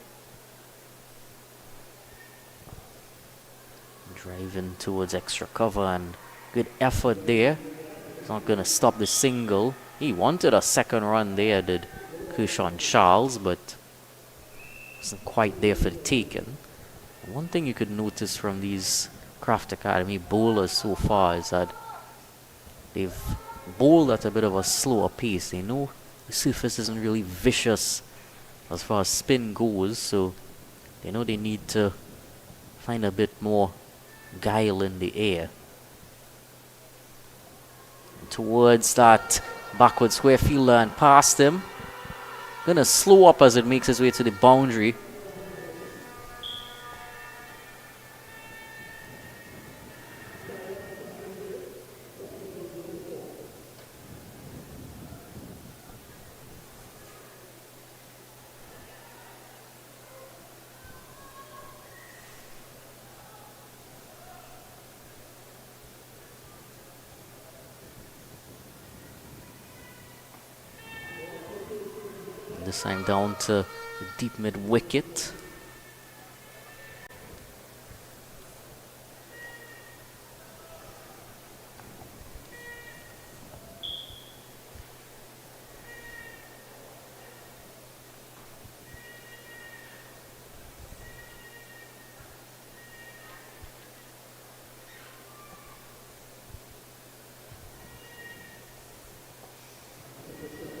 Driving towards extra cover and good effort there. It's not going to stop the single. He wanted a second run there, did Kershaw Charles, but wasn't quite there for the taking. One thing you could notice from these Craft Academy bowlers so far is that they've bowled at a bit of a slower pace. They know the surface isn't really vicious as far as spin goes, so they know they need to find a bit more guile in the air. And towards that backward square fielder and past him. Gonna slow up as it makes its way to the boundary. This time down to the deep mid wicket.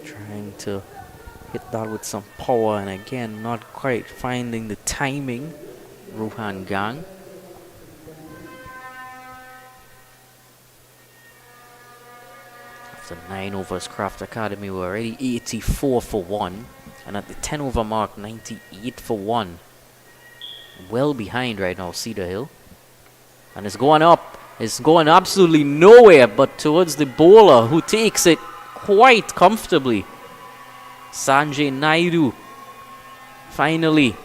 Trying to hit that with some power, and again not quite finding the timing. Ruhan Gang. After 9 overs, Craft Academy were already 84 for 1 And at the 10 over mark, 98 for 1. Well behind right now, Cedar Hill. And it's going up. It's going absolutely nowhere but towards the bowler, who takes it quite comfortably. Sanjay Naidu finally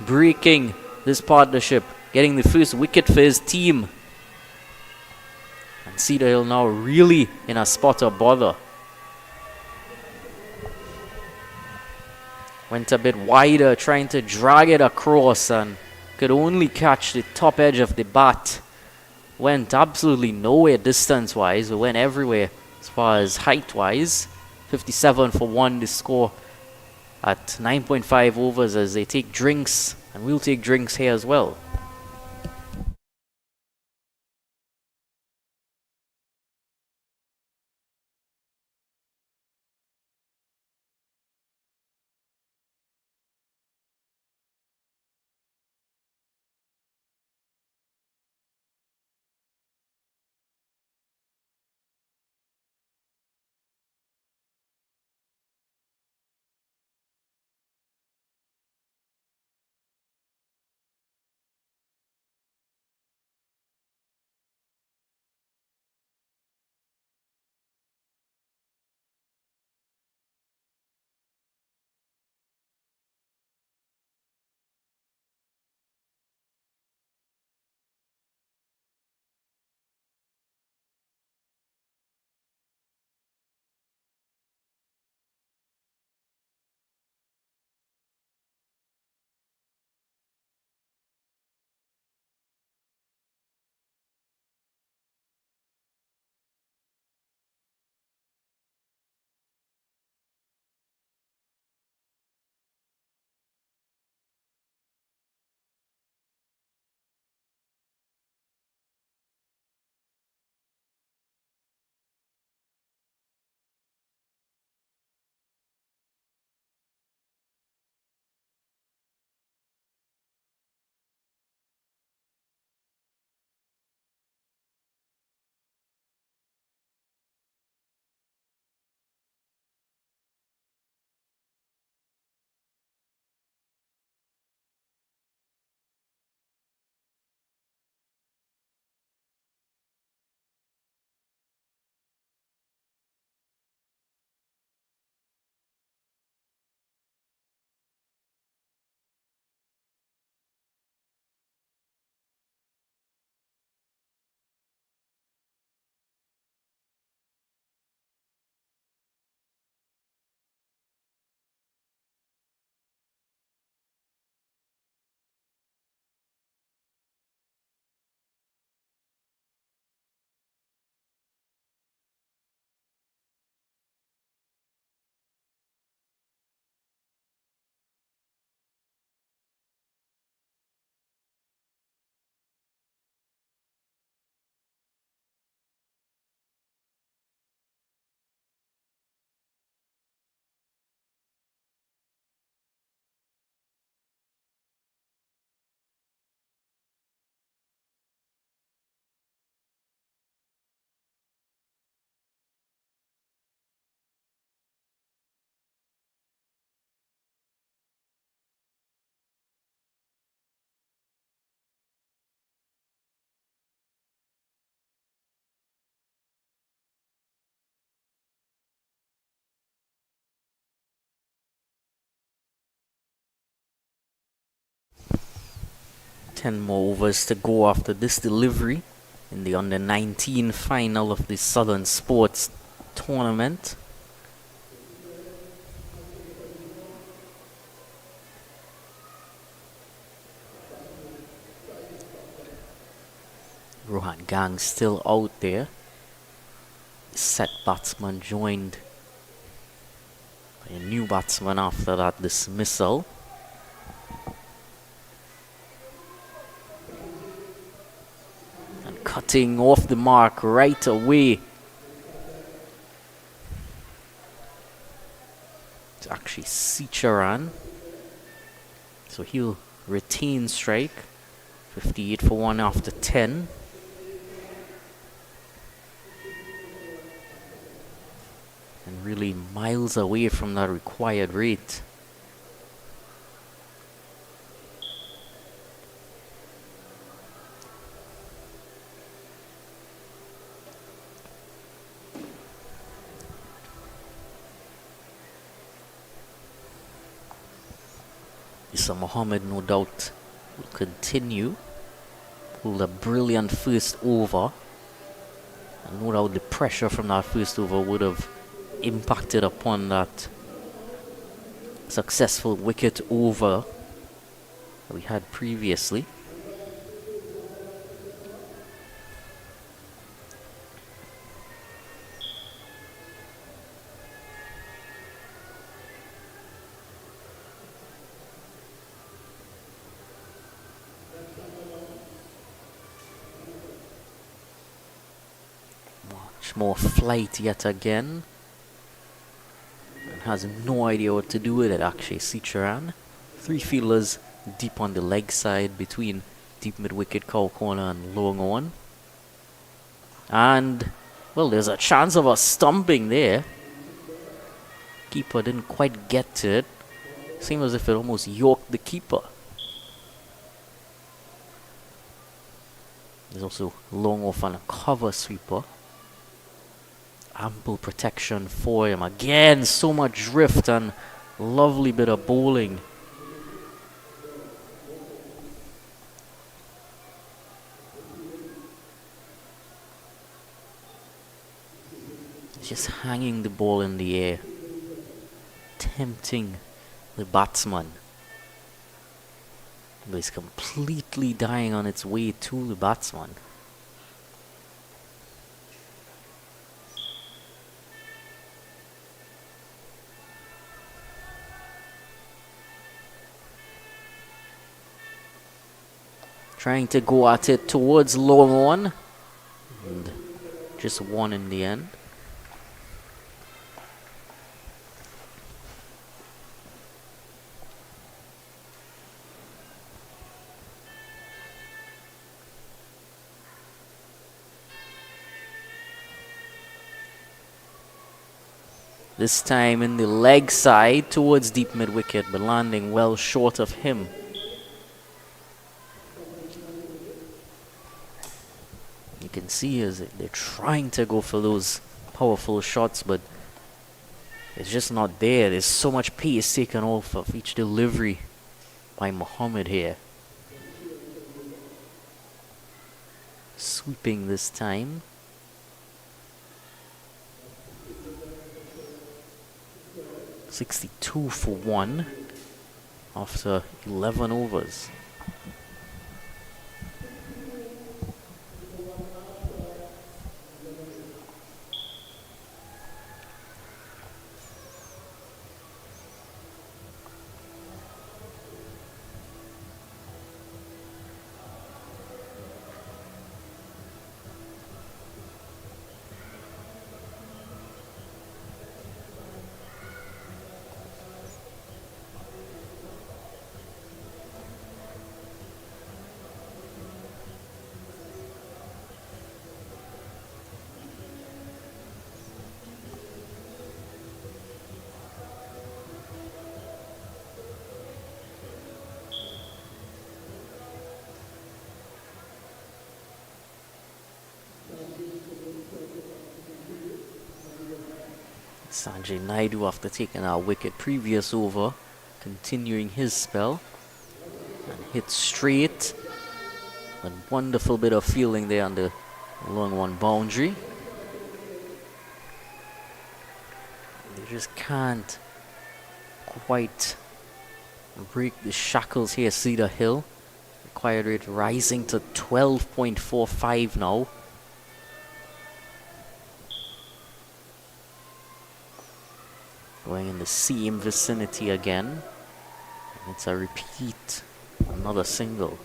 breaking this partnership, getting the first wicket for his team. And Cedar Hill now really in a spot of bother. Went a bit wider, trying to drag it across, and could only catch the top edge of the bat. Went absolutely nowhere distance-wise. It went everywhere as far as height-wise. 57 for 1 the score at 9.5 overs as they take drinks. And we'll take drinks here as well. Ten more overs to go after this delivery in the under-19 final of the Southern Sports Tournament. Rohan Gang still out there. Set batsman joined by a new batsman after that dismissal. Cutting off the mark right away. It's actually Sicharan. So he'll retain strike. 58 for 1 after 10. And really miles away from that required rate. So Mohammed, no doubt, will continue. Pulled a brilliant first over. And no doubt the pressure from that first over would have impacted upon that successful wicket over that we had previously. Much more flight yet again. And has no idea what to do with it actually, Sitcharan. 3 fielders deep on the leg side between deep mid-wicket, cow corner and long on. And, well, there's a chance of a stumping there. Keeper didn't quite get to it. Seemed as if it almost yoked the keeper. There's also long off on a cover sweeper. Ample protection for him. Again, so much drift and lovely bit of bowling. Just hanging the ball in the air, tempting the batsman. But it's completely dying on its way to the batsman. Trying to go at it towards long on. And just one in the end. This time in the leg side towards deep mid-wicket, but landing well short of him. You can see as they're trying to go for those powerful shots, but it's just not there. There's so much pace taken off of each delivery by Mohammed here. Sweeping this time. .62 for 1 after 11 overs. Sanjay Naidu, after taking our wicket previous over, continuing his spell and hit straight. A wonderful bit of fielding there on the long one boundary. They just can't quite break the shackles here. Cedar Hill, required rate rising to 12.45 now. Going in the same vicinity again. And it's a repeat. Another single.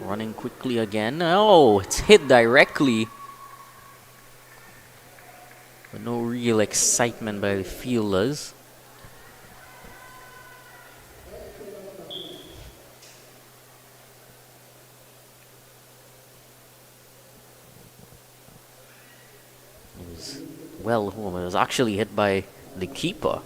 Running quickly again. Oh, it's hit directly. But no real excitement by the fielders. It was well home. It was actually hit by the keeper.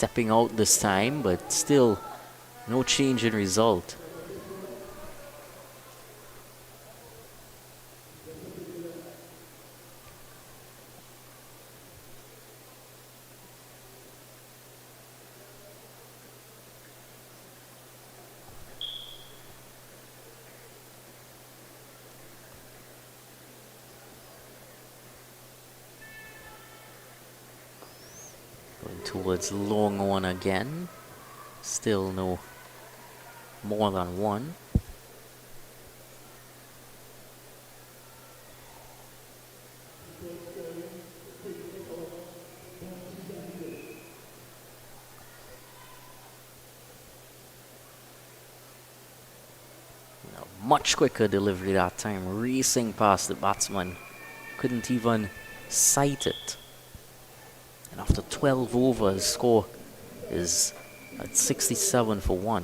stepping out this time, but still no change in result. Going towards long on again. Still no more than one. Much quicker delivery that time, racing past the batsman. Couldn't even sight it. And after 12 overs, score is at 67 for 1.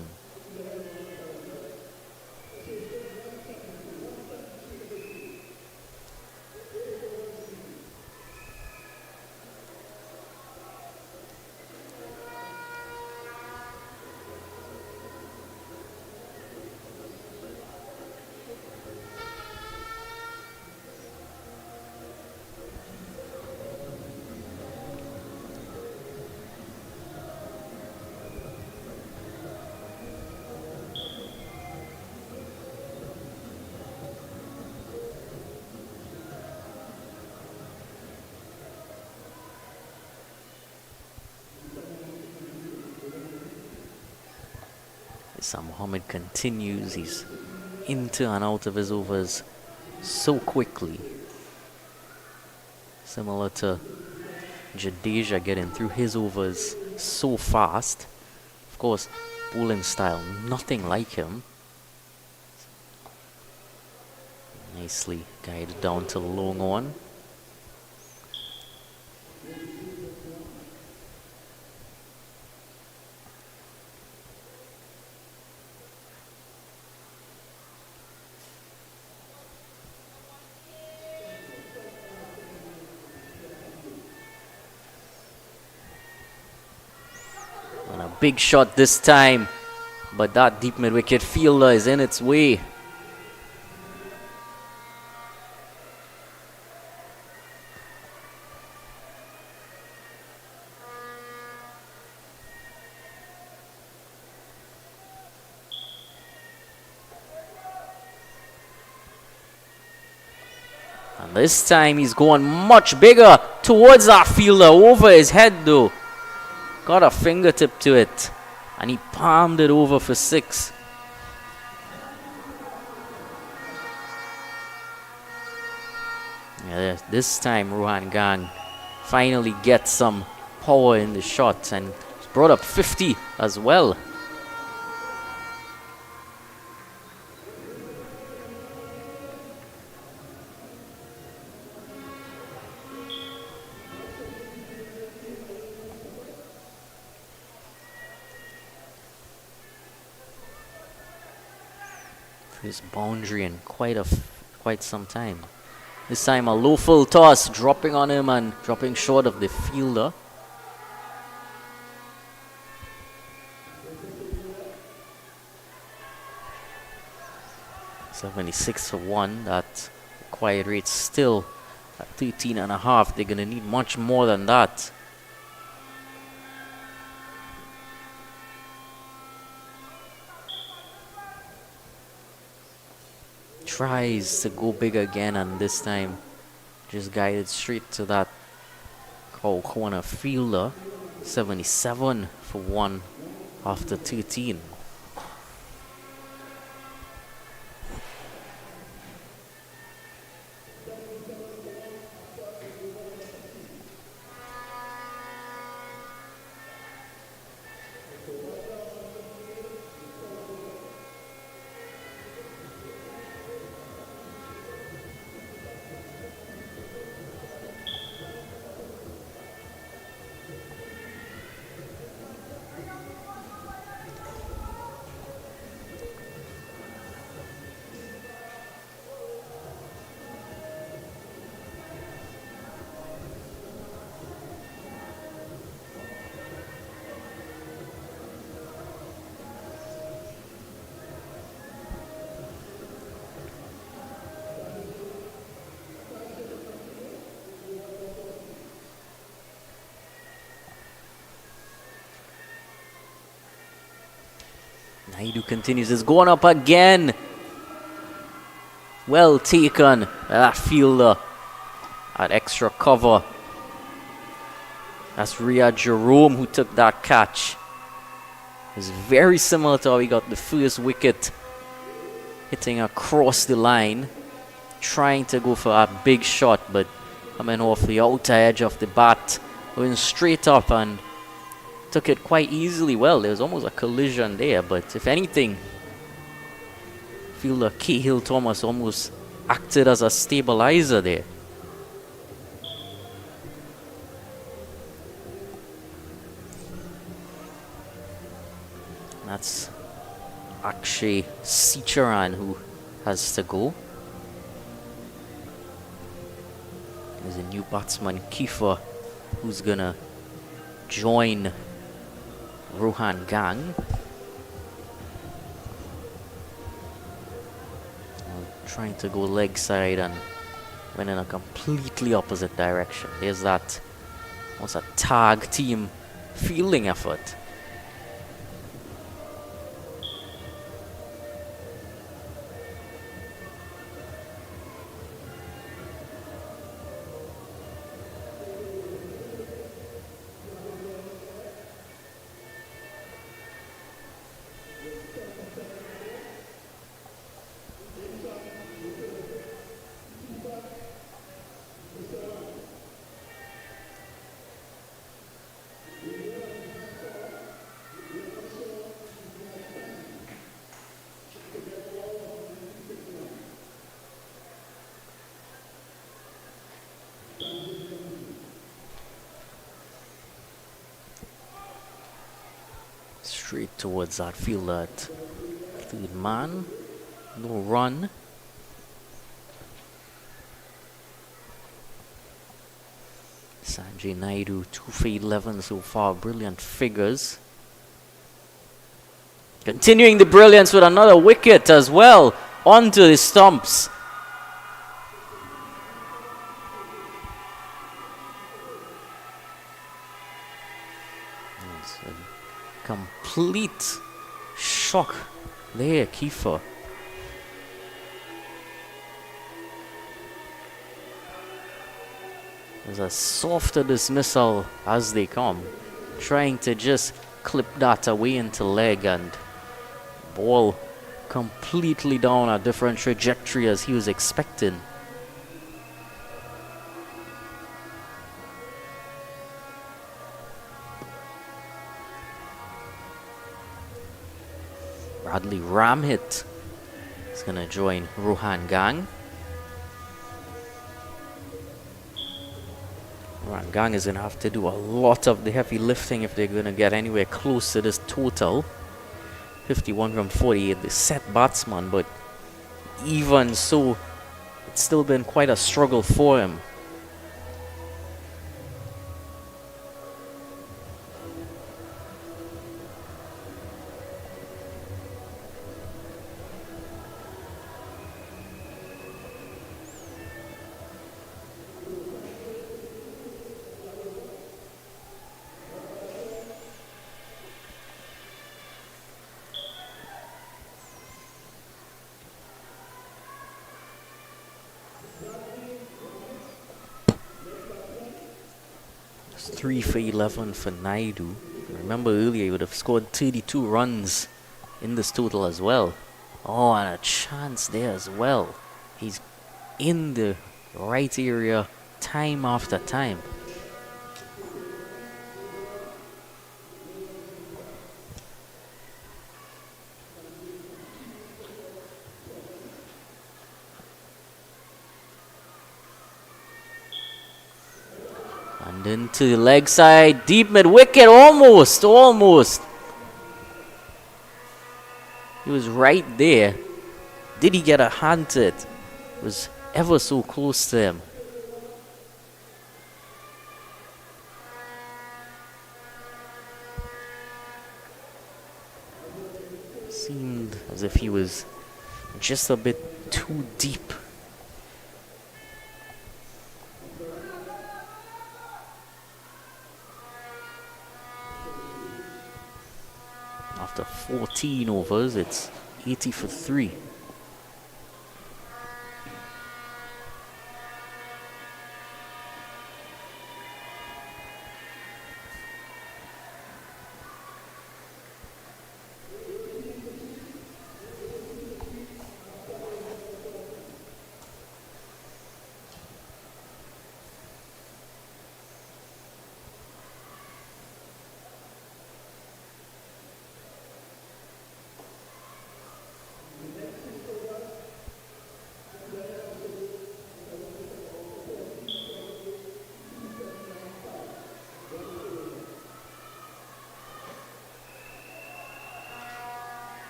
Sam Mohammed continues. He's into and out of his overs so quickly. Similar to Jadeja getting through his overs so fast. Of course, bowling style, nothing like him. Nicely guided down to long on. Big shot this time, but that deep mid-wicket fielder is in its way. And this time he's going much bigger towards that fielder, over his head though. Got a fingertip to it, and he palmed it over for 6. Yeah, this time Rohan Gang finally gets some power in the shot and brought up 50 as well. His boundary in quite some time. This time a low full toss dropping on him and dropping short of the fielder. $76 for 1. That required rate still at 13.5. They're gonna need much more than that. Tries to go big again, and this time just guided straight to that corner fielder. 77 for 1 after 13. Naidu continues. It's going up again. Well taken by that fielder at extra cover. That's Riyad Jerome who took that catch. It's very similar to how he got the first wicket, hitting across the line, trying to go for a big shot, but coming off the outer edge of the bat, going straight up and took it quite easily. Well, there was almost a collision there, but if anything, fielder Cahill Thomas almost acted as a stabilizer there. That's Akshay Sicharan who has to go. There's a new batsman, Kiefer, who's gonna join Rohan Gang. Trying to go leg side and went in a completely opposite direction. There's that, what's a tag team fielding effort. Straight towards that fielder at third man. No run. Sanjay Naidu, 2 for 11 so far. Brilliant figures. Continuing the brilliance with another wicket as well. Onto the stumps. Complete shock there, Kiefer. There's a softer dismissal as they come, trying to just clip that away into leg, and ball completely down a different trajectory as he was expecting. Bradley Ramhit is going to join Rohan Gang. Rohan Gang is going to have to do a lot of the heavy lifting if they're going to get anywhere close to this total. 51 from 48, the set batsman, but even so, it's still been quite a struggle for him. It's 3 for 11 for Naidu. Remember earlier he would have scored 32 runs in this total as well. Oh, and a chance there as well. He's in the right area time after time. And into the leg side, deep mid wicket, almost. He was right there. Did he get a hand to it? It was ever so close to him. Seemed as if he was just a bit too deep. After 14 overs, it's 80 for 3.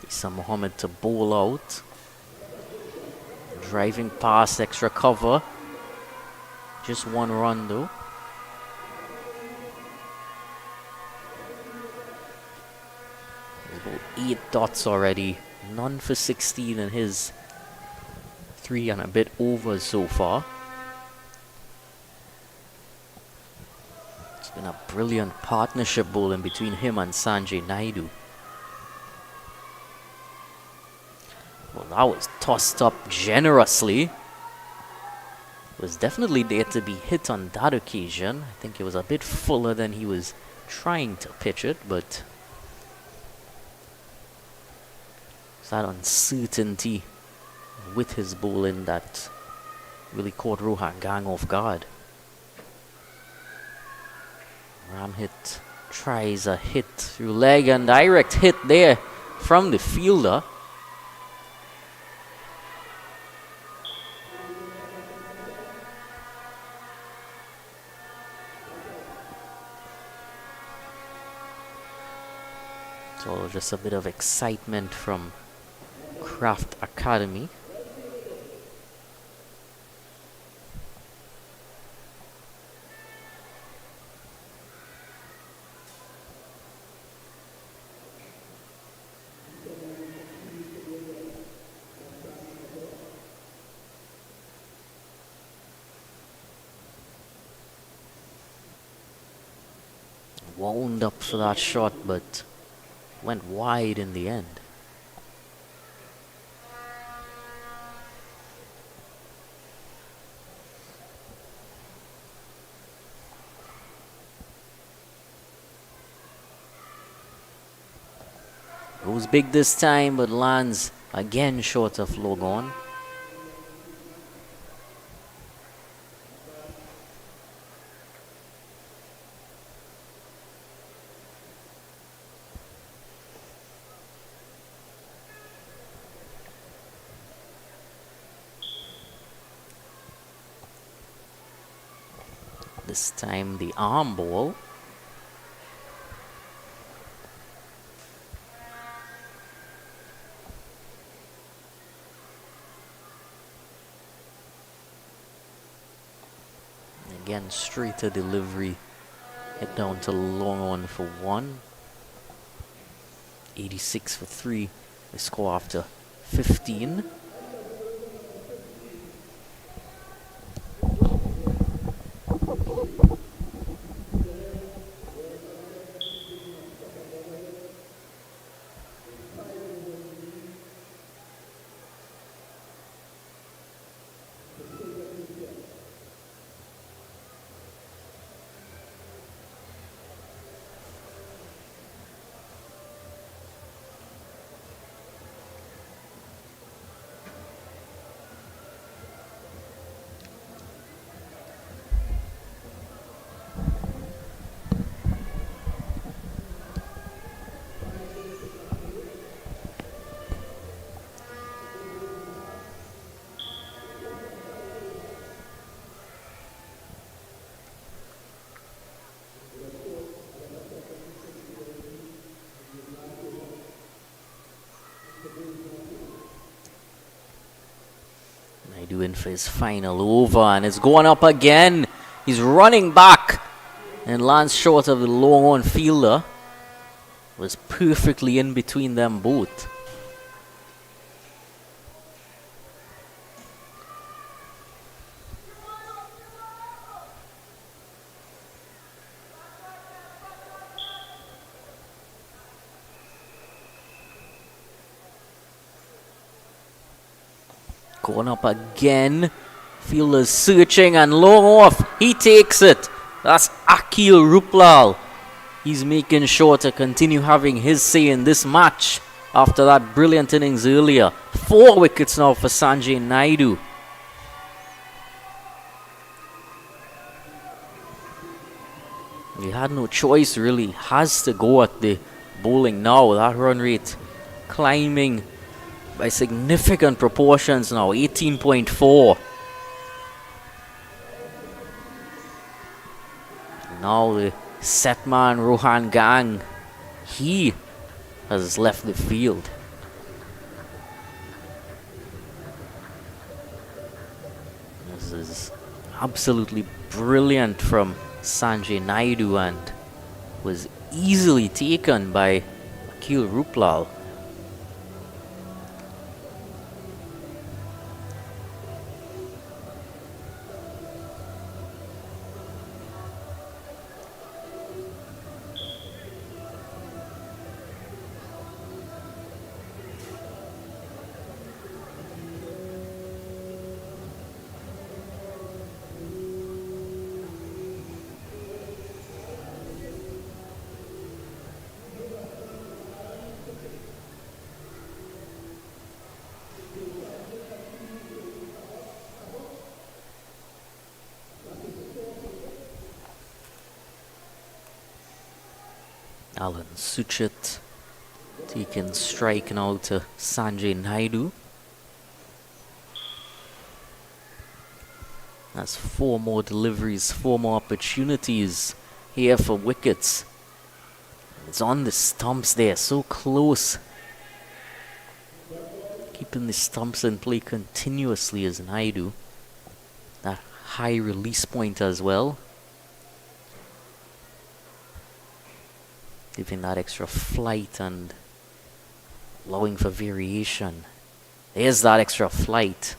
Isa Muhammad to bowl out. Driving past, extra cover. Just one run though. About 8 dots already. None for 16 in his 3 and a bit over so far. It's been a brilliant partnership bowling between him and Sanjay Naidu. Well, that was tossed up generously. Was definitely there to be hit on that occasion. I think it was a bit fuller than he was trying to pitch it, but it's that uncertainty with his bowling that really caught Rohan Gang off guard. Ramhit tries a hit through leg and direct hit there from the fielder. So just a bit of excitement from Kraft Academy. Wound up for that shot, but went wide in the end. Goes big this time, but lands again short of Logon. This time the arm ball. Again, straight to delivery. Hit down to long on for 1. 86 for 3. They score after 15. Naidu in for his final over, and it's going up again. He's running back and lands short of the long on fielder. Was perfectly in between them both. Going up again. Fielders searching and long off. He takes it. That's Akil Ruplal. He's making sure to continue having his say in this match after that brilliant innings earlier. 4 wickets now for Sanjay Naidu. He had no choice really. Has to go at the bowling now. That run rate climbing by significant proportions now. 18.4. Now the set man Rohan Gang, he has left the field. This is absolutely brilliant from Sanjay Naidu and was easily taken by Akil Ruplal. Alan Suchit taking strike now to Sanjay Naidu. That's 4 more deliveries, 4 more opportunities here for wickets. It's on the stumps there, so close. Keeping the stumps in play continuously as Naidu. That high release point as well. Giving that extra flight and allowing for variation. There's that extra flight.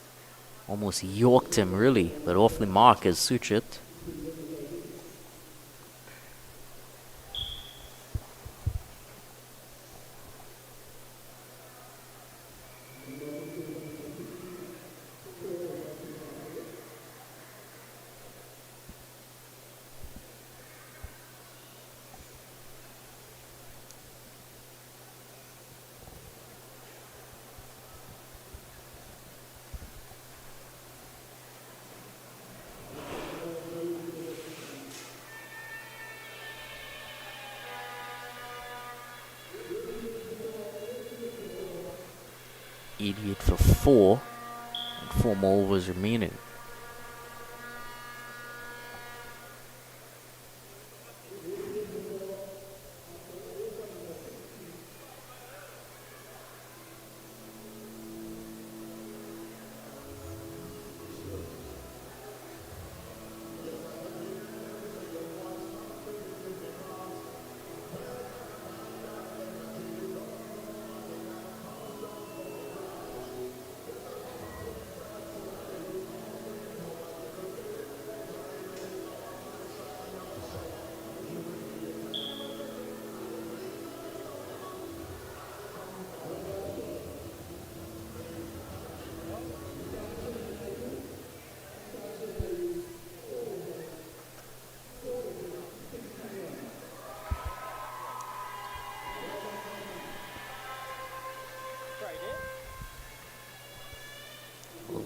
Almost yorked him really, but off the mark is Suchit. Idiot for 4, and 4 more overs remaining.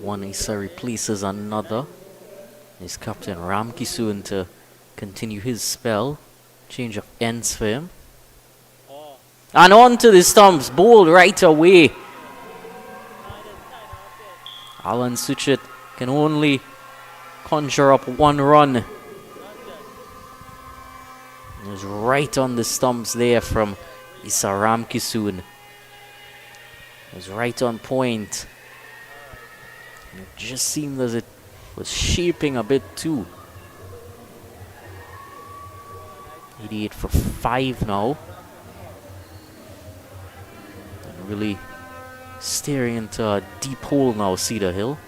One Issa replaces another. Is Captain Ramki soon to continue his spell. Change of ends for him. And on to the stumps, bowled right away. Alan Suchit can only conjure up 1 run. It was right on the stumps there from Issa Ramkisoon. It was right on point. It just seemed as it was shaping a bit too. 88 for 5 now. And really staring into a deep hole now, Cedar Hill.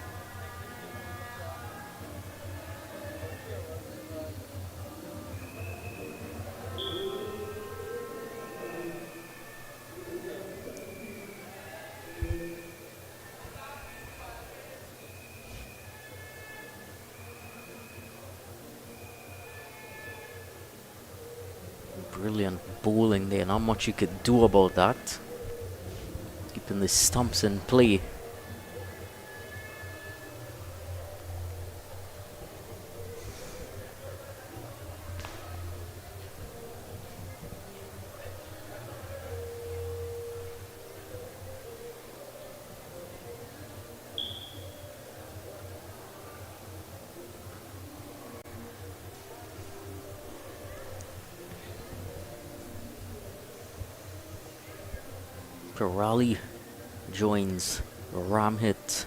Brilliant bowling there. Not much you could do about that. Keeping the stumps in play. Pirali joins Ramhit.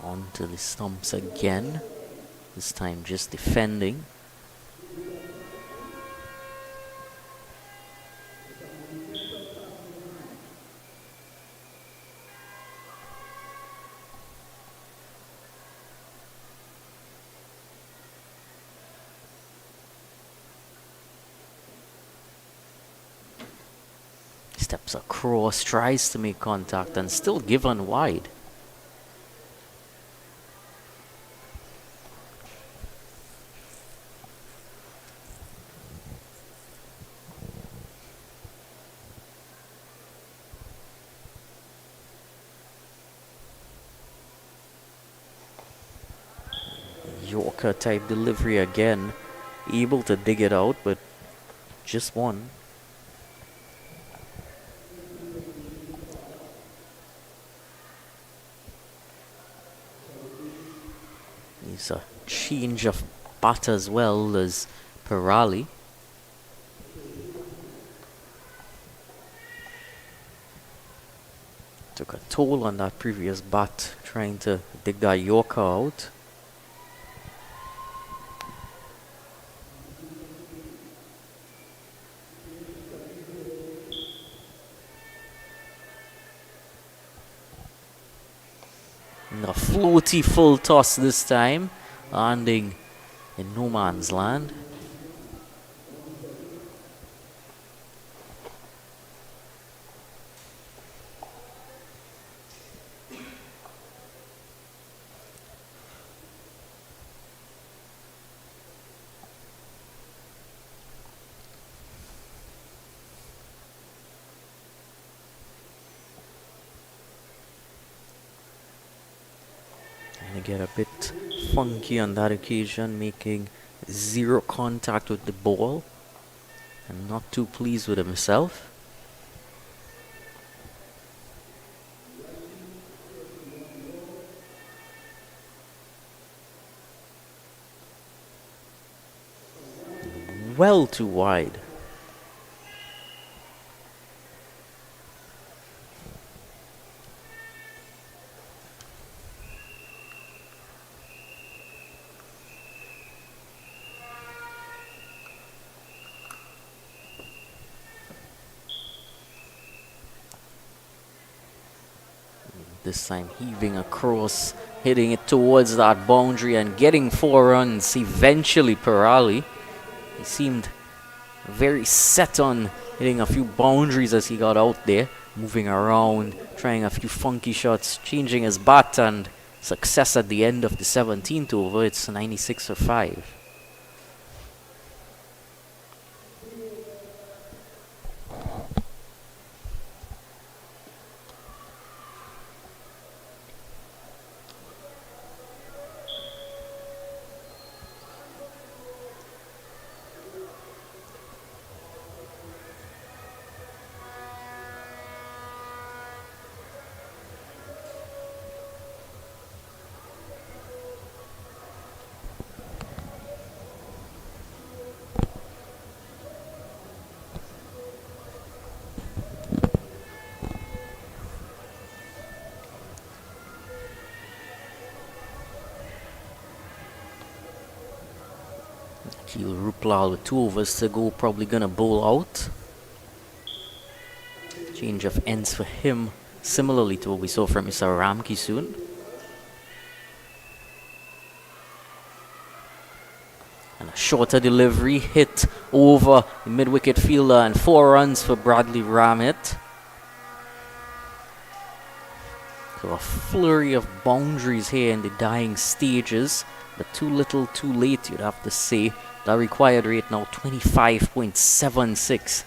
On to the stumps again. This time just defending. Steps across, tries to make contact and still given wide. Yorker type delivery again. Able to dig it out, but just one. Needs a change of bat as well as Pirali. Took a toll on that previous bat, trying to dig that Yorker out. And a floaty full toss this time, landing in no man's land. Trying to get a bit funky on that occasion, making zero contact with the ball and not too pleased with himself. Well too wide. This time heaving across, hitting it towards that boundary and getting 4 runs. Eventually Pirali, he seemed very set on hitting a few boundaries as he got out there, moving around, trying a few funky shots, changing his bat, and success at the end of the 17th over. It's 96 for 5. Akil Ruplal with 2 overs to go, probably gonna bowl out. Change of ends for him, similarly to what we saw from Mr. Ramki soon. And a shorter delivery, hit over the mid-wicket fielder, and 4 runs for Bradley Ramit. So a flurry of boundaries here in the dying stages, but too little too late, you'd have to say. The required rate now 25.76.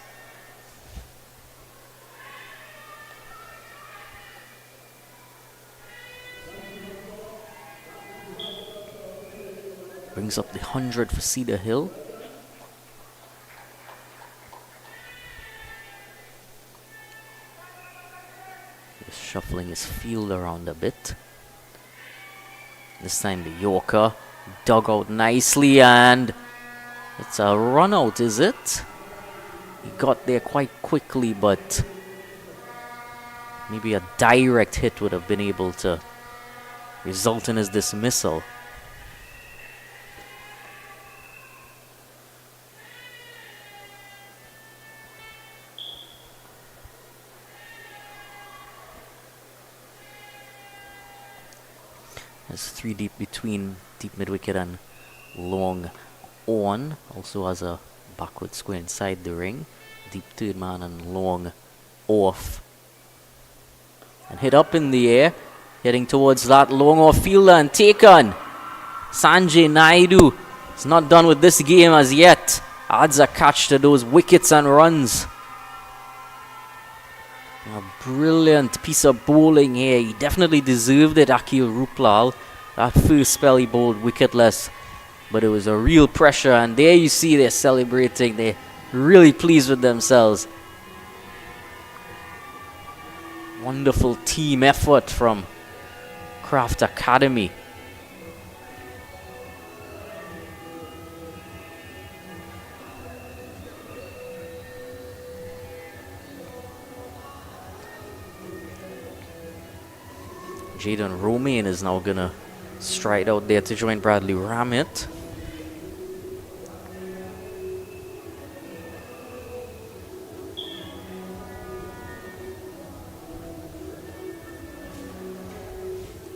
Brings up the 100 for Cedar Hill. Just shuffling his field around a bit. This time the Yorker dug out nicely, and it's a run out, is it? He got there quite quickly, but maybe a direct hit would have been able to result in his dismissal. There's 3 deep between deep mid-wicket and long on. Also has a backward square inside the ring. Deep third man and long off. And hit up in the air. Heading towards that long off fielder and taken. Sanjay Naidu is not done with this game as yet. Adds a catch to those wickets and runs. A brilliant piece of bowling here. He definitely deserved it, Akil Ruplal. That first spell he bowled wicketless, but it was a real pressure, and there you see they're celebrating. They're really pleased with themselves. Wonderful team effort from Kraft Academy. Jaden Romain is now gonna stride out there to join Bradley Ramit.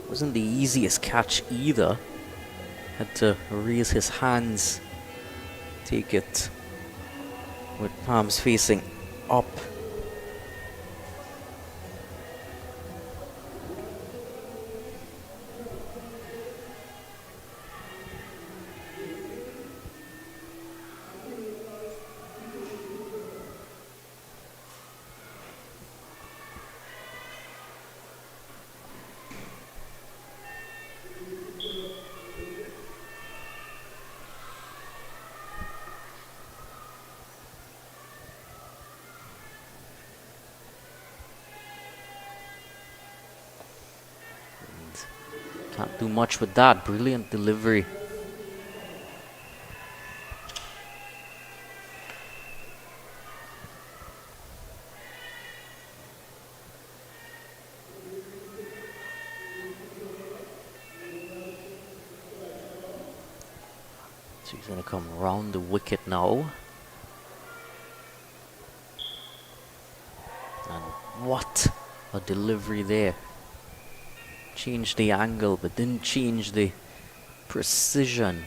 Wasn't the easiest catch either. Had to raise his hands, take it with palms facing up. Can't do much with that. Brilliant delivery. So he's going to come around the wicket now. And what a delivery there. Changed the angle, but didn't change the precision.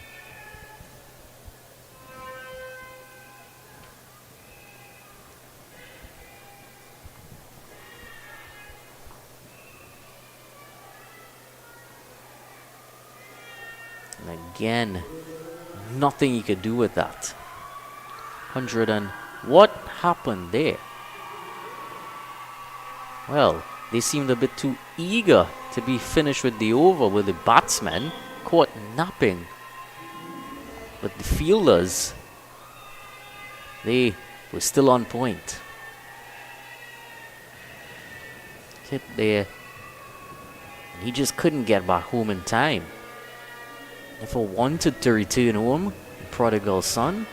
And again, nothing he could do with that. 100 and what happened there? Well, they seemed a bit too eager to be finished with the over, with the batsmen caught napping. But the fielders, they were still on point. Hit there. And he just couldn't get back home in time. If I wanted to return home, the prodigal son,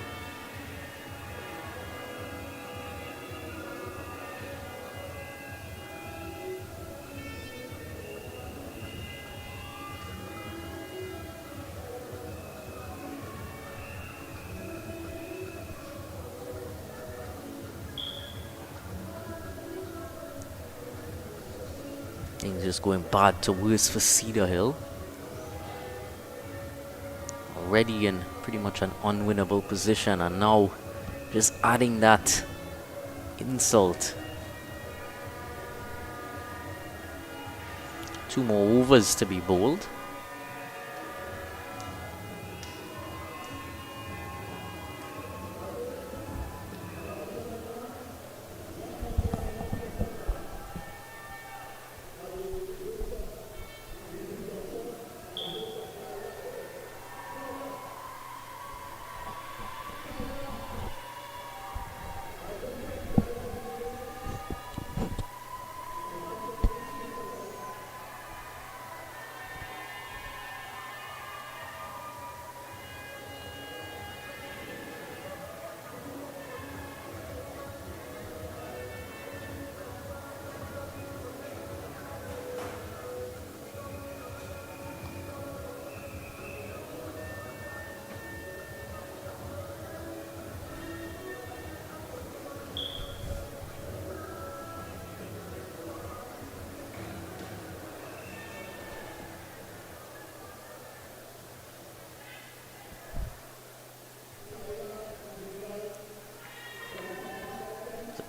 things just going bad to worse for Cedar Hill. Already in pretty much an unwinnable position, and now just adding that insult. 2 more overs to be bowled.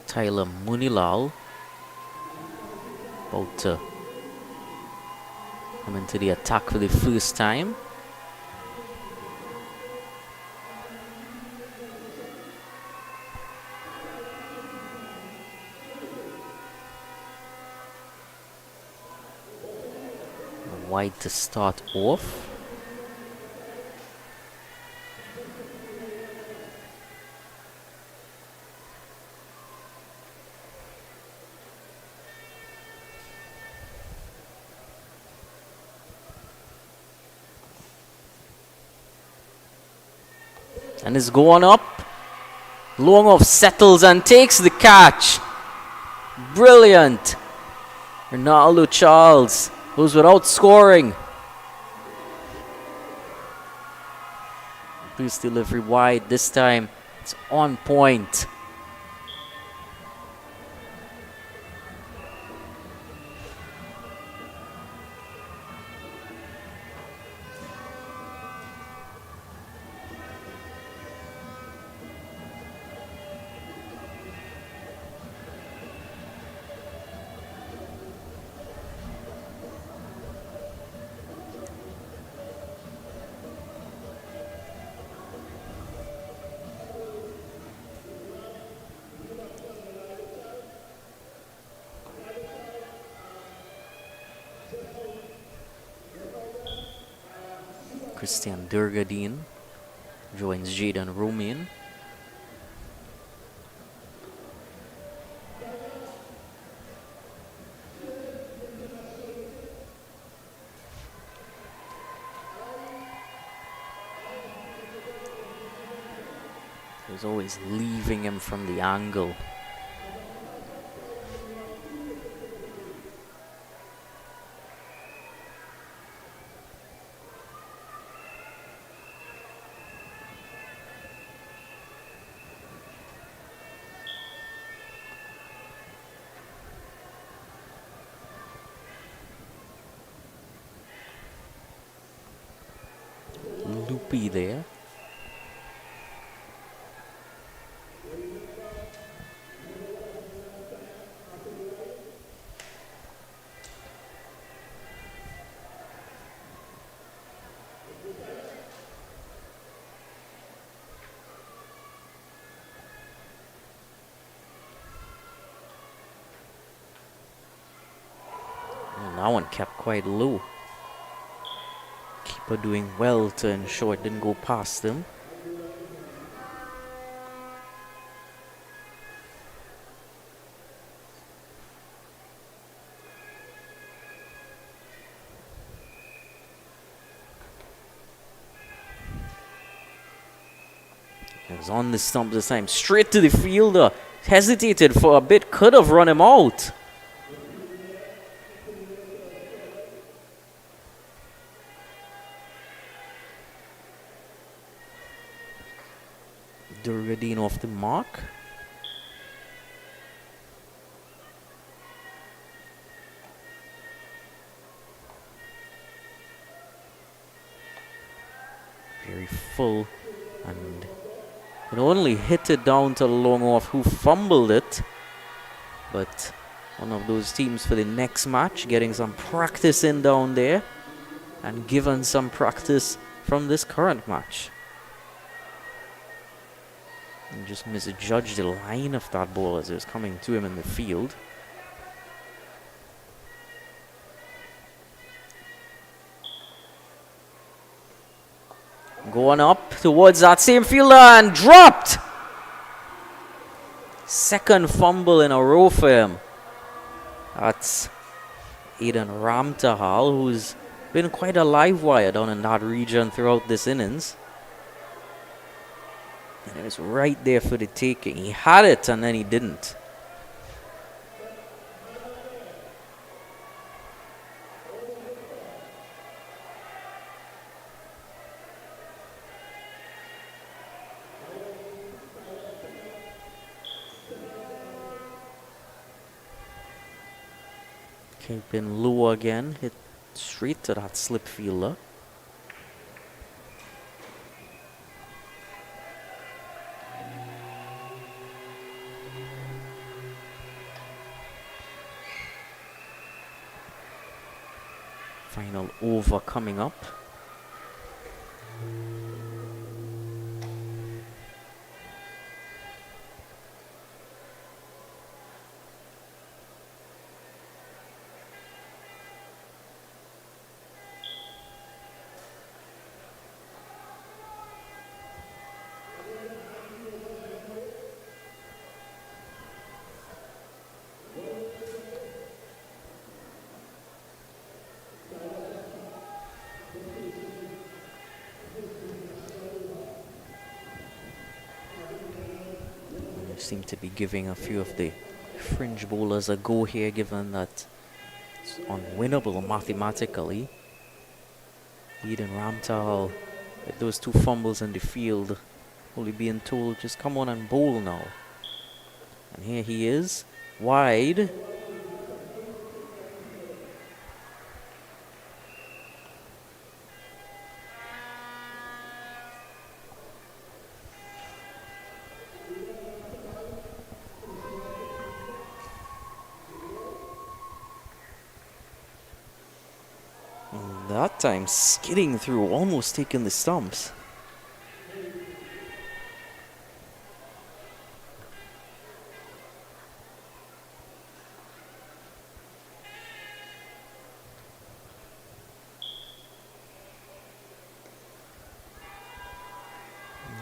Tyler Munilal about to come into the attack for the first time. Wide to start off. And is going up. Long off settles and takes the catch. Brilliant. Ronaldo Charles goes without scoring. Loose delivery wide. This time it's on point. Christian Durgadine joins Jaden Romain. He was always leaving him from the angle. Loopy there. And that one kept quite low. Keeper doing well to ensure it didn't go past him. He was on the stump this time, straight to the fielder. Hesitated for a bit, could have run him out. Durgadine off the mark. Very full, and it only hit it down to long off, who fumbled it, but one of those teams for the next match, getting some practice in down there and given some practice from this current match. And just misjudged the line of that ball as it was coming to him in the field. Going up towards that same fielder and dropped. Second fumble in a row for him. That's Aidan Ramtahal, who's been quite a live wire down in that region throughout this innings. And it was right there for the taking. He had it and then he didn't. Keeping low again, hit straight to that slip fielder. Final over coming up. Seem to be giving a few of the fringe bowlers a go here, given that it's unwinnable mathematically. Aidan Ramtal with those two fumbles in the field, only being told just come on and bowl now. And here he is, wide. That time skidding through, almost taking the stumps.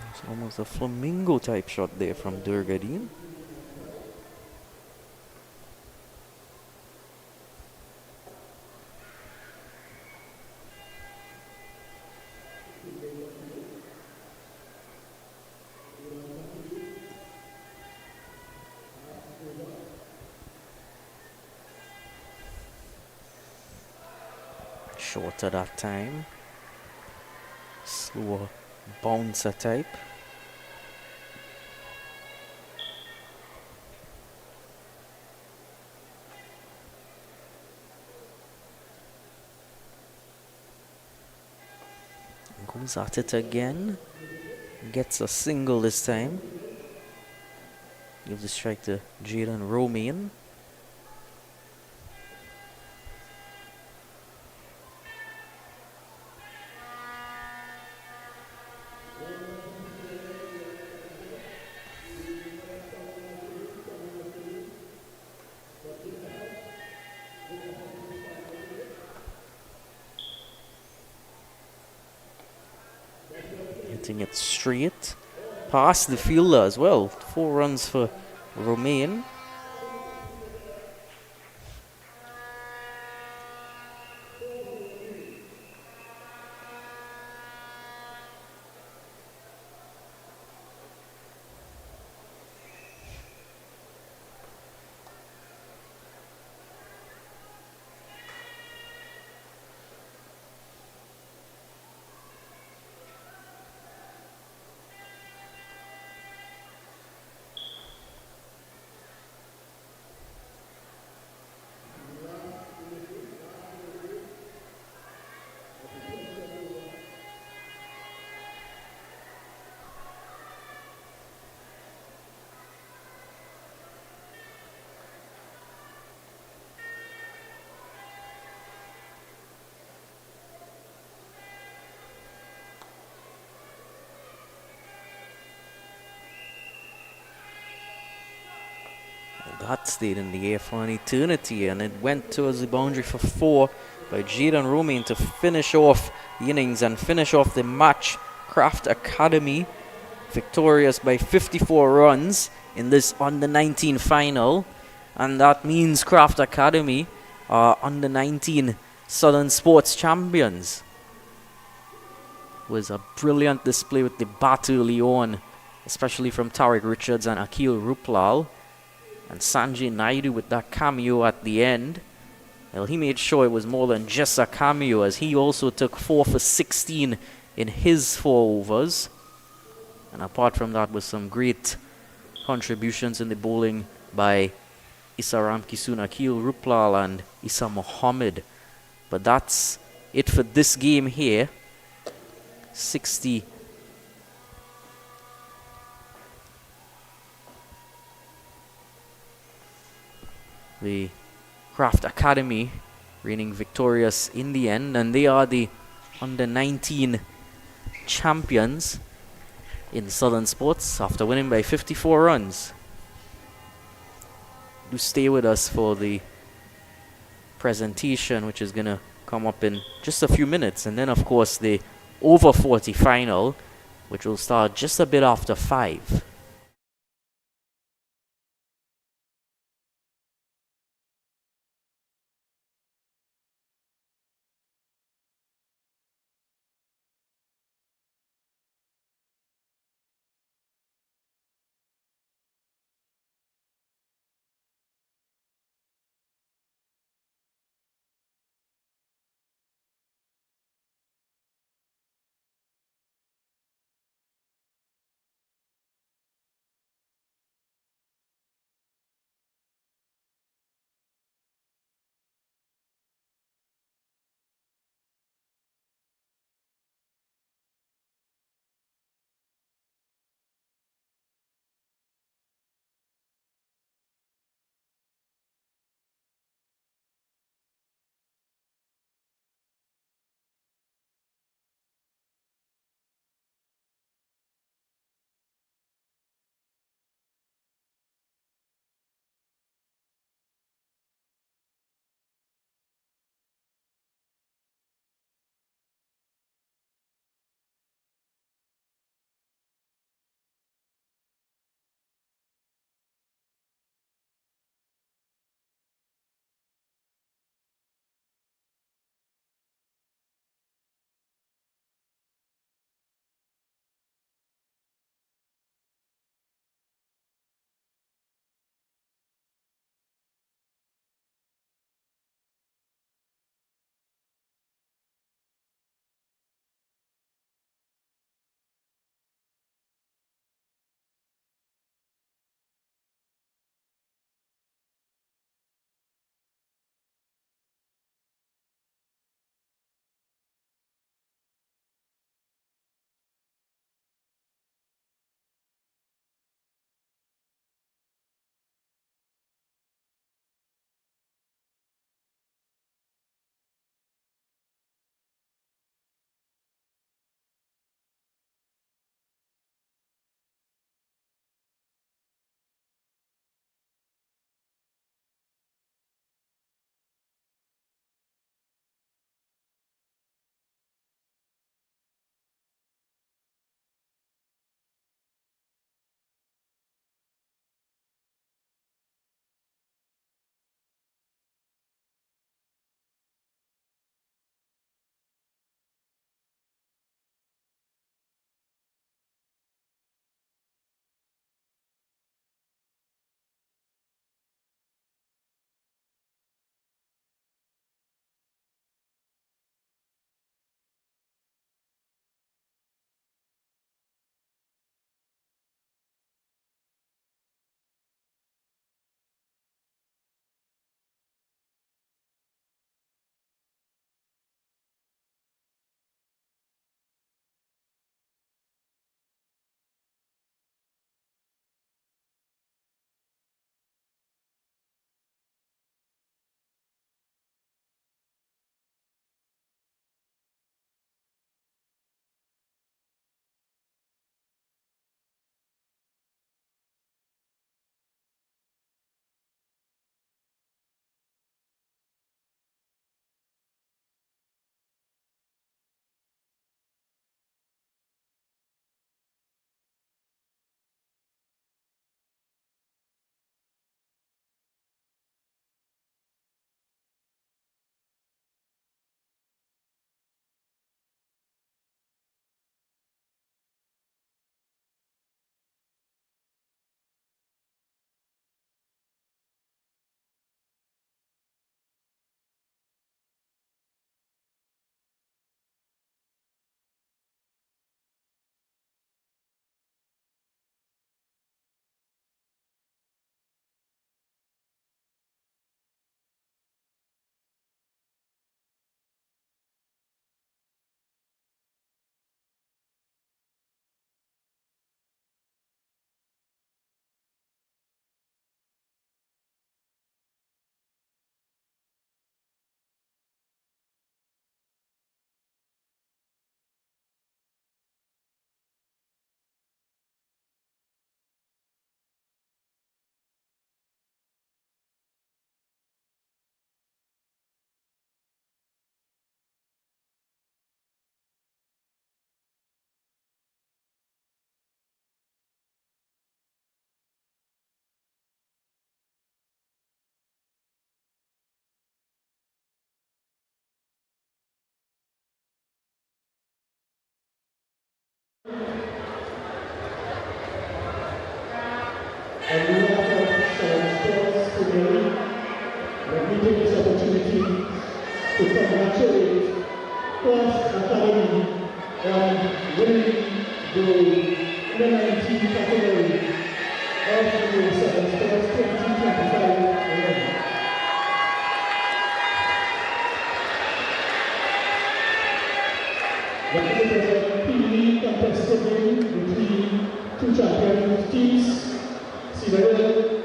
It's almost a flamingo type shot there from Durgadeen. Shorter that time. Slower bouncer type. Goes at it again. Gets a single this time. Gives the strike to Jaden Romain. Hitting it straight past the fielder as well. 4 runs for Romain. that stayed in the air for an eternity, and it went towards the boundary for 4 by Jaden Romain to finish off the innings and finish off the match. Craft Academy victorious by 54 runs in this under 19 final, and that means Craft Academy are under 19 Southern Sports champions. It was a brilliant display with the bat early on, especially from Tariq Richards and Akil Ruplal, and Sanjay Naidu with that cameo at the end. Well, he made sure it was more than just a cameo, as he also took 4 for 16 in his 4 overs. And apart from that, was some great contributions in the bowling by Isaram Kisun, Akil Ruplal and Isa Mohammed. But that's it for this game here. 60. The Craft Academy reigning victorious in the end, and they are the under 19 champions in Southern Sports after winning by 54 runs. Do stay with us for the presentation, which is going to come up in just a few minutes, and then of course the over 40 final, which will start just a bit after 5. on behalf of sports today, let me take this opportunity to congratulate Plus Academy on winning the under-19 category of the Sspl 2025 event. That was a PE contested game between two champion teams, Cedar.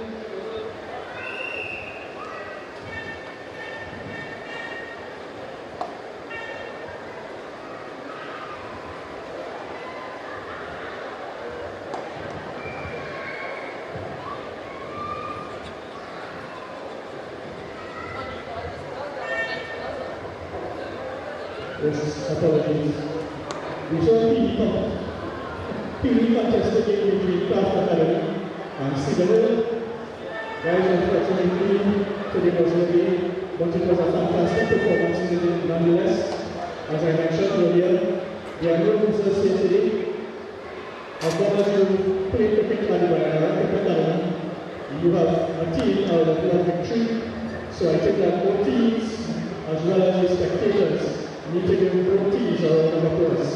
Yes, apologies. We saw PE contested game between Craft Academy and Cedar. Guys, unfortunately, today was a day, but it was a fantastic performance nonetheless. As I mentioned earlier, there are no losers here today. As long as you play cricket at the Academy, you have a team out of your victory. So I think that both teams, as well as the spectators, need to give both teams a round of applause.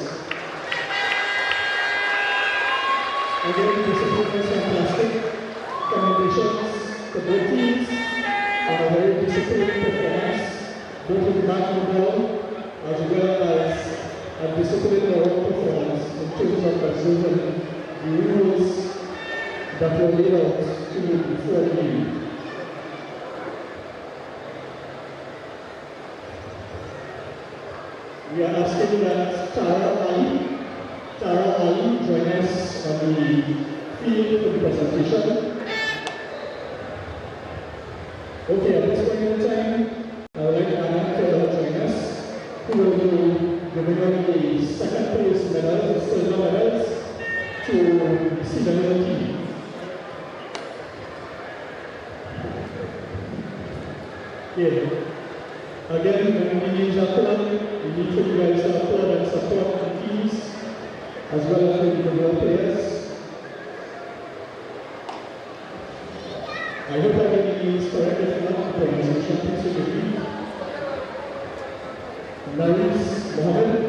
Again, this is fantastic. Commendations to both teams on a very disciplined performance, both in back and ball, as well as a disciplined overall performance in terms of observing the rules that were laid out to you before the game. We are asking that Tara Ali join us on the field for the presentation. Okay, at this point in time, I would like Anna to join us, who will be giving out the second place medals, the silver medals, to the Cedar team. Yeah. Again, when we need applaud, we need for you guys to applaud and support the teams, as well as the individual players. I hope I get the names correct. If not, the pronunciation please forgive me. Maris Mohammed.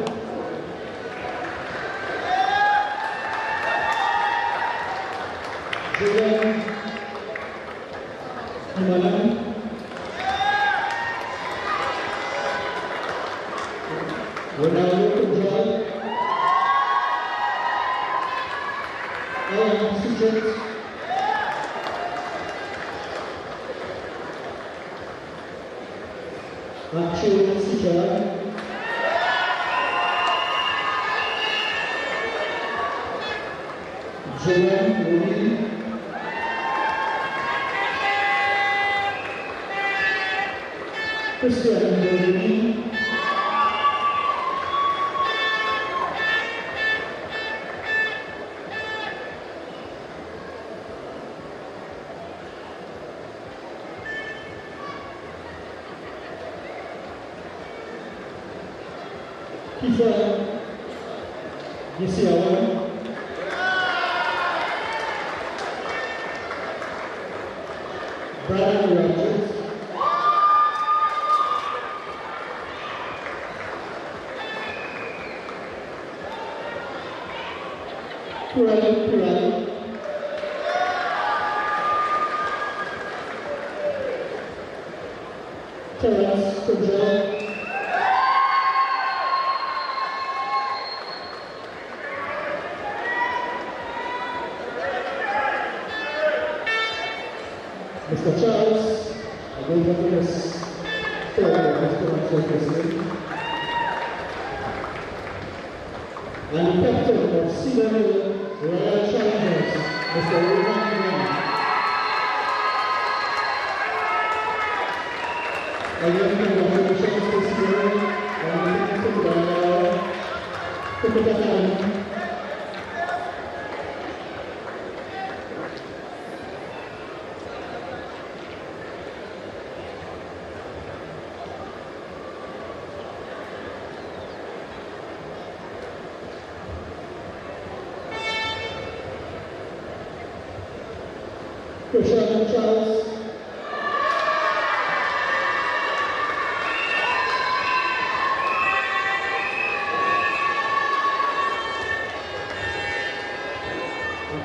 Julian Imanan. Ronaldo Control. Alan Suchet. Actual Cedar. Joanne Rooney. Christian Rooney. Kisa Gisiawan. Brian Rogers. Kurali. Terence Control. Mr. Charles, I don't know if this and the captain of Cedar Royal Challengers, Mr. Rohan Gang. Again, congratulations to Cedar and the Cricket Academy. Christian Charles.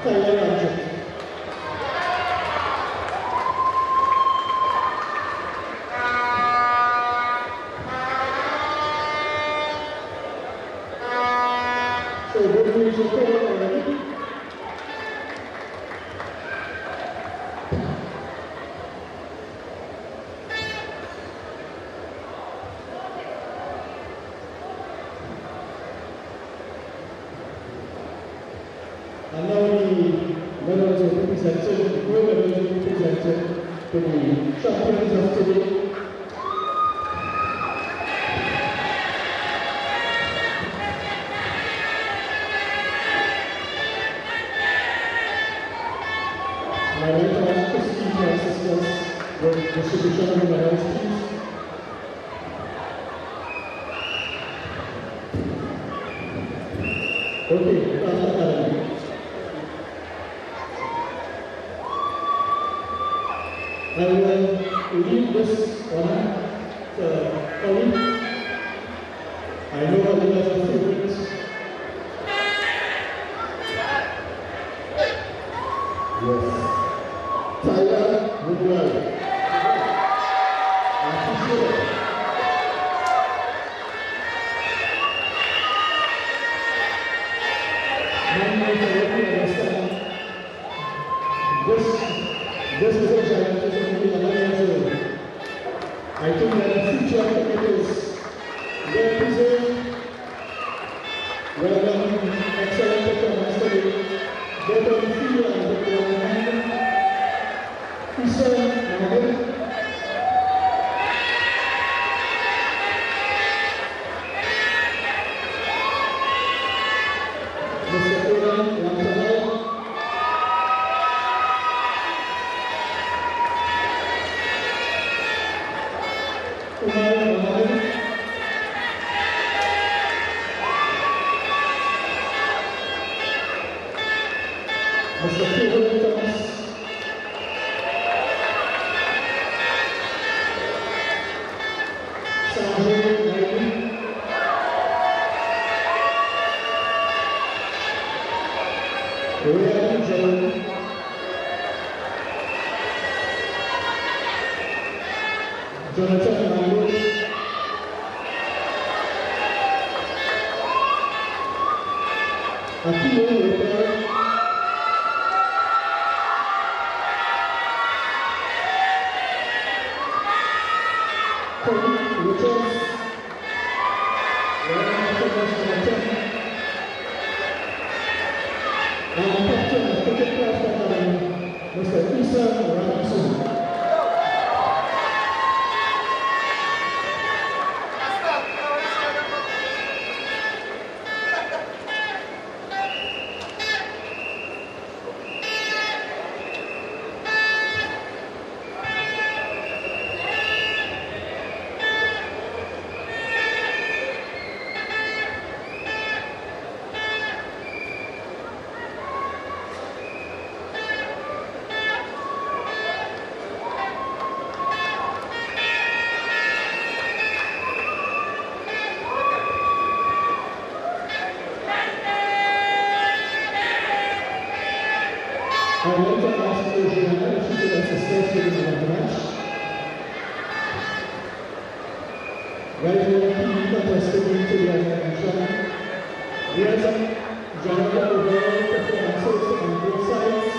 Tyler Ranchett. So what we should cover already. And now the medals will be presented, the gold medals will be presented to the champions of today. And I'd like to ask Christine to assist us with distribution of the medals, please. Okay, Pastor Adam. I will leave this honor to Colin. I know that he has a few minutes. Yes. Tyler Woodwell. I appreciate it. This is a challenge for me, I think that the future of it is well preserved, well done, excellent performance today, both on the field and the field. Christian Mohammed. Mr. Oran Lantanal. Mr. Peter Thomas. Sanjay Naidu. Ryan Jones. Jonathan Mahmoud. Akio Rupert. Tony Richards. Ryan Thomas Jonathan. And Captain of Cricket Club Academy, Mr. Isa Ramsey. I'd like to ask Adriana if she could assist us with the match. Right here, PE contesting to the attention. We have some general overall performances on both sides.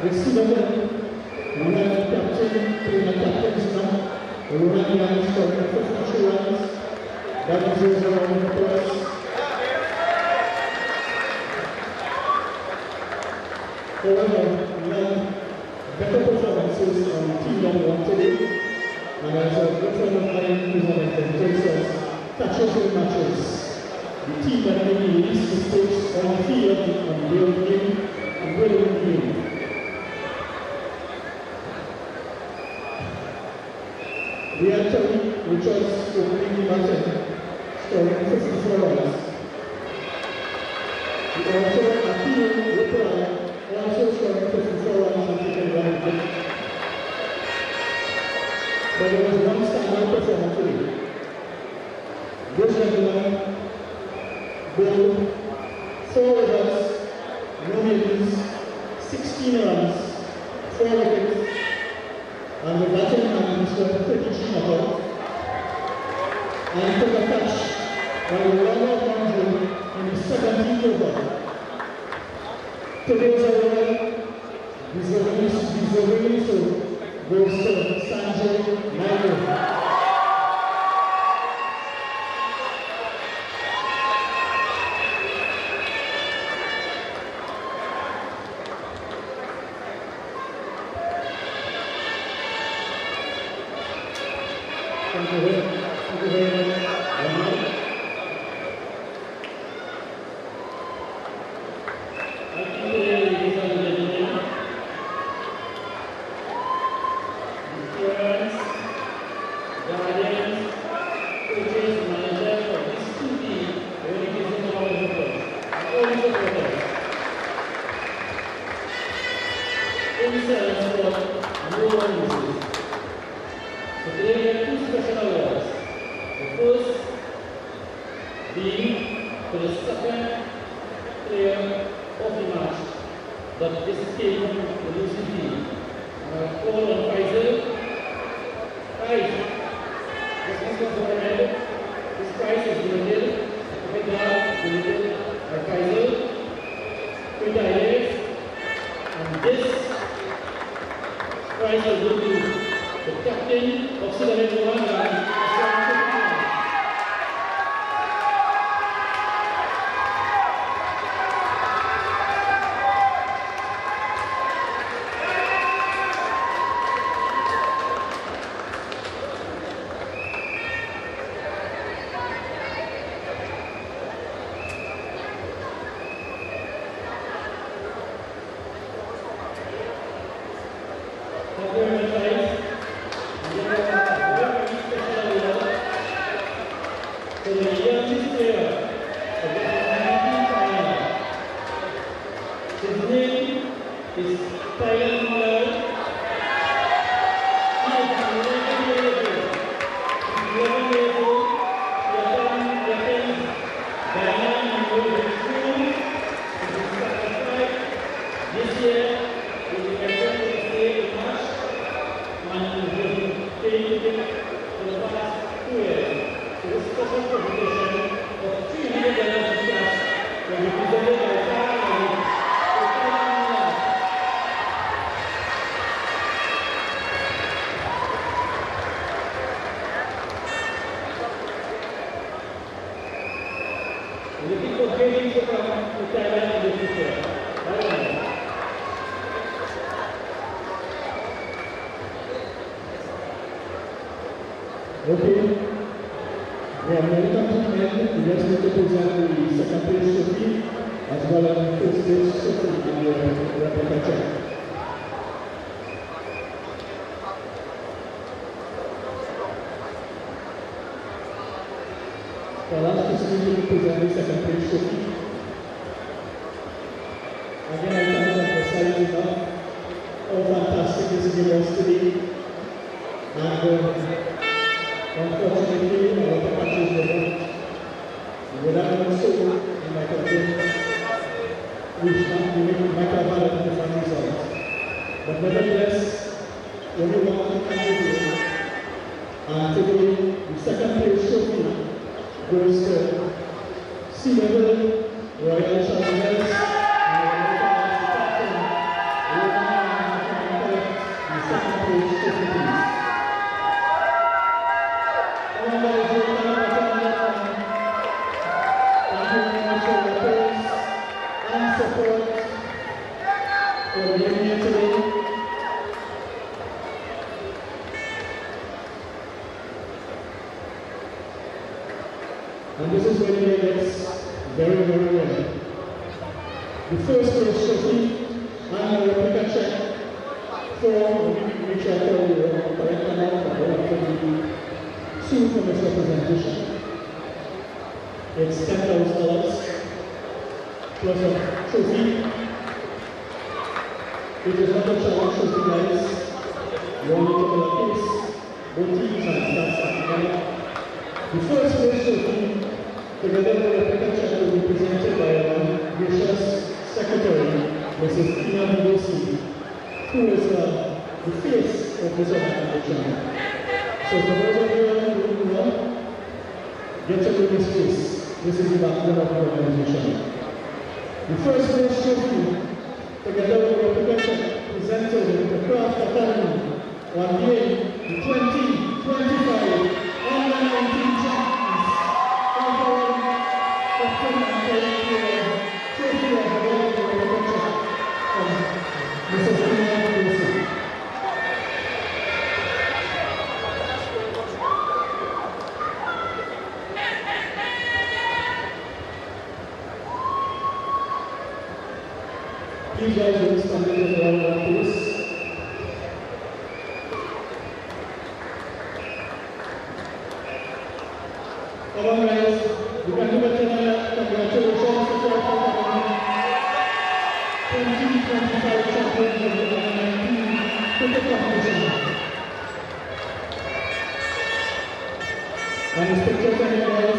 Cedar, Ronan captain, playing a captain's now. Ronan Young scoring 52 runs. That is a round of applause. However, we have better performances on team number 1 today. And as a good friend of mine who's on the catches in matches. the team that made the least mistakes on the field and building and winning the game. We had Terry, which was opening the match, scoring 54 runs. We also had Theo Ripper, also scoring 54 runs and taking one wicket. But there was one standout performance today. This gentleman bowled 4 overs, no innings, 16 runs, 4 wickets, and the batting hand Mr. 33 not out, and took a catch by the runner boundary in the 17th over. Today's over, deservingly so, goes to Sanjay Naidoo. Thank you very much. I think today, ladies and gentlemen, parents, guardians, coaches, managers of this 2D really gives them all the support. All the supporters. In sport, no one loses. So today we have 2 special awards. The first being for the second player of the match that this came from the losing team. Call on Faisal. This is the tournament. This prize is donated. Donated by Faisal. 20 years. And this prize will go to the captain of Cedar. Okay, we are ready to end. We just need to present the second place trophy as well as the first place trophy in the replica check. For us to see you present the second place trophy. Again, I cannot emphasize enough how fantastic this game was today. And unfortunately, a lot of matches were won. Without doing so, it might have been, we might have had a different result. But nevertheless, everyone to contribute. And today, the second place trophy goes to Cedar, Royal Challengers, and the captain, the second place trophy, please. And this is where it gets very, very rare. The first place trophy and a replica check for, make sure I tell you the correct amount, I don't have to be sued for misrepresentation. It's $10,000 plus a trophy. It is not a challenge trophy, guys. You only take a case, both teams and start together. The first place trophy, together with a replica check, will be presented by our gracious secretary, Mrs. Tina Migosi, who is the face of this organization. So for those of you who know, get to know this face. This is the backbone of the organization. The first place trophy, together with a replica check, presented in the Craft Academy on day the 2025 under 19 champions offering the trophy of the world replica from Mrs. Tina Migosi. Please guys will stand in the round please. Come on guys, you can do better than that. Congratulations to our 2025 champions of the 19 cricket competition. And it's pictures and guys.